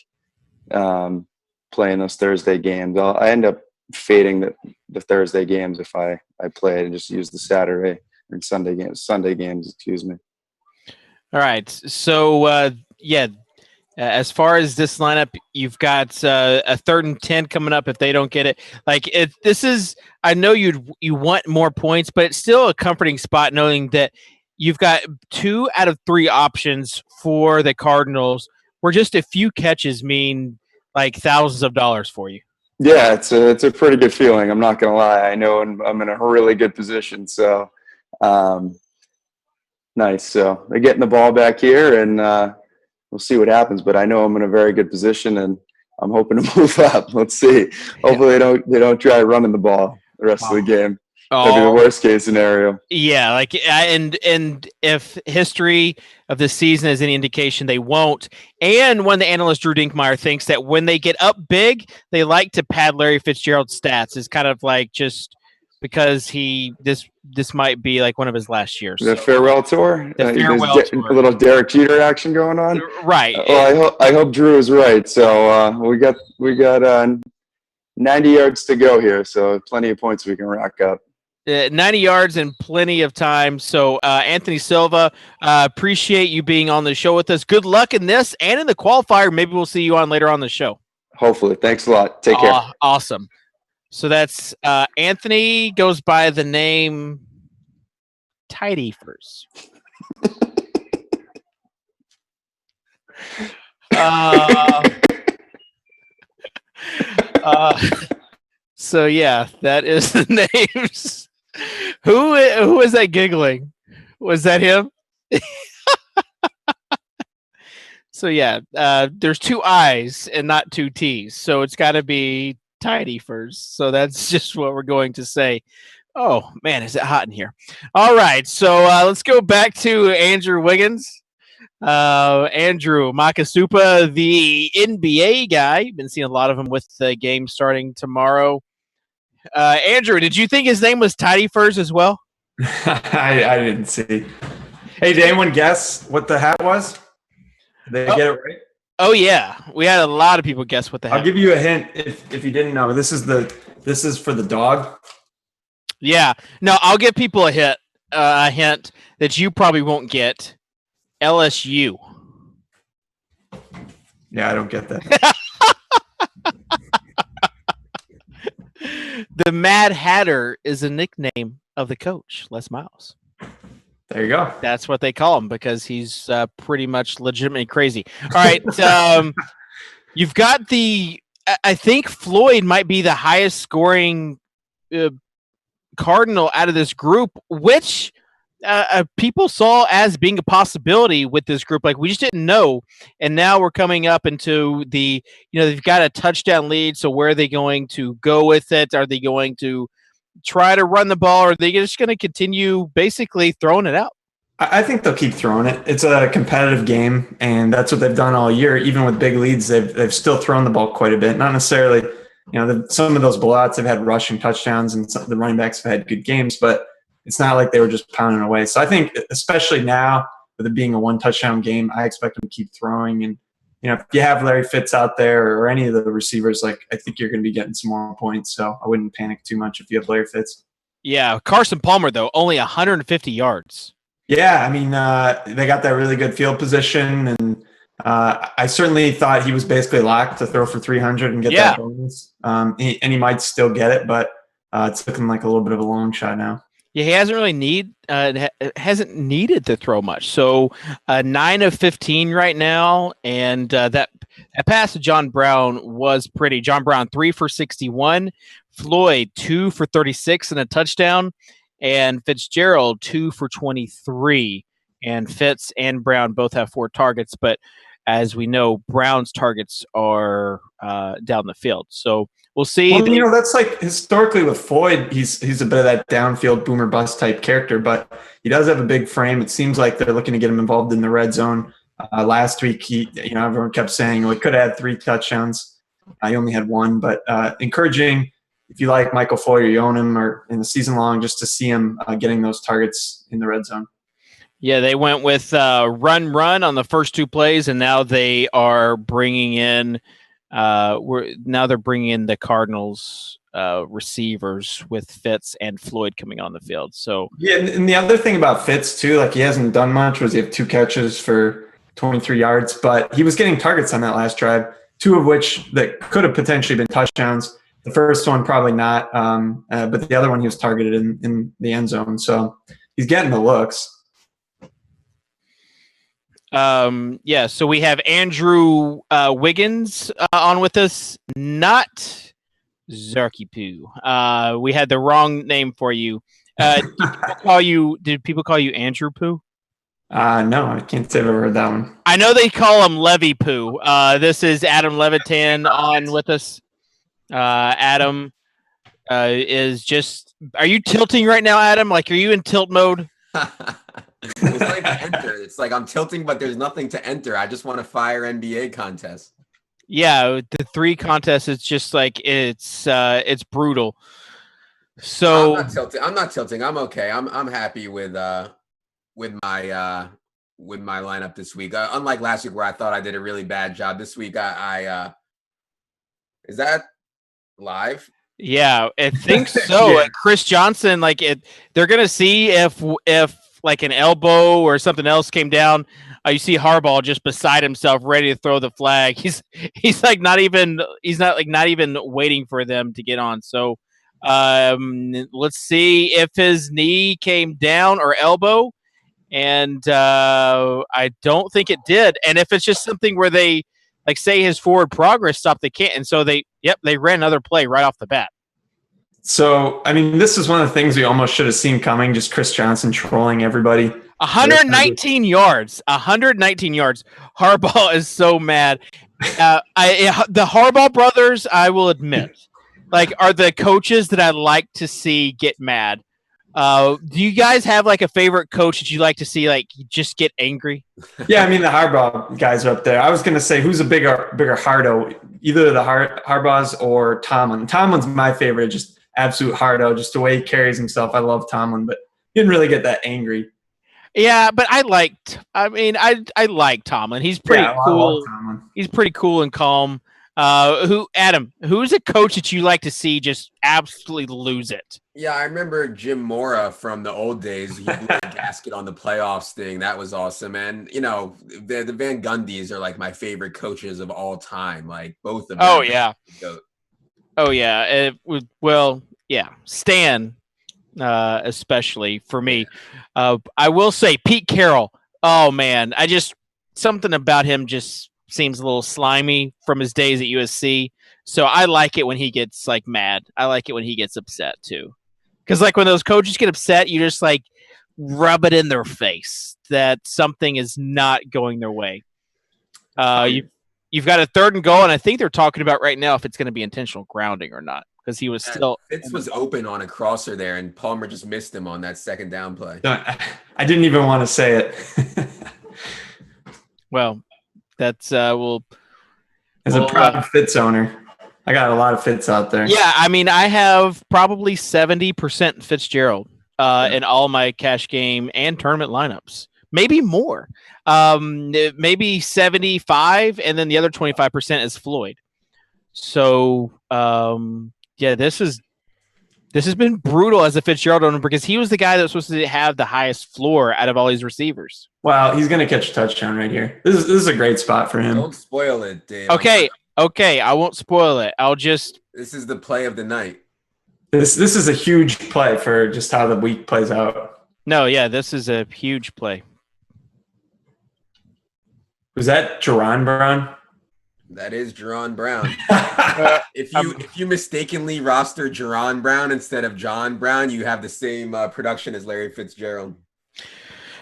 playing those Thursday games. I end up fading the Thursday games if I play it and just use the Saturday and Sunday games, excuse me. All right. So, as far as this lineup, you've got a 3rd and 10 coming up if they don't get it. I know you want more points, but it's still a comforting spot knowing that you've got 2 out of 3 options for the Cardinals where just a few catches mean like thousands of dollars for you. Yeah, it's a pretty good feeling. I'm not going to lie. I know I'm in a really good position. So nice. So they're getting the ball back here, and we'll see what happens. But I know I'm in a very good position, and I'm hoping to move up. Let's see. Hopefully they don't try running the ball the rest of the game. That'd be the worst case scenario. Yeah, like and if history of this season is any indication, they won't. And when the analyst Drew Dinkmeyer thinks that when they get up big, they like to pad Larry Fitzgerald's stats. It's kind of like just because this might be like one of his last years. The farewell tour. The farewell tour. A little Derek Jeter action going on. Right. Well, I hope Drew is right. So we got 90 yards to go here. So plenty of points we can rack up. 90 yards and plenty of time. So, Anthony Silva, appreciate you being on the show with us. Good luck in this and in the qualifier. Maybe we'll see you on later on the show. Hopefully. Thanks a lot. Take care. Awesome. So that's Anthony, goes by the name Tidy First. So yeah, that is the names. Who is that giggling? Was that him? So yeah, there's 2 I's and not 2 T's, so it's got to be Tidy First. So that's just what we're going to say. Oh man, is it hot in here? All right, so let's go back to Andrew Wiggins. Andrew Makasupa, the NBA guy. You've been seeing a lot of him with the game starting tomorrow. Andrew, did you think his name was Tidy First as well? I didn't see. Hey, did anyone guess what the hat was? Did they get it right? Oh yeah, we had a lot of people guess what the hat. I'll give you a hint if you didn't know. This is for the dog. Yeah, no, I'll give people a hint that you probably won't get. LSU. Yeah, I don't get that. The Mad Hatter is a nickname of the coach, Les Miles. There you go. That's what they call him because he's pretty much legitimately crazy. All right. You've got I think Floyd might be the highest scoring Cardinal out of this group, which people saw as being a possibility with this group. Like, we just didn't know. And now we're coming up into they've got a touchdown lead. So where are they going to go with it? Are they going to try to run the ball, or are they just going to continue basically throwing it out? I think they'll keep throwing it. It's a competitive game, and that's what they've done all year. Even with big leads, they've still thrown the ball quite a bit. Not necessarily, some of those blowouts have had rushing touchdowns, and some of the running backs have had good games, but it's not like they were just pounding away. So I think, especially now with it being a 1-touchdown game, I expect them to keep throwing. And if you have Larry Fitz out there or any of the receivers, I think you're going to be getting some more points. So I wouldn't panic too much if you have Larry Fitz. Yeah, Carson Palmer though, only 150 yards. Yeah, I mean, they got that really good field position, and I certainly thought he was basically locked to throw for 300 and get that bonus. He might still get it, but it's looking like a little bit of a long shot now. Yeah, he hasn't really hasn't needed to throw much. So 9 of 15 right now, and that pass to John Brown was pretty. John Brown 3 for 61, Floyd 2 for 36 and a touchdown, and Fitzgerald 2 for 23. And Fitz and Brown both have 4 targets, but as we know, Brown's targets are down the field. So we'll see. Well, that's like historically with Floyd, he's a bit of that downfield boomer bust type character, but he does have a big frame. It seems like they're looking to get him involved in the red zone. Last week, everyone kept saying, he could have had 3 touchdowns. He only had 1, but encouraging if you like Michael Floyd or you own him or in the season long, just to see him getting those targets in the red zone. Yeah, they went with run on the first 2 plays, and now they are bringing in the Cardinals receivers with Fitz and Floyd coming on the field. So yeah, and the other thing about Fitz too, he hasn't done much. Was he have 2 catches for 23 yards, but he was getting targets on that last drive, 2 of which that could have potentially been touchdowns. The first one probably not, but the other one he was targeted in the end zone. So he's getting the looks. Yeah, so we have Andrew Wiggins on with us, not Zarky Poo. We had the wrong name for you. Did people call you Andrew Poo? No, I can't say I've ever heard that one. I know they call him Levy Poo. This is Adam Levitan on with us. Adam is just. Are you tilting right now, Adam? Like, are you in tilt mode? There's nothing to enter. It's like I'm tilting, but there's nothing to enter. I just want to fire NBA contest. Yeah, the 3 contests. It's just like it's brutal. So I'm not tilting. I'm okay. I'm happy with my lineup this week. Unlike last week where I thought I did a really bad job. This week I is that live? Yeah, I think so. Yeah. Chris Johnson, they're gonna see if like an elbow or something else came down. You see Harbaugh just beside himself, ready to throw the flag. He's not even waiting for them to get on. So let's see if his knee came down or elbow, and I don't think it did. And if it's just something where they say his forward progress stopped, they can't. And so they ran another play right off the bat. So, I mean, this is one of the things we almost should have seen coming, just Chris Johnson trolling everybody. 119 yards. 119 yards. Harbaugh is so mad. The Harbaugh brothers, I will admit, are the coaches that I like to see get mad. Do you guys have a favorite coach that you like to see just get angry? Yeah, I mean the Harbaugh guys are up there. I was going to say who's a bigger hardo, either the Harbaughs or Tomlin. Tomlin's my favorite, just absolute hardo, just the way he carries himself. I love Tomlin, but he didn't really get that angry. Yeah, but I like Tomlin. He's pretty cool. He's pretty cool and calm. Who's a coach that you like to see just absolutely lose it? Yeah, I remember Jim Mora from the old days. He blew a gasket on the playoffs thing. That was awesome. And, the Van Gundys are my favorite coaches of all time. Both of them. Oh, yeah. Oh, yeah. Stan, especially for me. I will say Pete Carroll. Oh, man. Something about him just seems a little slimy from his days at USC. So I like it when he gets mad. I like it when he gets upset too. Because when those coaches get upset, you just rub it in their face that something is not going their way. You've got a 3rd and goal, and I think they're talking about right now if it's going to be intentional grounding or not. Because he was Fitz was open on a crosser there, and Palmer just missed him on that 2nd down play. I didn't even want to say it. Well, that's as a proud Fitz owner, I got a lot of Fitz out there. Yeah, I mean, I have probably 70% Fitzgerald in all my cash game and tournament lineups. Maybe more. Maybe 75, and then the other 25% is Floyd. So, this has been brutal as a Fitzgerald owner because he was the guy that was supposed to have the highest floor out of all these receivers. Wow, he's going to catch a touchdown right here. This is a great spot for him. Don't spoil it, Dave. Okay, I won't spoil it. This is the play of the night. This is a huge play for just how the week plays out. No, yeah, this is a huge play. Was that Jerron Brown? That is Jerron Brown. If you mistakenly roster Jerron Brown instead of John Brown, you have the same production as Larry Fitzgerald.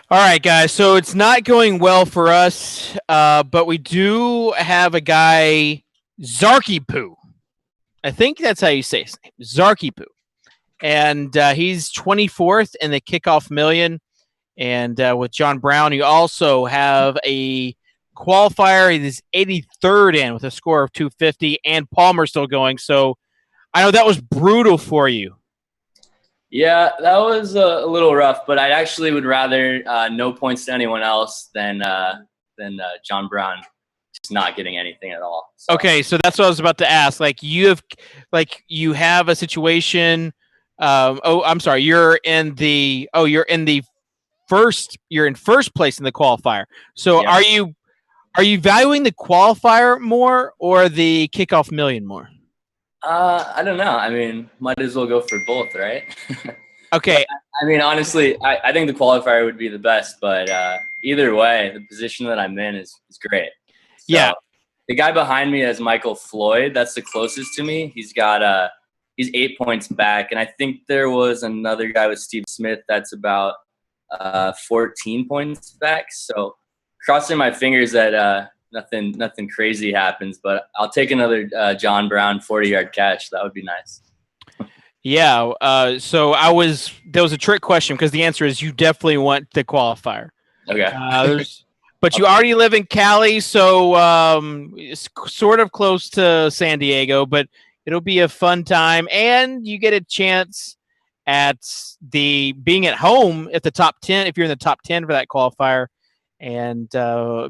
All right, guys. So it's not going well for us, but we do have a guy, Zarky Poo. I think that's how you say his name, Zarky Poo. And he's 24th in the kickoff million. And with John Brown, you also have a qualifier. He's 83rd in with a score of 250, and Palmer still going. So I know that was brutal for you. Yeah, that was a little rough, but I actually would rather no points to anyone else than John Brown just not getting anything at all. So. Okay, so that's what I was about to ask. You have a situation. I'm sorry. You're in first place in the qualifier. So yeah. Are you valuing the qualifier more or the kickoff million more? I don't know. I mean, might as well go for both, right? Okay. I mean, honestly, I think the qualifier would be the best, but either way, the position that I'm in is great. So, yeah. The guy behind me is Michael Floyd. That's the closest to me. He's 8 points back, and I think there was another guy with Steve Smith that's about 14 points back. So crossing my fingers that nothing crazy happens, but I'll take another John Brown 40-yard catch. That would be nice. Yeah. So there was a trick question because the answer is you definitely want the qualifier. Okay. But you already live in Cali, so it's sort of close to San Diego, but it'll be a fun time. And you get a chance at being at home at the top 10, if you're in the top 10 for that qualifier, and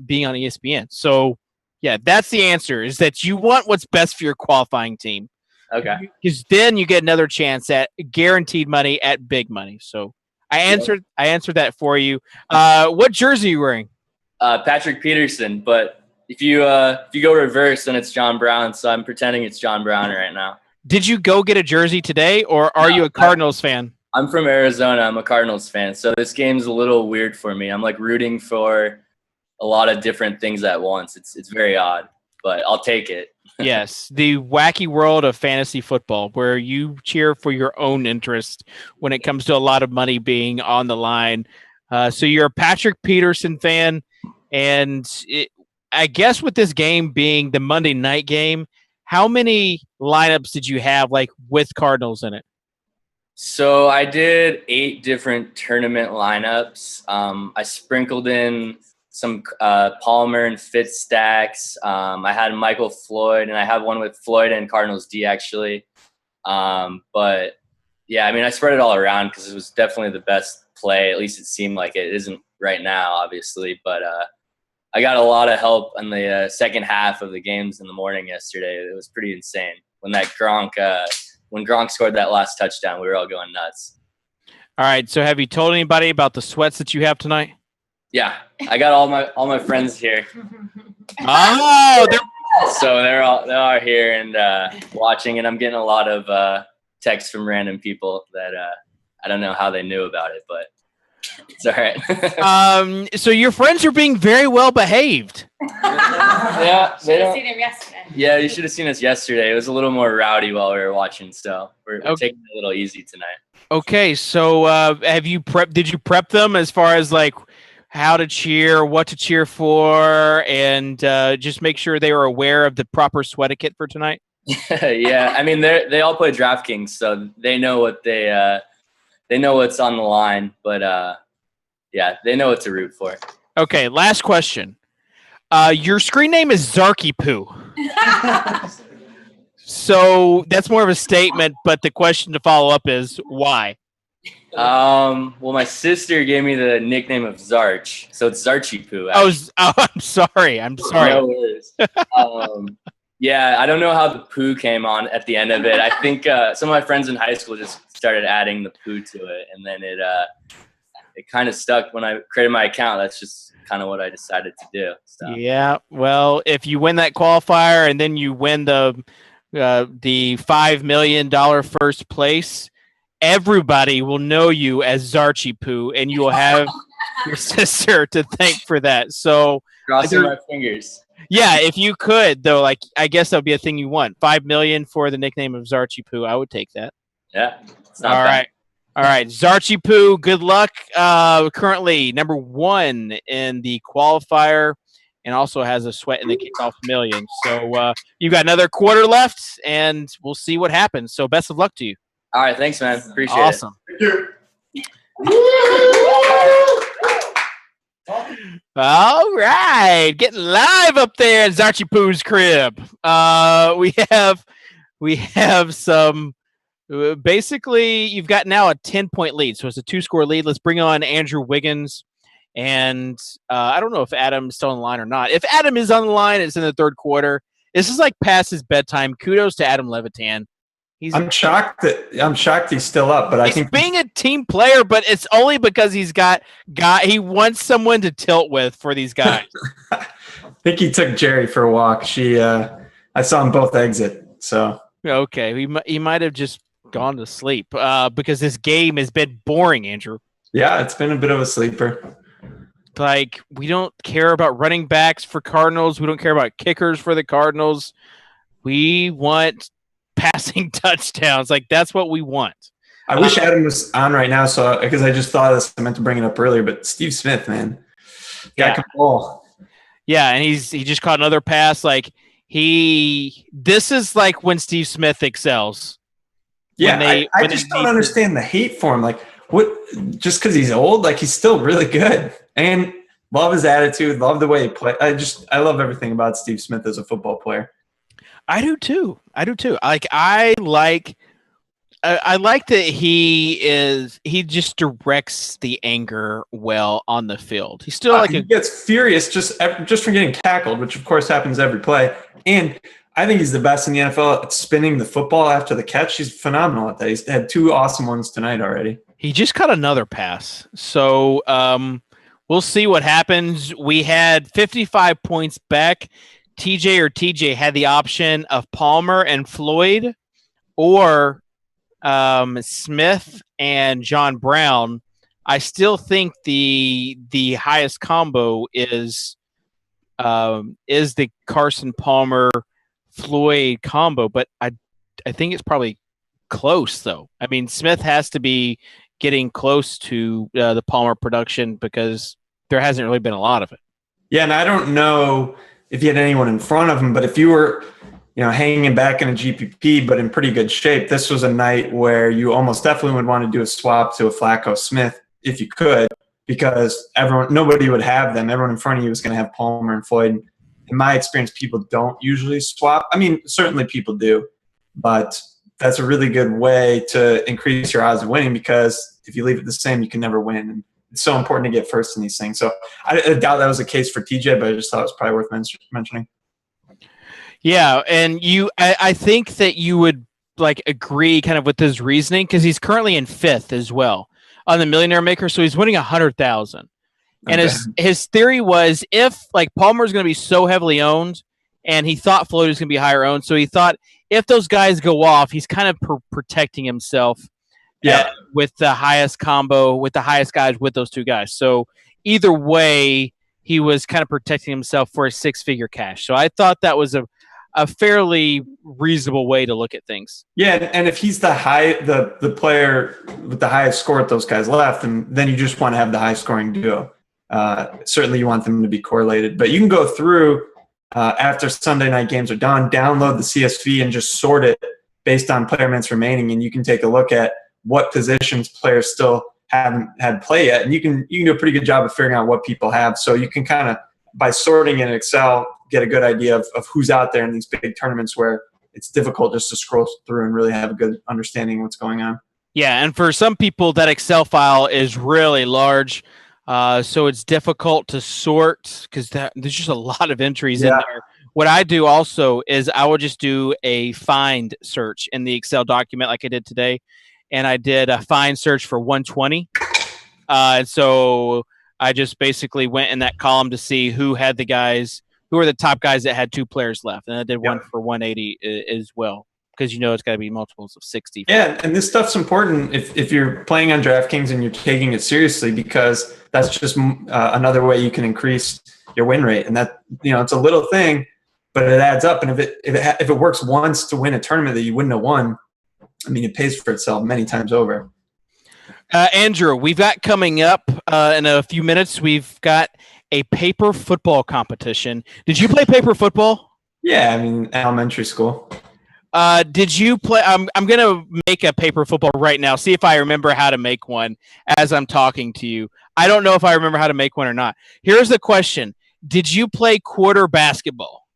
being on ESPN. So, yeah, that's the answer, is that you want what's best for your qualifying team. Okay. Because then you get another chance at guaranteed money at big money. So I answered that for you. What jersey are you wearing? Patrick Peterson, but if you go reverse, then it's John Brown. So I'm pretending it's John Brown right now. Did you go get a jersey today, or are you a Cardinals fan? I'm from Arizona. I'm a Cardinals fan. So this game's a little weird for me. I'm like rooting for a lot of different things at once. It's very odd, but I'll take it. Yes, the wacky world of fantasy football, where you cheer for your own interest when it comes to a lot of money being on the line. So you're a Patrick Peterson fan, and I guess with this game being the Monday night game, how many lineups did you have like with Cardinals in it? So I did 8 different tournament lineups. I sprinkled in some Palmer and Fitz stacks. I had Michael Floyd, and I have one with Floyd and Cardinals D actually. But yeah, I mean, I spread it all around because it was definitely the best play. At least it seemed like it. It isn't right now, obviously, but I got a lot of help in the second half of the games in the morning yesterday. It was pretty insane when Gronk scored that last touchdown. We were all going nuts. All right. So have you told anybody about the sweats that you have tonight? Yeah, I got all my friends here. Oh, so they're all here and watching, and I'm getting a lot of texts from random people that I don't know how they knew about it, but it's all right. So your friends are being very well behaved. Yeah, should have seen him yesterday. Yeah, you should have seen us yesterday. It was a little more rowdy while we were watching, so we're taking it a little easy tonight. Okay, so did you prep them as far as like how to cheer, what to cheer for, and just make sure they were aware of the proper sweat etiquette for tonight? Yeah, I mean they all play DraftKings, so they know what they know what's on the line, but yeah, they know what to root for. Okay, last question. Your screen name is Zarky Poo. So that's more of a statement, but the question to follow up is why? Well, my sister gave me the nickname of Zarch, so it's Zarchy Poo. Oh, I'm sorry. No worries. Yeah, I don't know how the poo came on at the end of it. I think some of my friends in high school just started adding the poo to it, and then it kind of stuck when I created my account. That's just kind of what I decided to do. So. Yeah, well, if you win that qualifier and then you win the $5 million first place, everybody will know you as Zarchy Poo, and you will have your sister to thank for that. So crossing my fingers. Yeah, if you could, though, like I guess that would be a thing you want. $5 million for the nickname of Zarchy Poo. I would take that. Yeah. All right. Zarchy Poo, good luck. Currently number 1 in the qualifier, and also has a sweat in the kickoff million. So you've got another quarter left, and we'll see what happens. So best of luck to you. All right, thanks, man. Appreciate awesome. it. All right, getting live up there in Zarchy Poo's crib. We have some. Basically, you've got now a 10-point lead, so it's a 2-score lead. Let's bring on Andrew Wiggins, and I don't know if Adam's still on the line or not. If Adam is on the line, it's in the third quarter. This is like past his bedtime. Kudos to Adam Levitan. I'm shocked he's still up, but I think being a team player, but it's only because he wants someone to tilt with for these guys. I think he took Jerry for a walk. I saw them both exit. So okay, he might have just gone to sleep because this game has been boring, Andrew. Yeah, it's been a bit of a sleeper. Like, we don't care about running backs for Cardinals. We don't care about kickers for the Cardinals. We want passing touchdowns. Like, that's what we want. I wish Adam was on right now, so because I just thought of this, I meant to bring it up earlier. But Steve Smith, man, guy can ball. Yeah, and he just caught another pass. Like, this is like when Steve Smith excels. Yeah, I just don't understand the hate for him. Like, what? Just because he's old, like he's still really good, and love his attitude, love the way he plays. I love everything about Steve Smith as a football player. I do too. I like that he just directs the anger well on the field. He's still he gets furious just for getting tackled, which of course happens every play. And I think he's the best in the NFL at spinning the football after the catch. He's phenomenal at that. He's had 2 awesome ones tonight already. He just caught another pass. So we'll see what happens. We had 55 points back. TJ had the option of Palmer and Floyd or Smith and John Brown. I still think the highest combo is the Carson Palmer Floyd combo, but I think it's probably close though. I mean, Smith has to be getting close to the Palmer production because there hasn't really been a lot of it. Yeah, and I don't know if you had anyone in front of him, but if you were hanging back in a GPP, but in pretty good shape, this was a night where you almost definitely would want to do a swap to a Flacco Smith if you could, because nobody would have them. Everyone in front of you was going to have Palmer and Floyd. In my experience, people don't usually swap. I mean, certainly people do, but that's a really good way to increase your odds of winning, because if you leave it the same, you can never win. And it's so important to get first in these things. So I doubt that was the case for TJ, but I just thought it was probably worth mentioning. Yeah, and I think that you would agree kind of with his reasoning, because he's currently in 5th as well on the Millionaire Maker, so he's winning 100,000. And his theory was, if Palmer is going to be so heavily owned, and he thought Floyd was going to be higher owned, so he thought if those guys go off, he's kind of protecting himself. Yeah, with the highest combo, with the highest guys, with those 2 guys. So either way, he was kind of protecting himself for a 6-figure cash. So I thought that was a fairly reasonable way to look at things. Yeah, and if he's the player with the highest score at those guys left, and then you just want to have the high scoring duo. Certainly you want them to be correlated. But you can go through after Sunday night games are done, download the CSV and just sort it based on player minutes remaining, and you can take a look at what positions players still haven't had play yet. And you can do a pretty good job of figuring out what people have. So you can kind of, by sorting in Excel, get a good idea of who's out there in these big tournaments where it's difficult just to scroll through and really have a good understanding of what's going on. Yeah, and for some people, that Excel file is really large. So it's difficult to sort because there's just a lot of entries in there. What I do also is I will just do a find search in the Excel document like I did today. And I did a find search for 120. And so I just basically went in that column to see who were the top guys that had 2 players left. And I did one for 180 as well, because it's got to be multiples of 60. Yeah, and this stuff's important if you're playing on DraftKings and you're taking it seriously, because that's just another way you can increase your win rate. And that, it's a little thing, but it adds up. And if it works once to win a tournament that you wouldn't have won, I mean, it pays for itself many times over. Andrew, we've got coming up in a few minutes, we've got a paper football competition. Did you play paper football? Yeah, I mean, elementary school. Did you play? I'm going to make a paper football right now. See if I remember how to make one as I'm talking to you. I don't know if I remember how to make one or not. Here's the question. Did you play quarter basketball?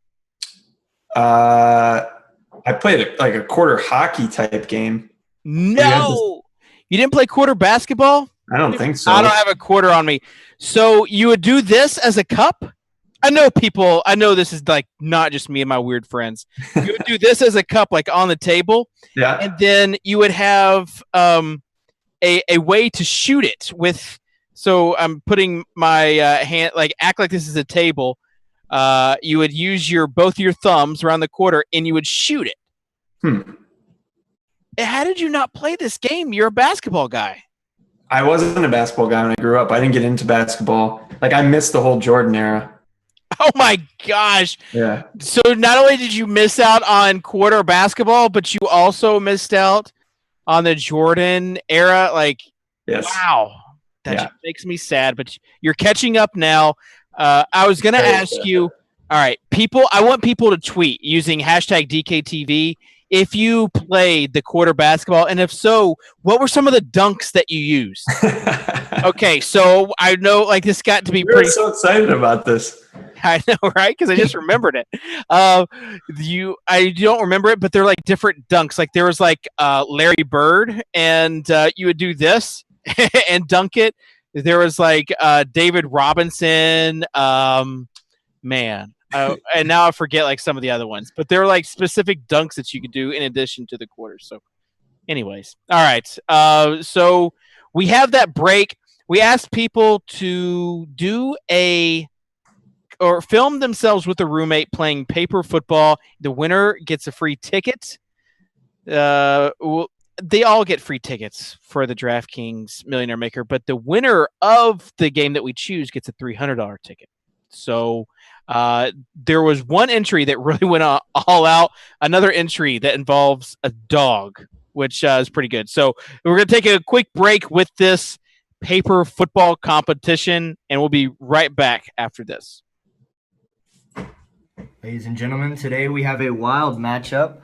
I played a quarter hockey type game. No, you didn't play quarter basketball? I don't think so. I don't have a quarter on me. So you would do this as a cup? I know this is not just me and my weird friends. You would do this as a cup, on the table. Yeah. And then you would have a way to shoot it with. So I'm putting my hand, act like this is a table. You would use both your thumbs around the quarter and you would shoot it. How did you not play this game? You're a basketball guy. I wasn't a basketball guy when I grew up. I didn't get into basketball. Like, I missed the whole Jordan era. Oh my gosh. Yeah. So not only did you miss out on quarter basketball, but you also missed out on the Jordan era. Like, Yes. wow. That just makes me sad, but you're catching up now. I was going to ask you, all right, I want people to tweet using hashtag DKTV if you played the quarter basketball, and if so, what were some of the dunks that you used? Okay, so I know, like, this got to be We're so excited about this. I know, right? Because I just remembered it. I don't remember it, but they're like different dunks. Like there was like Larry Bird, and you would do this and dunk it. There was like David Robinson. Man. And now I forget like some of the other ones, but there are like specific dunks that you could do in addition to the quarters. So anyways, all right. So we have that break. We asked people to do or film themselves with a roommate playing paper football. The winner gets a free ticket. They all get free tickets for the DraftKings Millionaire Maker, but the winner of the game that we choose gets a $300 ticket. So there was one entry that really went all out. Another entry that involves a dog, which is pretty good. So we're going to take a quick break with this paper football competition, and we'll be right back after this. Ladies and gentlemen, today we have a wild matchup.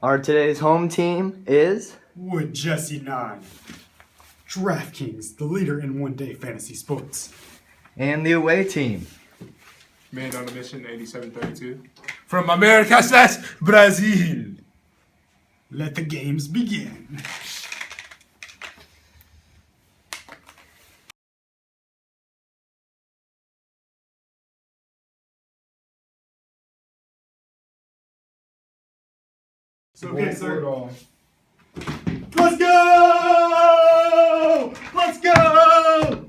Our today's home team is Wood Jesse 9. DraftKings, the leader in one-day fantasy sports. And the away team. Man on a mission 8732. From America / Brazil. Let the games begin. Okay, sir. Let's go! Let's go!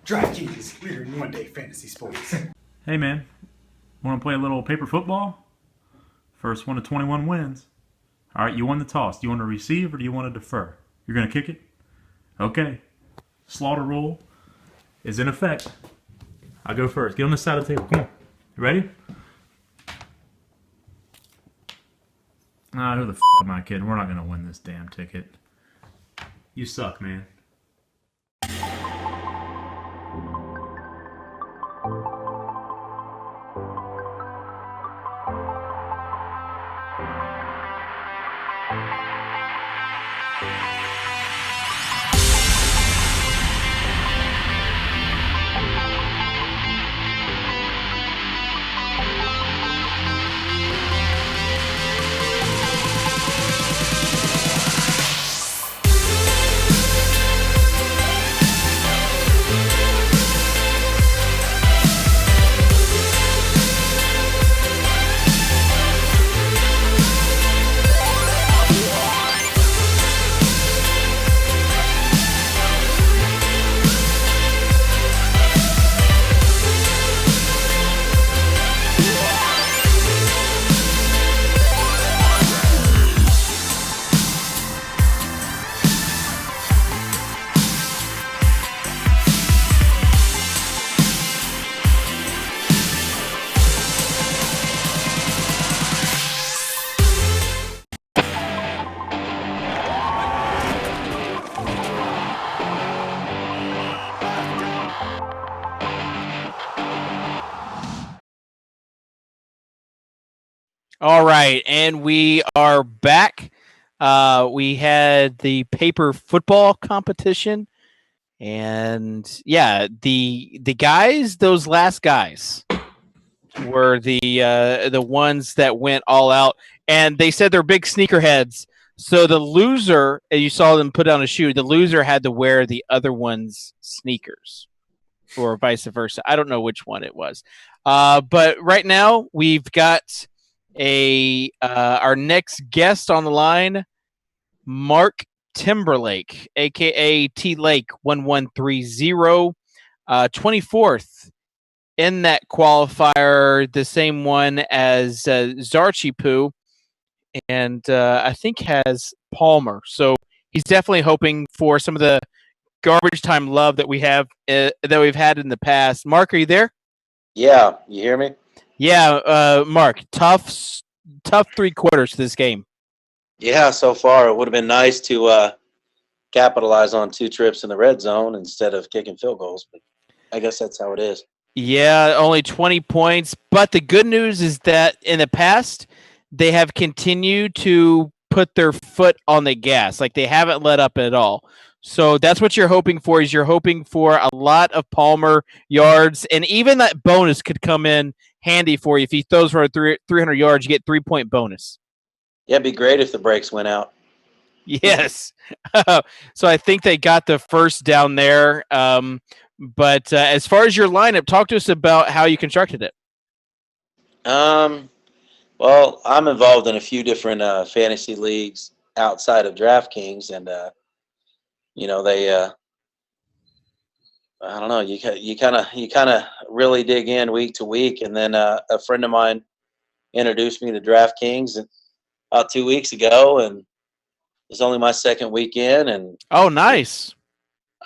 DraftKings, leader in one-day fantasy sports. Hey man, want to play a little paper football? First one to 21 wins. All right, you won the toss. Do you want to receive or do you want to defer? You're going to kick it? Okay. Slaughter rule is in effect. I'll go first. Get on this side of the table. Come on. You ready? Who the f*** am I kidding? We're not going to win this damn ticket. You suck, man. All right, and we are back. We had the paper football competition, and yeah, the guys, those last guys, were the ones that went all out, and they said they're big sneakerheads. So the loser, and you saw them put on a shoe, the loser had to wear the other one's sneakers, or vice versa. I don't know which one it was, but right now we've got our next guest on the line, Mark Timberlake, aka T Lake 1130, 24th in that qualifier, the same one as Zarchipu. and I think has Palmer. So he's definitely hoping for some of the garbage time love that we've had in the past. Mark, are you there? Yeah, you hear me? Yeah, Mark. Tough 3 quarters to this game. Yeah, so far it would have been nice to capitalize on 2 trips in the red zone instead of kicking field goals, but I guess that's how it is. Yeah, only 20 points. But the good news is that in the past, they have continued to put their foot on the gas. Like, they haven't let up at all. So that's what you're hoping for, is you're hoping for a lot of Palmer yards. And even that bonus could come in handy for you. If he throws for 300 yards, you get 3-point bonus. Yeah, it'd be great if the brakes went out. Yes. So I think they got the first down there. But as far as your lineup, talk to us about how you constructed it. Well, I'm involved in a few different fantasy leagues outside of DraftKings, and they I don't know, you kind of really dig in week to week, and then a friend of mine introduced me to DraftKings about 2 weeks ago, and it's only my second weekend, and oh, nice.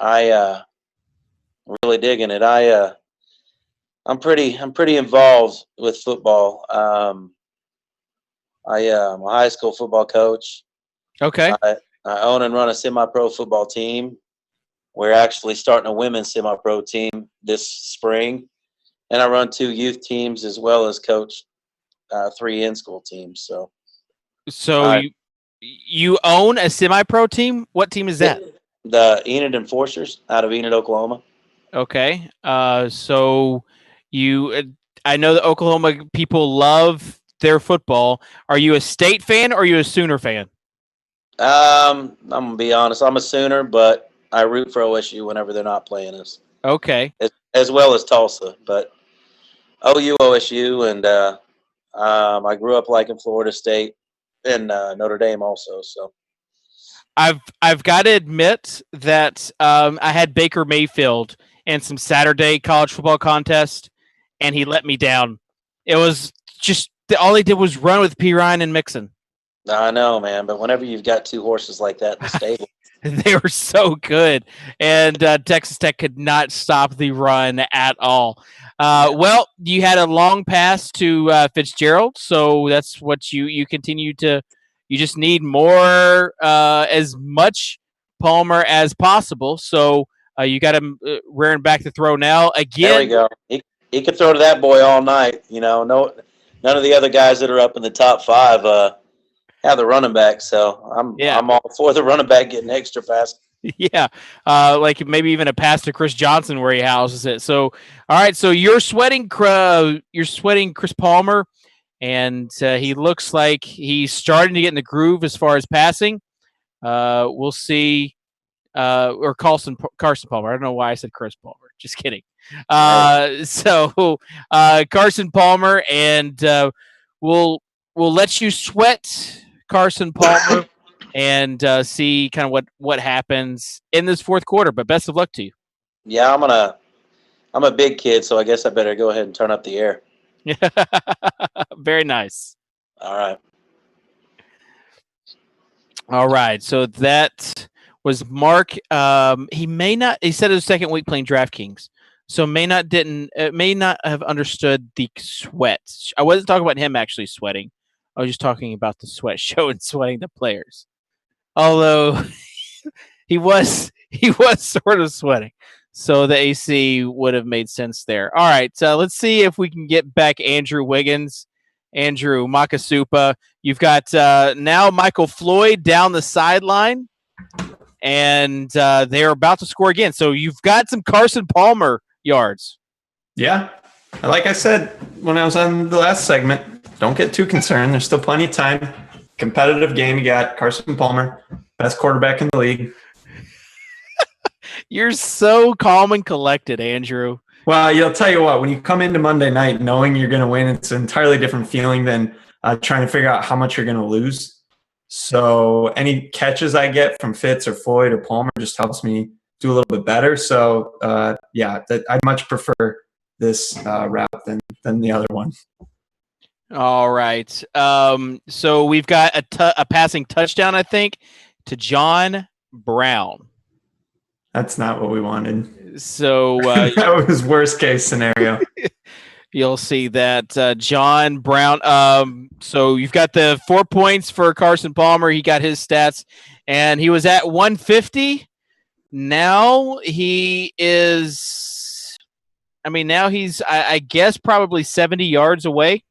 I really digging it. I'm pretty involved with football. I'm a high school football coach. Okay. I own and run a semi-pro football team. We're actually starting a women's semi-pro team this spring, and I run 2 youth teams as well as coach 3 in-school teams. So you own a semi-pro team? What team is that? The Enid Enforcers out of Enid, Oklahoma. Okay. So I know that Oklahoma people love their football. Are you a State fan or are you a Sooner fan? I'm gonna be honest. I'm a Sooner, but I root for OSU whenever they're not playing us. Okay. As well as Tulsa, but OU, OSU, and I grew up liking Florida State and Notre Dame also. So I've got to admit that I had Baker Mayfield in some Saturday college football contest, and he let me down. It was just all he did was run with P. Ryan and Mixon. I know, man, but whenever you've got 2 horses like that in the stable. They were so good, and Texas Tech could not stop the run at all. Well, you had a long pass to Fitzgerald, so that's what you continue to. You just need more, as much Palmer as possible. So you got him rearing back to throw now again. There we go. He could throw to that boy all night. None of the other guys that are up in the top 5 have the running back. So I'm all for the running back getting extra pass. Yeah, like maybe even a pass to Chris Johnson where he houses it. So, all right, so you're sweating Chris Palmer, and he looks like he's starting to get in the groove as far as passing. We'll see, or Carson Palmer. I don't know why I said Chris Palmer. Just kidding. So Carson Palmer, and we'll let you sweat Carson Palmer. And see kind of what happens in this fourth quarter. But best of luck to you. Yeah, I'm a big kid, so I guess I better go ahead and turn up the air. Very nice. All right. So that was Mark. He said it was second week playing DraftKings, so may not have understood the sweat. I wasn't talking about him actually sweating. I was just talking about the sweat show and sweating the players. Although he was sort of sweating, so the AC would have made sense there. All right, let's see if we can get back Andrew Wiggins, Andrew Makasupa. You've got now Michael Floyd down the sideline, and they're about to score again. So you've got some Carson Palmer yards. Yeah, like I said when I was on the last segment, don't get too concerned. There's still plenty of time. Competitive game. You got Carson Palmer, best quarterback in the league. You're so calm and collected, Andrew. Well, I'll tell you what, when you come into Monday night knowing you're going to win, it's an entirely different feeling than trying to figure out how much you're going to lose. So any catches I get from Fitz or Floyd or Palmer just helps me do a little bit better. So, I much prefer this route than the other one. All right. So we've got a passing touchdown, I think, to John Brown. That's not what we wanted. So that was worst case scenario. You'll see that John Brown. So you've got the 4 points for Carson Palmer. He got his stats, and he was at 150. Now he is. I mean, now he's. I guess probably 70 yards away.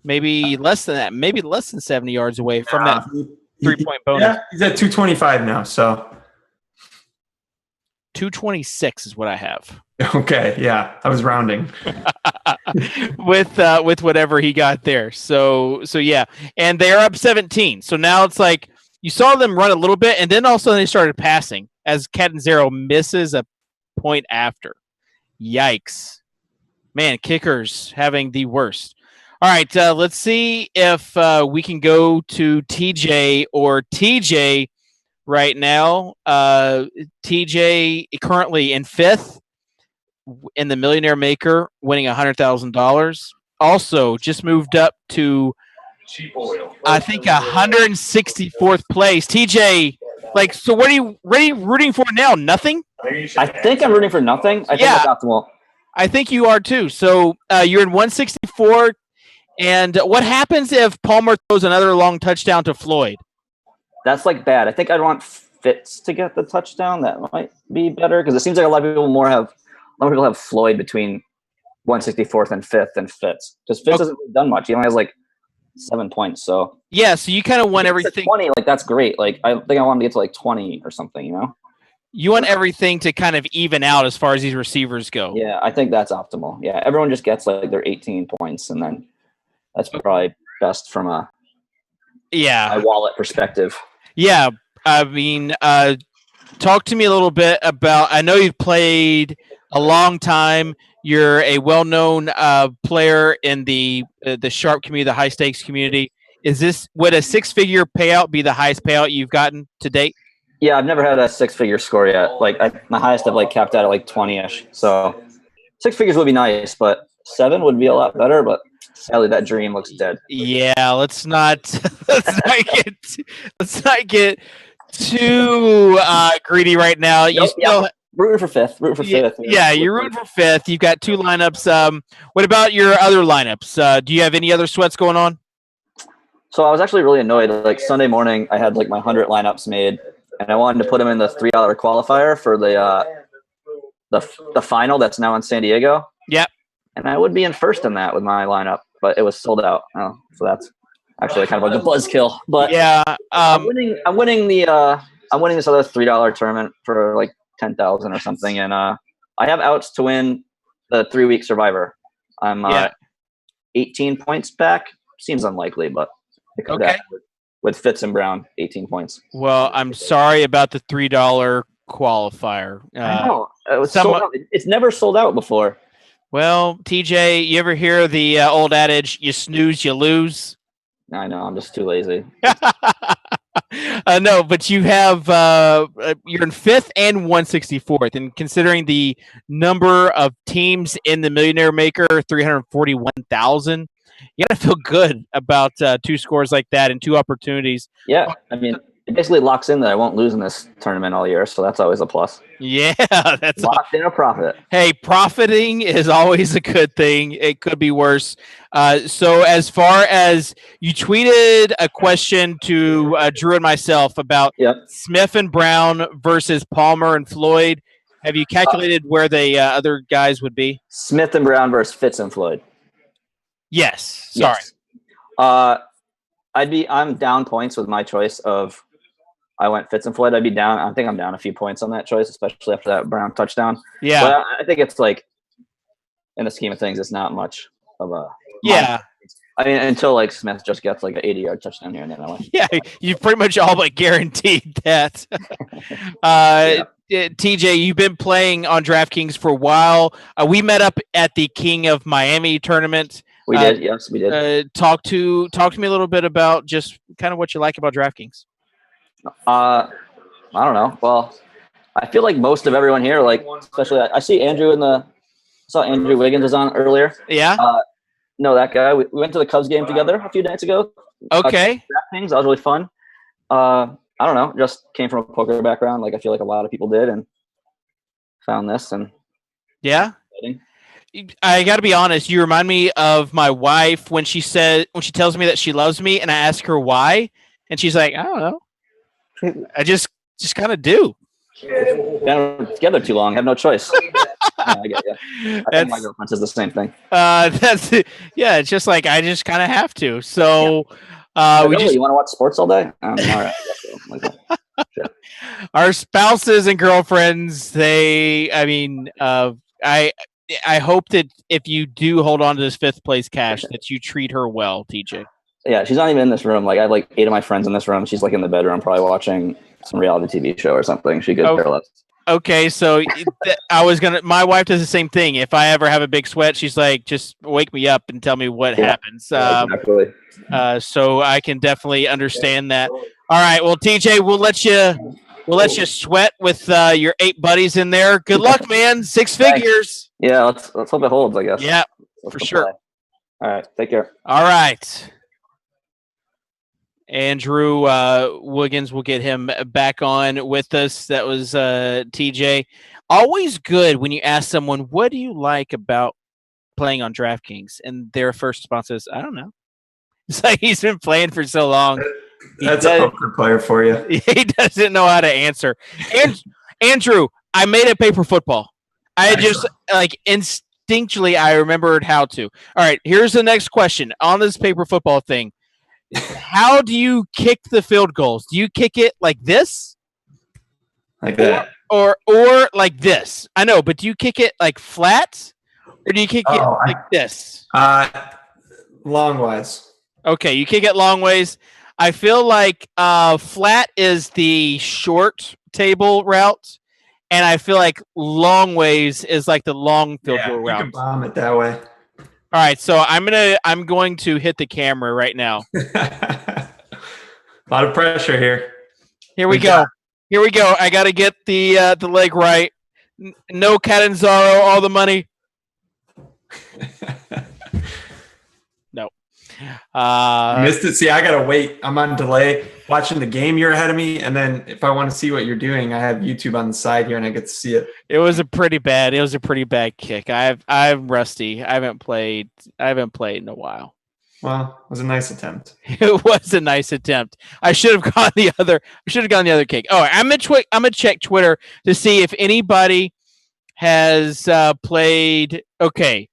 Maybe less than that. Maybe less than 70 yards away from that 3-point bonus. Yeah, he's at 225 now. So 226 is what I have. Okay, yeah, I was rounding with whatever he got there. So yeah, and they're up 17. So now it's like you saw them run a little bit, and then all of a sudden they started passing as Catanzaro misses a point after. Yikes, man! Kickers having the worst. All right, let's see if we can go to TJ or TJ right now. TJ currently in 5th in the Millionaire Maker, winning $100,000. Also, just moved up to, I think, 164th place. TJ, so what are you rooting for now? Nothing? I think I'm rooting for nothing. I think that's optimal. I think you are too. So you're in 164. And what happens if Palmer throws another long touchdown to Floyd? That's bad. I think I'd want Fitz to get the touchdown. That might be better because it seems like a lot of people have Floyd between 164th and 5th and Fitz. Because Fitz hasn't done much. He only has 7 points. So yeah, so you kind of want everything. 20, that's great. I think I want him to get to 20 or something. You want everything to kind of even out as far as these receivers go. Yeah, I think that's optimal. Yeah, everyone just gets their 18 points, and then that's probably best from a wallet perspective. Yeah, I mean, talk to me a little bit about. I know you've played a long time. You're a well-known player in the sharp community, the high-stakes community. Would a 6-figure payout be the highest payout you've gotten to date? Yeah, I've never had a 6-figure score yet. My highest I've capped out at 20-ish. So 6 figures would be nice, but 7 would be a lot better. But sadly, that dream looks dead. Yeah, let's not get too greedy right now. Rooting for 5th. Yeah, you're rooting for 5th. You've got 2 lineups. What about your other lineups? Do you have any other sweats going on? So I was actually really annoyed. Sunday morning, I had my 100 lineups made, and I wanted to put them in the $3 qualifier for the final that's now in San Diego. Yep. And I would be in first in that with my lineup, but it was sold out. Oh, so that's actually kind of a buzzkill. But yeah, I'm winning this other $3 tournament for 10,000 or something, and I have outs to win the 3-week Survivor. I'm 18 points back. Seems unlikely, but it could happen with Fitz and Brown, 18 points. Well, I'm sorry about the $3 qualifier. I know it was sold out. It's never sold out before. Well, TJ, you ever hear the old adage, you snooze, you lose? I know, I'm just too lazy. No, but you have you're in 5th and 164th, and considering the number of teams in the Millionaire Maker, 341,000, you got to feel good about 2 scores like that and 2 opportunities. Yeah, I mean, it basically locks in that I won't lose in this tournament all year, so that's always a plus. Yeah, that's locked in a profit. Hey, profiting is always a good thing. It could be worse. So as far as you tweeted a question to Drew and myself about Smith and Brown versus Palmer and Floyd, have you calculated where the other guys would be? Smith and Brown versus Fitz and Floyd. Yes. Sorry. I'm down points with my choice of. I went Fitz and Floyd. I'd be down. I think I'm down a few points on that choice, especially after that Brown touchdown. Yeah. But I think it's in the scheme of things, it's not much of a. Yeah. I mean, until Smith just gets an 80-yard touchdown here and there. Yeah, you've pretty much all but guaranteed that. TJ, you've been playing on DraftKings for a while. We met up at the King of Miami tournament. We did. Yes, we did. Talk to me a little bit about just kind of what you like about DraftKings. I don't know. Well, I feel like most of everyone here, especially I see Andrew saw Andrew Wiggins was on earlier. Yeah. No, that guy. We went to the Cubs game together a few nights ago. Okay. DraftKings. That was really fun. I don't know. Just came from a poker background. Like I feel like a lot of people did, and found this. And yeah, I got to be honest. You remind me of my wife when she tells me that she loves me, and I ask her why, and she's like, I don't know. I just kind of do. Been together too long. Have no choice. I get you. I think my girlfriend says the same thing. It's just like I just kind of have to. So, you want to watch sports all day? All right. Our spouses and girlfriends. I hope that if you do hold on to this 5th place cash, that you treat her well, TJ. Yeah, she's not even in this room. Like I have like 8 of my friends in this room. She's like in the bedroom, probably watching some reality TV show or something. She could care less. Okay, so my wife does the same thing. If I ever have a big sweat, she's like, just wake me up and tell me what happens. Exactly. So I can definitely understand that. All right, well, TJ, we'll let you sweat with your 8 buddies in there. Good luck, man. 6 figures. Yeah, let's hope it holds, I guess. Yeah, for sure. All right, take care. All right. Andrew Wiggins, will get him back on with us. That was TJ. Always good when you ask someone, what do you like about playing on DraftKings? And their first response is, I don't know. It's like he's been playing for so long. That's a poker player for you. He doesn't know how to answer. Andrew, I made a paper football. I just instinctually I remembered how to. All right, here's the next question on this paper football thing. How do you kick the field goals? Do you kick it like this? Like that. Or like this? I know, but do you kick it like flat? Or do you kick it like this? Long ways. Okay, you kick it long ways. I feel like flat is the short table route, and I feel like long ways is like the long field goal route. You can bomb it that way. All right, so I'm going to hit the camera right now. A lot of pressure here. Here we go. Here we go. I got to get the leg right. No Catanzaro, all the money. No. Missed it. See, I gotta wait. I'm on delay watching the game. You're ahead of me, and then if I want to see what you're doing, I have YouTube on the side here, and I get to see it. It was a pretty bad kick. I'm rusty. I haven't played in a while. Well, it was a nice attempt. It was a nice attempt. I should have gone the other kick. Oh, I'm gonna check Twitter to see if anybody has played. Okay.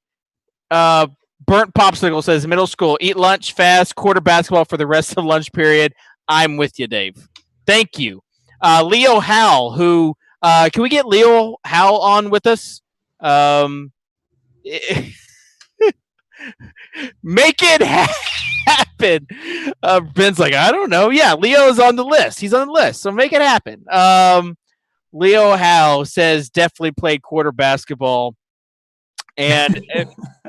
Burnt Popsicle says middle school, eat lunch fast, quarter basketball for the rest of lunch period. I'm with you, Dave. Thank you. Leo Howell, who can we get Leo Howell on with us? Make it happen. Ben's like, I don't know. Yeah, Leo's on the list. He's on the list, so make it happen. Leo Howell says definitely played quarter basketball. And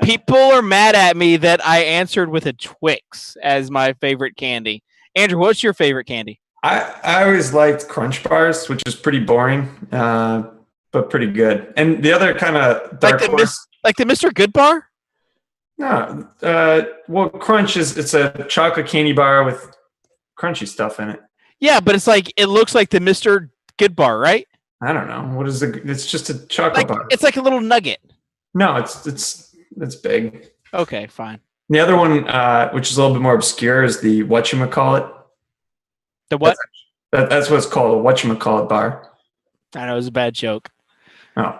people are mad at me that I answered with a Twix as my favorite candy. Andrew, what's your favorite candy? I always liked Crunch Bars, which is pretty boring, but pretty good. And the other kind of dark horse, like the Mr. Good Bar? No, well, Crunch it's a chocolate candy bar with crunchy stuff in it. Yeah, but it looks like the Mr. Good Bar, right? I don't know. What is it? It's just a chocolate bar. It's like a little nugget. No, it's big. Okay, fine. The other one, which is a little bit more obscure, is the whatchamacallit. The what? That's what it's called, a whatchamacallit bar. I know, it was a bad joke. Oh.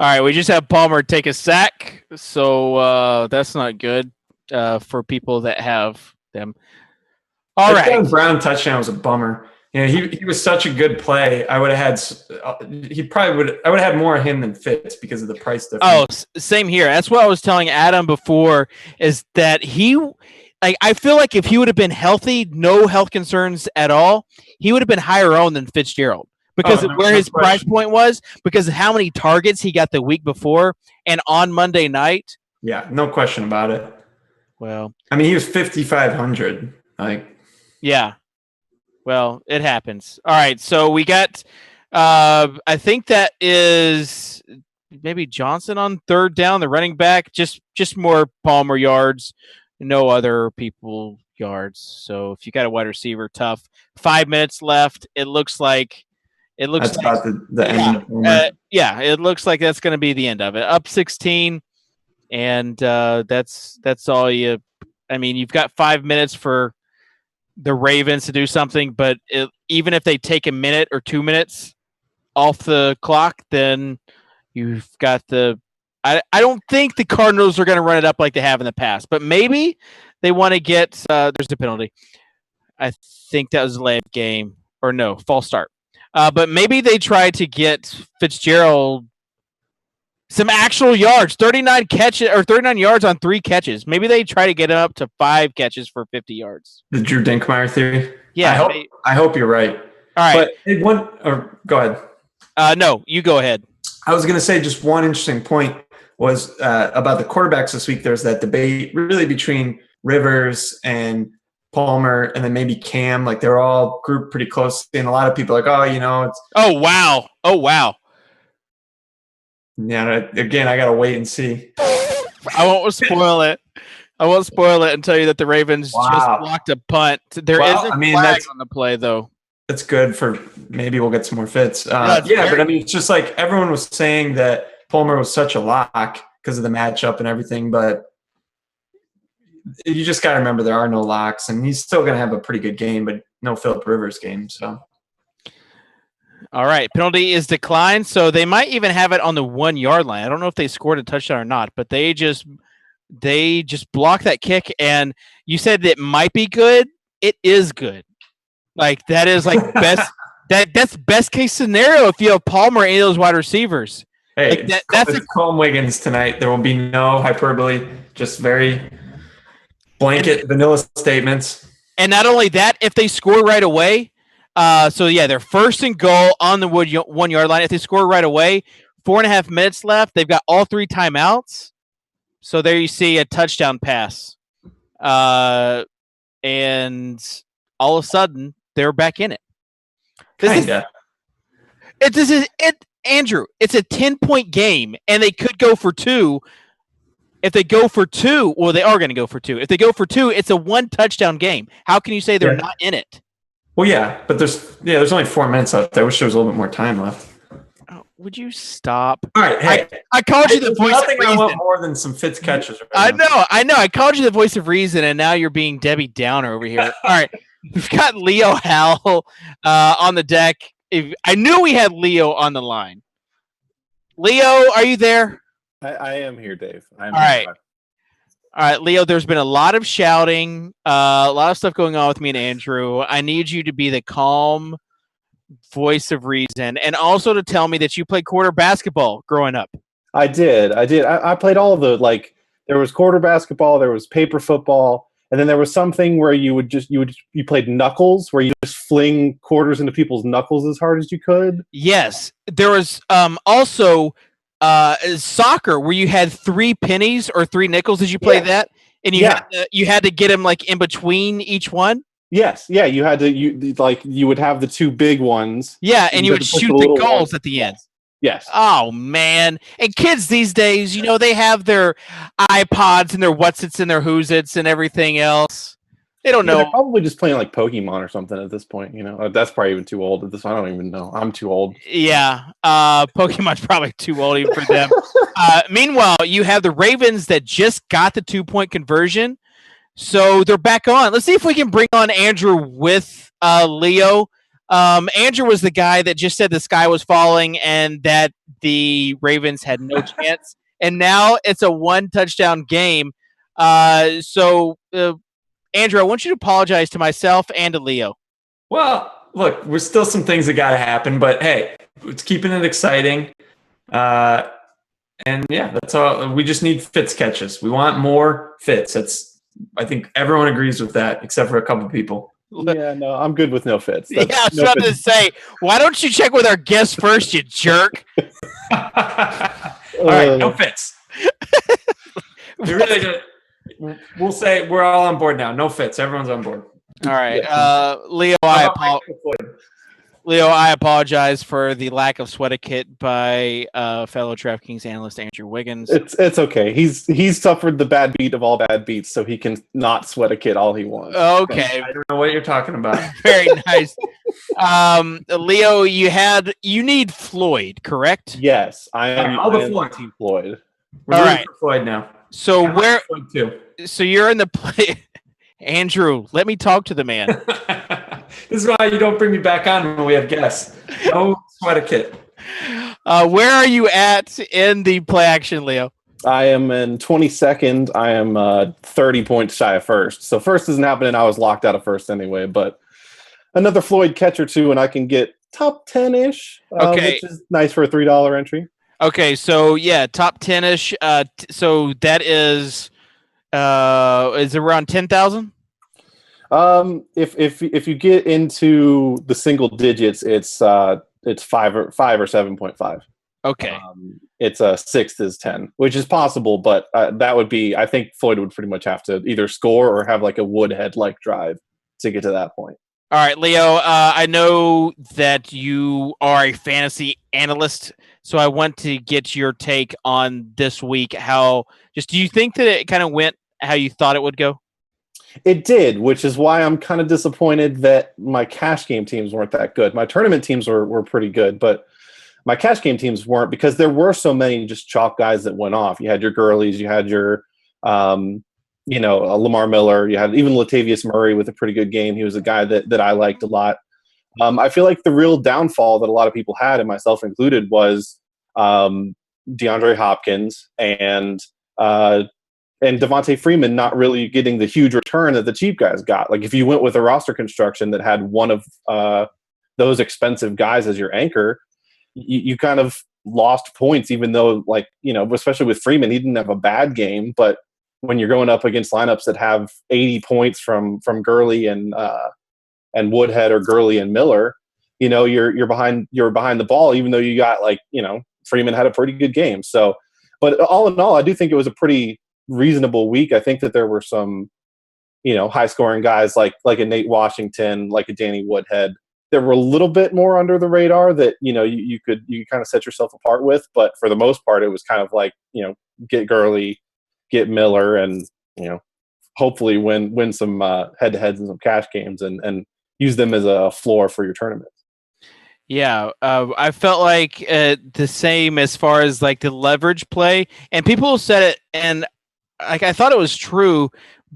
All right, we just have Palmer take a sack, so that's not good for people that have them. All right. John Brown touchdown was a bummer. You know, he was such a good play. I would have had more of him than Fitz because of the price difference. Oh, same here. That's what I was telling Adam before, is that I feel like if he would have been healthy, no health concerns at all, he would have been higher owned than Fitzgerald because of where his price point was, because of how many targets he got the week before and on Monday night. Yeah, no question about it. Well, I mean, he was 5,500. Yeah. Well, it happens. All right, so we got I think that is maybe Johnson on third down, the running back, just more Palmer yards, no other people yards. So if you got a wide receiver, tough. 5 minutes left. It looks like that's about the end of Palmer. it looks like that's going to be the end of it. Up 16, and that's all you. I mean, you've got 5 minutes for the Ravens to do something, but even if they take a minute or 2 minutes off the clock, then you've got I don't think the Cardinals are going to run it up like they have in the past, but maybe they want to get there's a penalty. I think that was a late game, or no, false start. But maybe they try to get Fitzgerald some actual yards, 39 yards on 3 catches. Maybe they try to get him up to 5 catches for 50 yards. The Drew Dinkmeyer theory. Yeah, I hope you're right. All right, but go ahead. No, you go ahead. I was going to say just one interesting point was about the quarterbacks this week. There's that debate really between Rivers and Palmer, and then maybe Cam. Like they're all grouped pretty closely, and a lot of people are like, it's. Oh wow. Yeah, again, I gotta wait and see. I won't spoil it. And tell you that the Ravens just blocked a punt. There is a flag on the play, though. That's good for maybe we'll get some more fits. But I mean, it's just like everyone was saying that Palmer was such a lock because of the matchup and everything, but you just got to remember there are no locks, and he's still going to have a pretty good game, but no Phillip Rivers game, so. All right, penalty is declined, so they might even have it on the 1 yard line. I don't know if they scored a touchdown or not, but they just blocked that kick. And you said that it might be good. It is good. Like that is like best. That's best case scenario if you have Palmer and any of those wide receivers. Hey, like that's Colm Wiggins tonight. There will be no hyperbole. Just very blanket vanilla statements. And not only that, if they score right away. They're first and goal on the 1 yard line. If they score right away, 4.5 minutes left. They've got all 3 timeouts. So there you see a touchdown pass. And all of a sudden, they're back in it. Andrew, it's a 10-point game, and they could go for 2. If they go for 2, well, they are going to go for 2. If they go for 2, it's a 1 touchdown game. How can you say they're not in it? Well, yeah, but there's only 4 minutes left. I wish there was a little bit more time left. Oh, would you stop? All right, hey, I called you the voice of reason. I want more than some Fitz catches. I know. I called you the voice of reason, and now you're being Debbie Downer over here. All right, we've got Leo Howell on the deck. I knew we had Leo on the line. Leo, are you there? I am here, Dave. All right, Leo, there's been a lot of shouting, a lot of stuff going on with me and Andrew. I need you to be the calm voice of reason, and also to tell me that you played quarter basketball growing up. I did. I played all of the, there was quarter basketball, there was paper football, and then there was something where you played knuckles, where you just fling quarters into people's knuckles as hard as you could. Yes. There was also soccer, where you had 3 pennies or 3 nickels. Did you play that? And you had to get them in between each one. Yes, yeah, you had to. You would have the 2 big ones. Yeah, and you would shoot the goals at the end. Yes. Oh man! And kids these days, they have their iPods and their Whatsits and their Whosits and everything else. They don't know. They're probably just playing Pokemon or something at this point. That's probably even too old at this. I don't even know. I'm too old. Yeah, Pokemon's probably too old even for them. Meanwhile, you have the Ravens that just got the 2-point conversion, so they're back on. Let's see if we can bring on Andrew with Leo. Andrew was the guy that just said the sky was falling and that the Ravens had no chance, and now it's a 1 touchdown game. Andrew, I want you to apologize to myself and to Leo. Well, look, there's still some things that got to happen, but hey, it's keeping it exciting. And yeah, that's all. We just need Fitz catches. We want more Fitz. I think everyone agrees with that, except for a couple people. Yeah, no, I'm good with no Fitz. I was about to say, wwhy don't you check with our guests first, you jerk? All right, no Fitz. We really do. We'll say we're all on board now. No Fitz. Everyone's on board. All right. Leo, Leo, I apologize for the lack of sweat kit by fellow DraftKings analyst Andrew Wiggins. It's okay. He's suffered the bad beat of all bad beats, so he can not sweat a kit all he wants. Okay, I don't know what you're talking about. very nice. Leo, you need Floyd, correct? Yes, I am. All the I am Floyd. Team Floyd. We're All rooting right. for Floyd now. So I like Floyd too. So you're in the play. Andrew, let me talk to the man. This is why you don't bring me back on when we have guests. No sweat kit. Where are you at in the play action, Leo? I am in 22nd. I am 30 points shy of first. So first isn't happening. I was locked out of first anyway, but another Floyd catch or two, and I can get top 10-ish, which is nice for a $3 entry. Okay, so yeah, top 10-ish. So that is it around 10,000? If you get into the single digits, it's 5 or 7.5. Okay. It's a sixth is 10, which is possible, but that would be, I think Floyd would pretty much have to either score or have like a Woodhead like drive to get to that point. All right, Leo, I know that you are a fantasy analyst, so I want to get your take on this week. Do you think that it kind of went how you thought it would go? It did, which is why I'm kind of disappointed that my cash game teams weren't that good. My tournament teams were pretty good, but my cash game teams weren't, because there were so many just chalk guys that went off. You had your Gurleys, you had your Lamar Miller, you had even Latavius Murray with a pretty good game. He was a guy that I liked a lot. I feel like the real downfall that a lot of people had, and myself included, was DeAndre Hopkins and Devontae Freeman not really getting the huge return that the cheap guys got. Like if you went with a roster construction that had one of those expensive guys as your anchor, you kind of lost points, even though, especially with Freeman, he didn't have a bad game, but when you're going up against lineups that have 80 points from Gurley and Woodhead or Gurley and Miller, you're behind the ball, even though you got Freeman had a pretty good game. So, but all in all, I do think it was a pretty reasonable week. I think that there were some, high scoring guys like a Nate Washington, like a Danny Woodhead, that were a little bit more under the radar that, you could kind of set yourself apart with. But for the most part, it was kind of like, get Gurley, get Miller, and, hopefully win some head-to-heads and some cash games and use them as a floor for your tournament. Yeah, I felt like the same as far as like the leverage play, and people said it, and I thought it was true,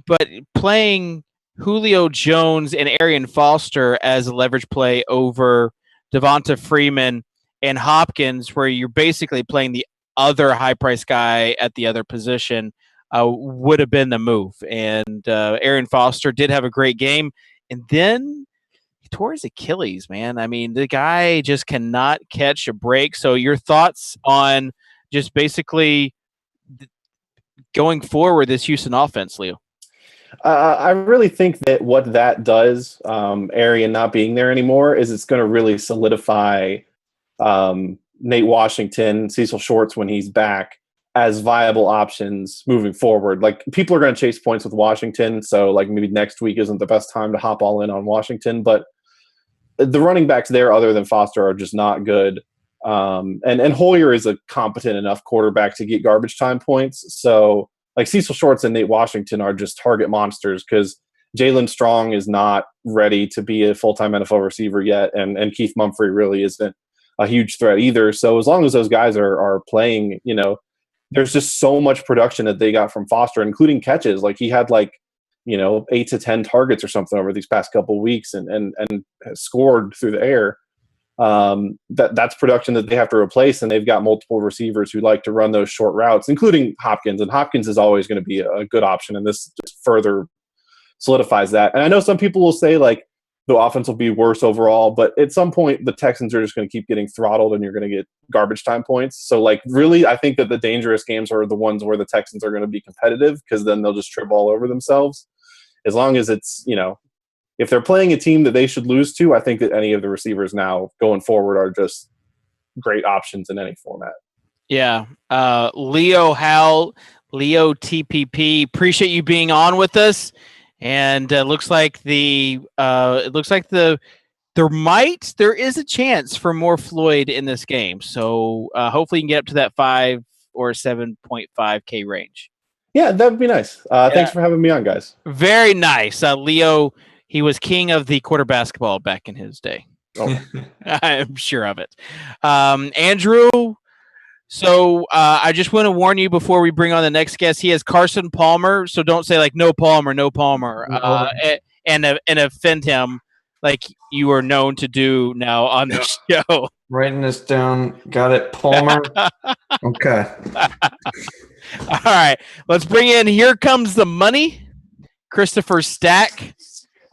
but playing Julio Jones and Arian Foster as a leverage play over Devonta Freeman and Hopkins, where you're basically playing the other high-priced guy at the other position, would have been the move. And Arian Foster did have a great game, and then he tore his Achilles, man. I mean, the guy just cannot catch a break. So your thoughts on just basically going forward this Houston offense, Leo? I really think that what that does, Arian not being there anymore, is it's going to really solidify Nate Washington, Cecil Shorts when he's back as viable options moving forward. Like, people are going to chase points with Washington, so like maybe next week isn't the best time to hop all in on Washington, but the running backs there other than Foster are just not good. And Hoyer is a competent enough quarterback to get garbage time points. So like Cecil Shorts and Nate Washington are just target monsters, because Jalen Strong is not ready to be a full-time NFL receiver yet, and Keith Mumphrey really isn't a huge threat either. So as long as those guys are playing, there's just so much production that they got from Foster, including catches. Like he had 8 to 10 targets or something over these past couple of weeks and scored through the air. That's production that they have to replace, and they've got multiple receivers who like to run those short routes, including Hopkins, and Hopkins is always going to be a good option, and this just further solidifies that. And I know some people will say the offense will be worse overall, but at some point the Texans are just going to keep getting throttled and you're going to get garbage time points. So really, I think that the dangerous games are the ones where the Texans are going to be competitive, because then they'll just trip all over themselves. As long as it's, if they're playing a team that they should lose to, I think that any of the receivers now going forward are just great options in any format. Yeah. Leo Howell, Leo TPP, appreciate you being on with us. And it looks like the there is a chance for more Floyd in this game. So hopefully you can get up to that 5 or 7.5K range. Yeah, that would be nice. Thanks for having me on, guys. Very nice. Leo, he was king of the quarter basketball back in his day. Oh. I'm sure of it. Andrew, so I just want to warn you before we bring on the next guest, he has Carson Palmer, so don't say like no Palmer, and offend him like you are known to do now on the show. Writing this down. Got it, Palmer. Okay. All right, let's bring in. Here comes the money. Christopher Stack.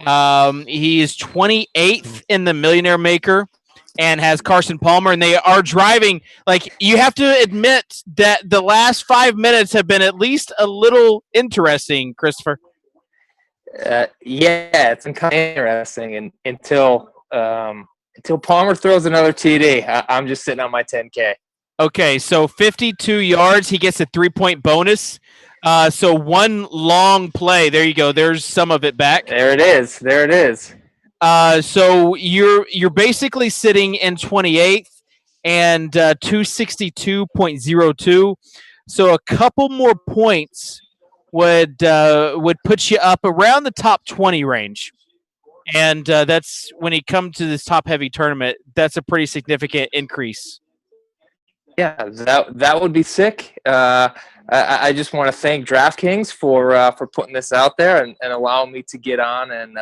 He is 28th in the Millionaire Maker and has Carson Palmer, and they are driving. Like, you have to admit that the last 5 minutes have been at least a little interesting, Christopher. Yeah, it's been kind of interesting, and until Palmer throws another TD, I'm just sitting on my 10K. Okay, so 52 yards, he gets a 3-point bonus. So one long play. There you go. There's some of it back. There it is. So you're basically sitting in 28th and 262.02. So a couple more points would put you up around the top 20 range. And that's when you come to this top heavy tournament, that's a pretty significant increase. Yeah, that would be sick. I just want to thank DraftKings for putting this out there and allowing me to get on and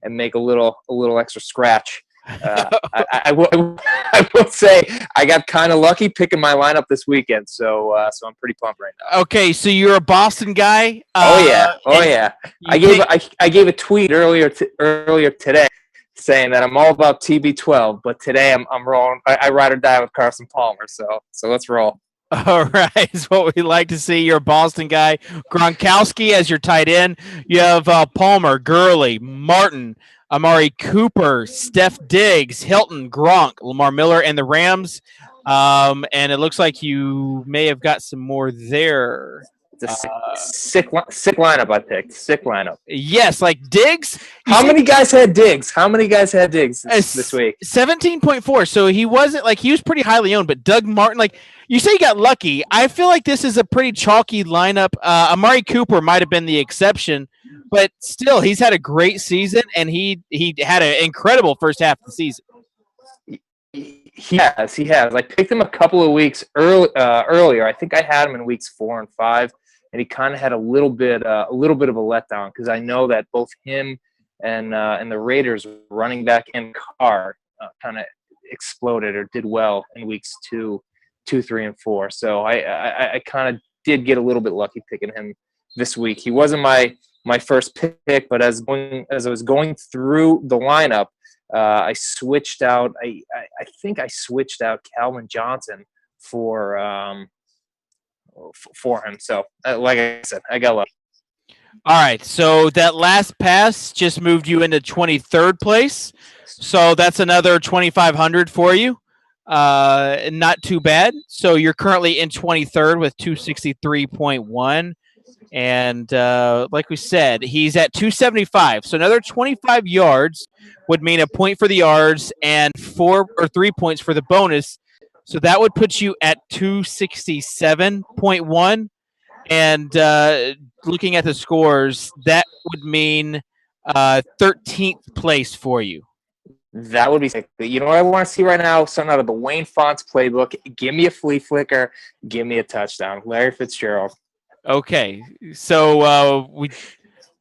make a little extra scratch. I will say I got kind of lucky picking my lineup this weekend, so I'm pretty pumped right now. Okay, so you're a Boston guy. Oh yeah. I gave a tweet earlier today saying that I'm all about TB12, but today I'm rolling. I ride or die with Carson Palmer, so let's roll. All right, is what we like to see. You're a Boston guy. Gronkowski as your tight end. You have Palmer, Gurley, Martin, Amari Cooper, Steph Diggs, Hilton, Gronk, Lamar Miller, and the Rams. And it looks like you may have got some more there. It's a sick lineup I picked. Sick lineup. Yes, like Diggs. How many guys had Diggs? This week? 17.4. So he wasn't like he was pretty highly owned, but Doug Martin, like you say, he got lucky. I feel like this is a pretty chalky lineup. Amari Cooper might have been the exception, but still, he's had a great season, and he had an incredible first half of the season. He has. I picked him a couple of weeks earlier. I think I had him in weeks 4 and 5, and he kind of had a little bit of a letdown because I know that both him and the Raiders running back and Carr kind of exploded or did well in weeks 2, 3, and 4. So I kind of did get a little bit lucky picking him this week. He wasn't my first pick, but as I was going through the lineup, I switched out. I think I switched out Calvin Johnson for him. So, like I said, I got lucky. All right, so that last pass just moved you into 23rd place. So that's another 2,500 for you. Not too bad. So you're currently in 23rd with 263.1. And like we said, he's at 275. So another 25 yards would mean a point for the yards and 4 or 3 points for the bonus. So that would put you at 267.1. And looking at the scores, that would mean 13th place for you. That would be sick. You know what I want to see right now? Something out of the Wayne Fonts playbook. Give me a flea flicker. Give me a touchdown. Larry Fitzgerald. Okay, so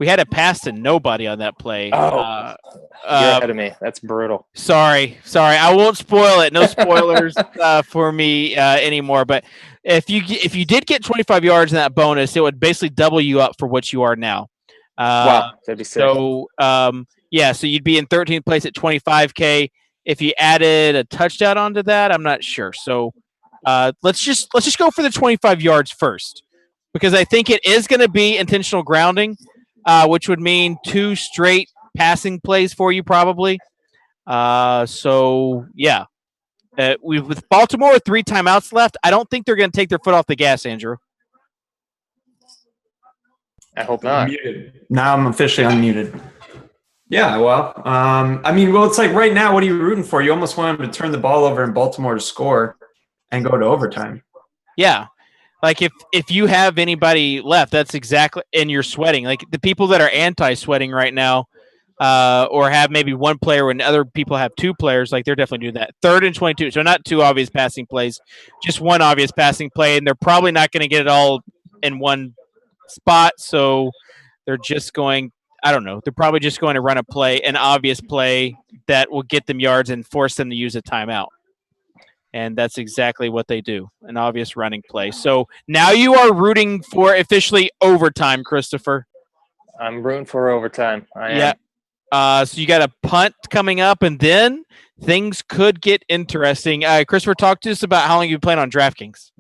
we had a pass to nobody on that play. You're ahead of me. That's brutal. Sorry. I won't spoil it. No spoilers for me anymore. But if you did get 25 yards in that bonus, it would basically double you up for what you are now. Wow, that'd be sick. So so you'd be in 13th place at 25K. If you added a touchdown onto that, I'm not sure. So let's just go for the 25 yards first, because I think it is going to be intentional grounding, which would mean 2 straight passing plays for you probably. With Baltimore with 3 timeouts left, I don't think they're going to take their foot off the gas, Andrew. I hope not. Muted. Now I'm officially unmuted. Yeah, well, it's like right now, what are you rooting for? You almost want him to turn the ball over in Baltimore to score and go to overtime. Yeah. Like if you have anybody left, that's exactly, and you're sweating. Like the people that are anti-sweating right now, or have maybe one player when other people have two players, like they're definitely doing that. 3rd and 22. So not two obvious passing plays, just one obvious passing play, and they're probably not going to get it all in one spot. So they're just going, I don't know, they're probably just going to run an obvious play that will get them yards and force them to use a timeout. And that's exactly what they do, an obvious running play. So now you are rooting for officially overtime, Christopher. I'm rooting for overtime. I am. Yeah. So you got a punt coming up, and then things could get interesting. Christopher, talk to us about how long you've been playing on DraftKings.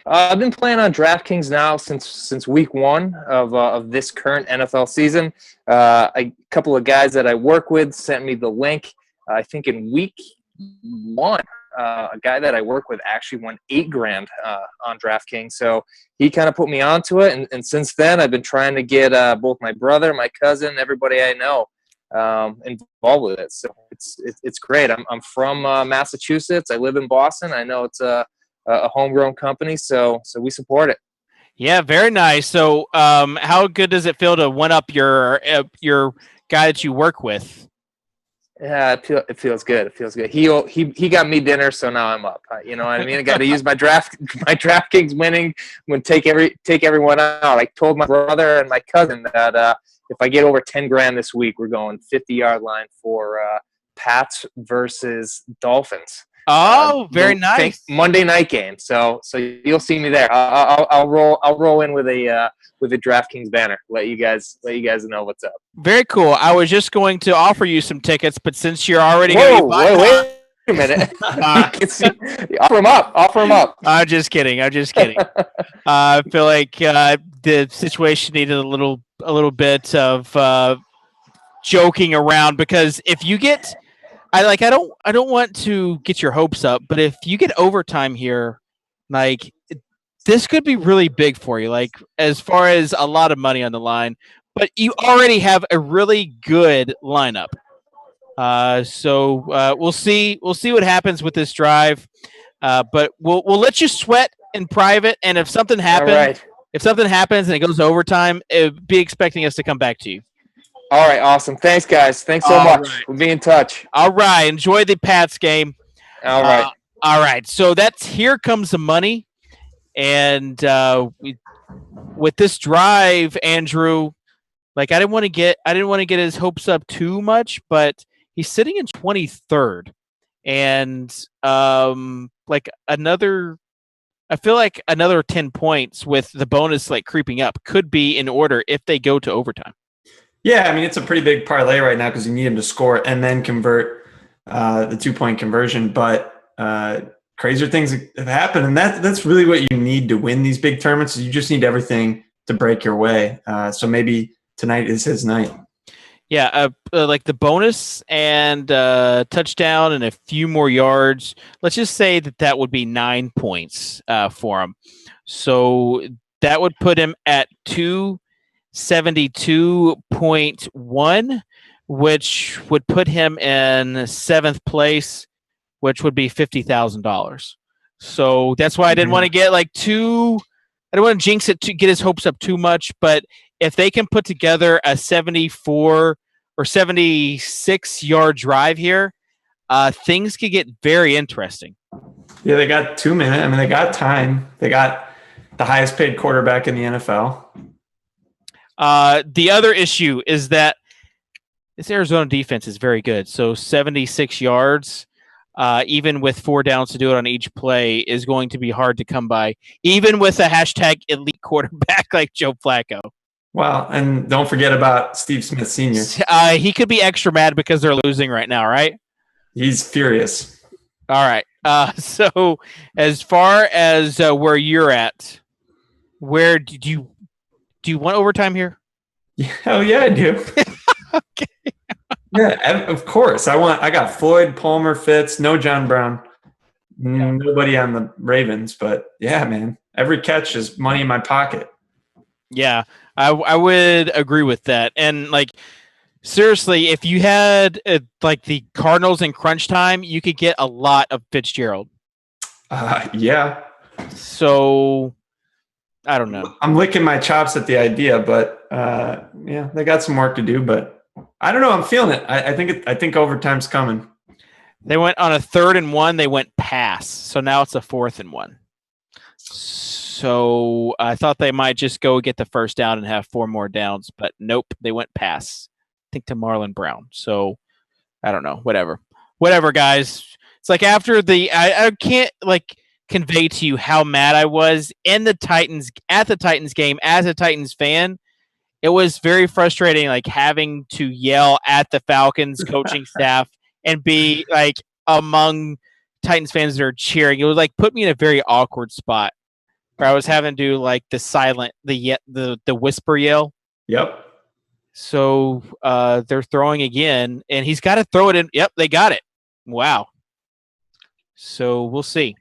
I've been playing on DraftKings now since week 1 of this current NFL season. A couple of guys that I work with sent me the link. I think in week 1. A guy that I work with actually won $8,000 on DraftKings. So he kind of put me onto it. And since then, I've been trying to get both my brother, my cousin, everybody I know involved with it. So it's great. I'm from Massachusetts. I live in Boston. I know it's a homegrown company, so we support it. Yeah, very nice. So how good does it feel to one up your guy that you work with? Yeah, it feels good. It feels good. He got me dinner, so now I'm up. You know what I mean? I got to use my DraftKings winning when take everyone out. I told my brother and my cousin that if I get over $10,000 this week, we're going 50-yard line for Pats versus Dolphins. Oh, very nice. Monday night game. So you'll see me there. I'll roll in with a DraftKings banner. Let you guys know what's up. Very cool. I was just going to offer you some tickets, but since you're already wait a minute. Offer them up. I'm just kidding. I feel like the situation needed a little bit of joking around, because if you get, I don't want to get your hopes up, but if you get overtime here, like this could be really big for you, like as far as a lot of money on the line, but you already have a really good lineup. So we'll see what happens with this drive. But we'll let you sweat in private, and if something happens, and it goes to overtime, be expecting us to come back to you. All right, awesome. Thanks, guys. Thanks so much. Right. We'll be in touch. All right. Enjoy the Pats game. All right. All right. So that's Here Comes the Money. And with this drive, Andrew, like I didn't want to get his hopes up too much, but he's sitting in 23rd. And I feel like another 10 points with the bonus like creeping up could be in order if they go to overtime. Yeah, I mean, it's a pretty big parlay right now because you need him to score and then convert the 2-point conversion. But crazier things have happened, and that's really what you need to win these big tournaments. You just need everything to break your way. So maybe tonight is his night. Yeah, like the bonus and touchdown and a few more yards. Let's just say that would be 9 points for him. So that would put him at 272.1, which would put him in 7th place, which would be $50,000. So that's why I didn't want to get I didn't want to jinx it to get his hopes up too much. But if they can put together a 74 or 76 yard drive here, things could get very interesting. Yeah, they got 2 minutes. I mean, they got time. They got the highest paid quarterback in the NFL. The other issue is that this Arizona defense is very good. So 76 yards, even with 4 downs to do it on each play, is going to be hard to come by, even with a hashtag elite quarterback like Joe Flacco. Wow. And don't forget about Steve Smith Sr. He could be extra mad because they're losing right now, right? He's furious. All right. So as far as where you're at, where do you want overtime here? Hell yeah, I do. Okay. Yeah, of course. I got Floyd, Palmer, Fitz, no John Brown, nobody on the Ravens, but yeah, man, every catch is money in my pocket. Yeah, I would agree with that. And like Seriously, if you had like the Cardinals in crunch time, you could get a lot of Fitzgerald. Yeah. So I don't know. I'm licking my chops at the idea, but yeah, they got some work to do. But I don't know. I'm feeling it. I think overtime's coming. They went on a 3rd and 1. They went pass. So now it's a 4th and 1. So I thought they might just go get the first down and have 4 more downs, but nope, they went pass. I think to Marlon Brown. So I don't know. Whatever, guys. It's like after I can't like convey to you how mad I was at the Titans game as a Titans fan. It was very frustrating, like having to yell at the Falcons coaching staff and be like among Titans fans that are cheering. It was like put me in a very awkward spot where I was having to do like the silent, the whisper yell. Yep. So they're throwing again, and he's got to throw it in. Yep, they got it. Wow. So we'll see.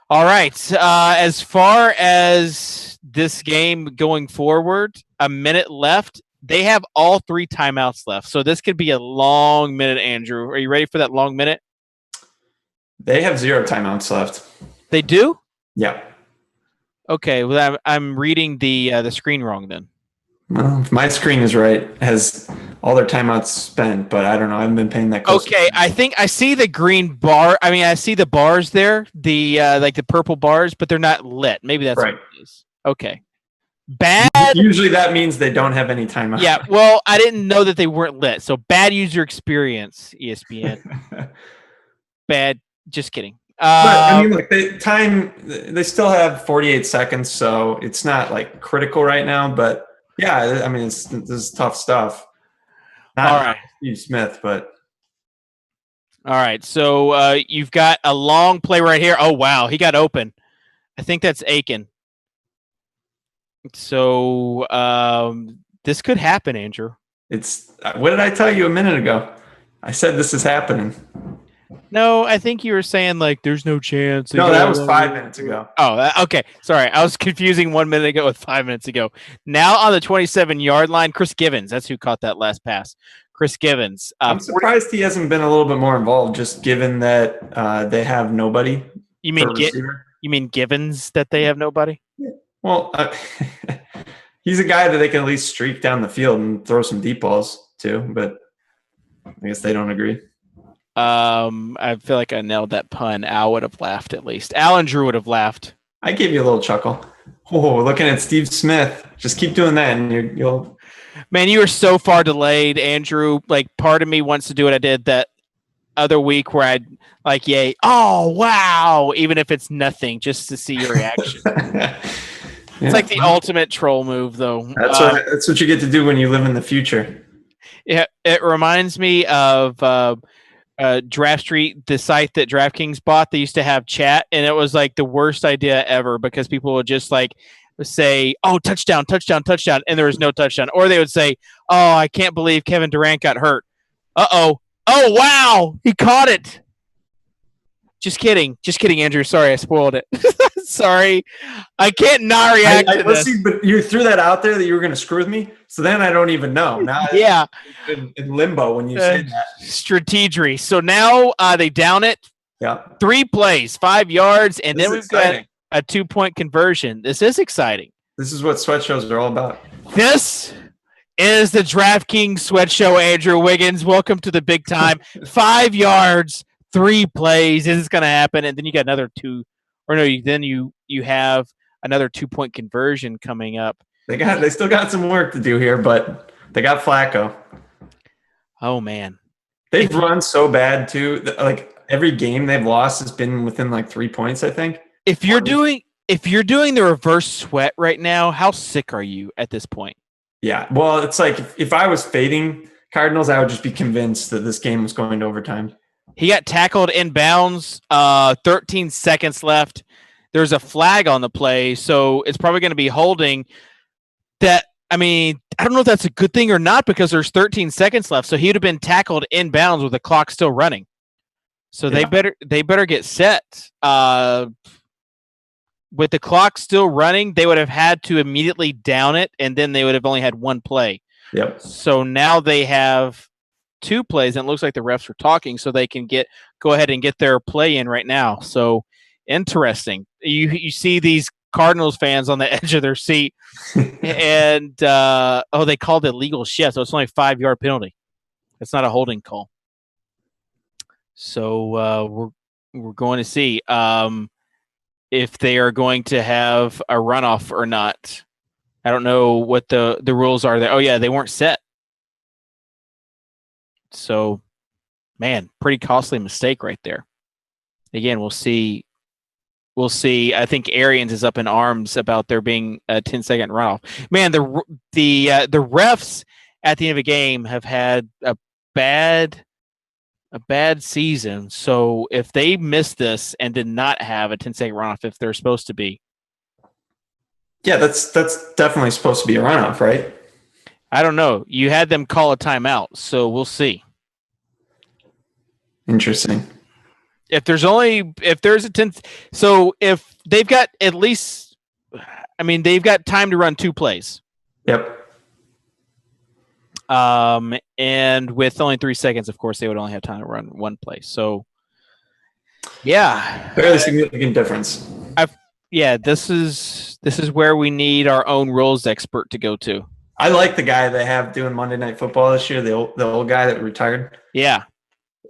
All right. As far as this game going forward, a minute left. They have all 3 timeouts left. So this could be a long minute, Andrew. Are you ready for that long minute? They have 0 timeouts left. They do? Yeah. Okay. Well, I'm reading the screen wrong then. Well, if my screen is right, it has all their timeouts spent, but I don't know. I haven't been paying that close. Okay, I think I see the green bar. I mean, I see the bars there, the like the purple bars, but they're not lit. Maybe that's right. What it is. Okay. Bad. Usually that means they don't have any timeouts. Yeah, well, I didn't know that they weren't lit. So bad user experience, ESPN. Bad. Just kidding. But I mean, look, they still have 48 seconds, so it's not like critical right now. But yeah, I mean, this is tough stuff. Not all right, Steve Smith, but all right. So you've got a long play right here. Oh wow, he got open. I think that's Aiken. So this could happen, Andrew. What did I tell you a minute ago? I said this is happening. No, I think you were saying like there's no chance. No, that was 5 minutes ago. Oh, okay. Sorry. I was confusing 1 minute ago with 5 minutes ago. Now on the 27-yard line, Chris Givens. That's who caught that last pass. Chris Givens. I'm surprised he hasn't been a little bit more involved, just given that they have nobody. You mean Givens that they have nobody? Well, he's a guy that they can at least streak down the field and throw some deep balls to, but I guess they don't agree. I feel like I nailed that pun. Al would have laughed at least. Al and Drew would have laughed. I gave you a little chuckle. Oh, looking at Steve Smith. Just keep doing that, and you'll. Man, you are so far delayed, Andrew. Like, part of me wants to do what I did that other week where I'd like, yay, oh wow, even if it's nothing, just to see your reaction. It's like the ultimate troll move, though. That's what you get to do when you live in the future. Yeah, it reminds me of Draft Street, the site that DraftKings bought. They used to have chat, and it was like the worst idea ever because people would just like say, "Oh, touchdown, touchdown, touchdown," and there was no touchdown, or they would say, "Oh, I can't believe Kevin Durant got hurt." Oh wow, he caught it. Just kidding, Andrew. Sorry, I spoiled it. Sorry, I can't not react to this. See, but you threw that out there that you were going to screw with me, so then I don't even know. Now, yeah, in limbo when you say that. Strategery. So now they down it. Yeah, 3 plays, 5 yards, and this then we've got a 2-point conversion. This is exciting. This is what sweat shows are all about. This is the DraftKings Sweat Show. Andrew Wiggins, welcome to the big time. 5 yards, 3 plays. This is going to happen, and then you got another 2. Or no, then you have another 2-point conversion coming up. They still got some work to do here, but they got Flacco. Oh man, they've run so bad too. Like every game they've lost has been within like 3 points. I think. If you're doing the reverse sweat right now, how sick are you at this point? Yeah, well, it's like if I was fading Cardinals, I would just be convinced that this game was going to overtime. He got tackled in bounds, 13 seconds left. There's a flag on the play, so it's probably going to be holding. That, I mean, I don't know if that's a good thing or not because there's 13 seconds left. So he would have been tackled in bounds with the clock still running. So they better get set. With the clock still running, they would have had to immediately down it, and then they would have only had 1 play. Yep. So now they have 2 plays, and it looks like the refs are talking, so they can go ahead and get their play in right now. So interesting. You see these Cardinals fans on the edge of their seat, and they called it legal shift, so it's only a 5-yard penalty. It's not a holding call. So we're going to see if they are going to have a runoff or not. I don't know what the rules are there. Oh yeah, they weren't set. So, man, pretty costly mistake right there. Again, we'll see. I think Arians is up in arms about there being a 10-second runoff. Man, the refs at the end of a game have had a bad season. So if they missed this and did not have a 10-second runoff, if they're supposed to be, yeah, that's definitely supposed to be a runoff, right? I don't know. You had them call a timeout, so we'll see. Interesting. If there's a 10, so if they've got at least, they've got time to run 2 plays. Yep. And with only 3 seconds, of course, they would only have time to run 1 play. So, yeah, fairly significant difference. This is where we need our own rules expert to go to. I like the guy they have doing Monday Night Football this year, the old guy that retired. Yeah.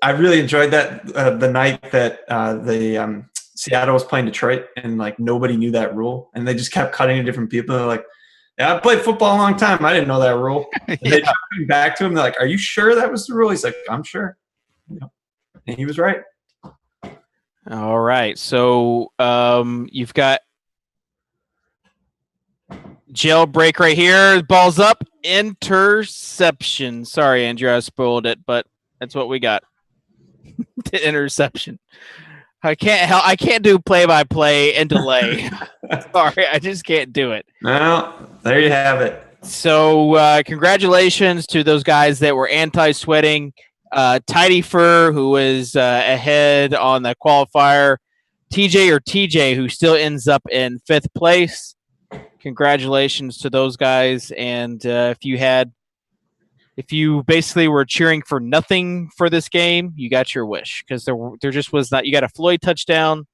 I really enjoyed that the night that the Seattle was playing Detroit, and like nobody knew that rule, and they just kept cutting to different people. They're like, "Yeah, I played football a long time. I didn't know that rule." And they kept coming back to him. They're like, "Are you sure that was the rule?" He's like, "I'm sure," and he was right. All right, so you've got jailbreak right here. Ball's up, interception. Sorry, Andrew, I spoiled it, but that's what we got. The interception. I can't do play-by-play and delay. Sorry, I just can't do it. Well, there you have it. So congratulations to those guys that were anti-sweating. Tidy Fur, who was ahead on the qualifier. TJ, who still ends up in 5th place. Congratulations to those guys. And if you basically were cheering for nothing for this game, you got your wish, because there just was not. You got a Floyd touchdown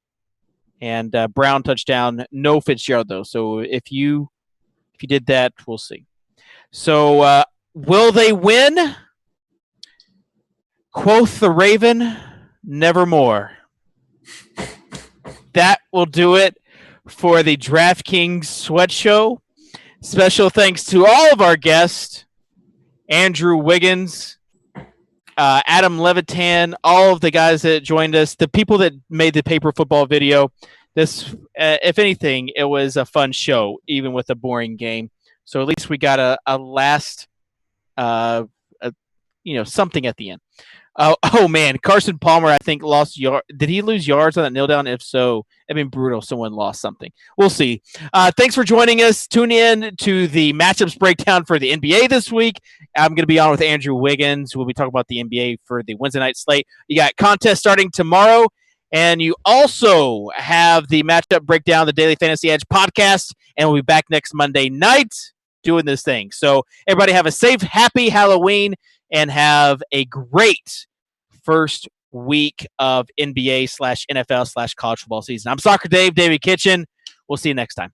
and Brown touchdown, no Fitzgerald though. So if you did that, we'll see. So will they win? Quoth the Raven, nevermore. That will do it for the DraftKings Sweat Show. Special thanks to all of our guests. Andrew Wiggins, Adam Levitan, all of the guys that joined us, the people that made the paper football video. This, if anything, it was a fun show, even with a boring game. So at least we got a last, something at the end. Oh man, Carson Palmer, I think lost yard. Did he lose yards on that kneel down? If so, brutal. Someone lost something. We'll see. Thanks for joining us. Tune in to the matchups breakdown for the NBA this week. I'm going to be on with Andrew Wiggins. We'll be talking about the NBA for the Wednesday night slate. You got contest starting tomorrow, and you also have the matchup breakdown, the Daily Fantasy Edge podcast, and we'll be back next Monday night doing this thing. So everybody have a safe, happy Halloween, and have a great first week of NBA/NFL/college football season. I'm Socrdave David Kitchen. We'll see you next time.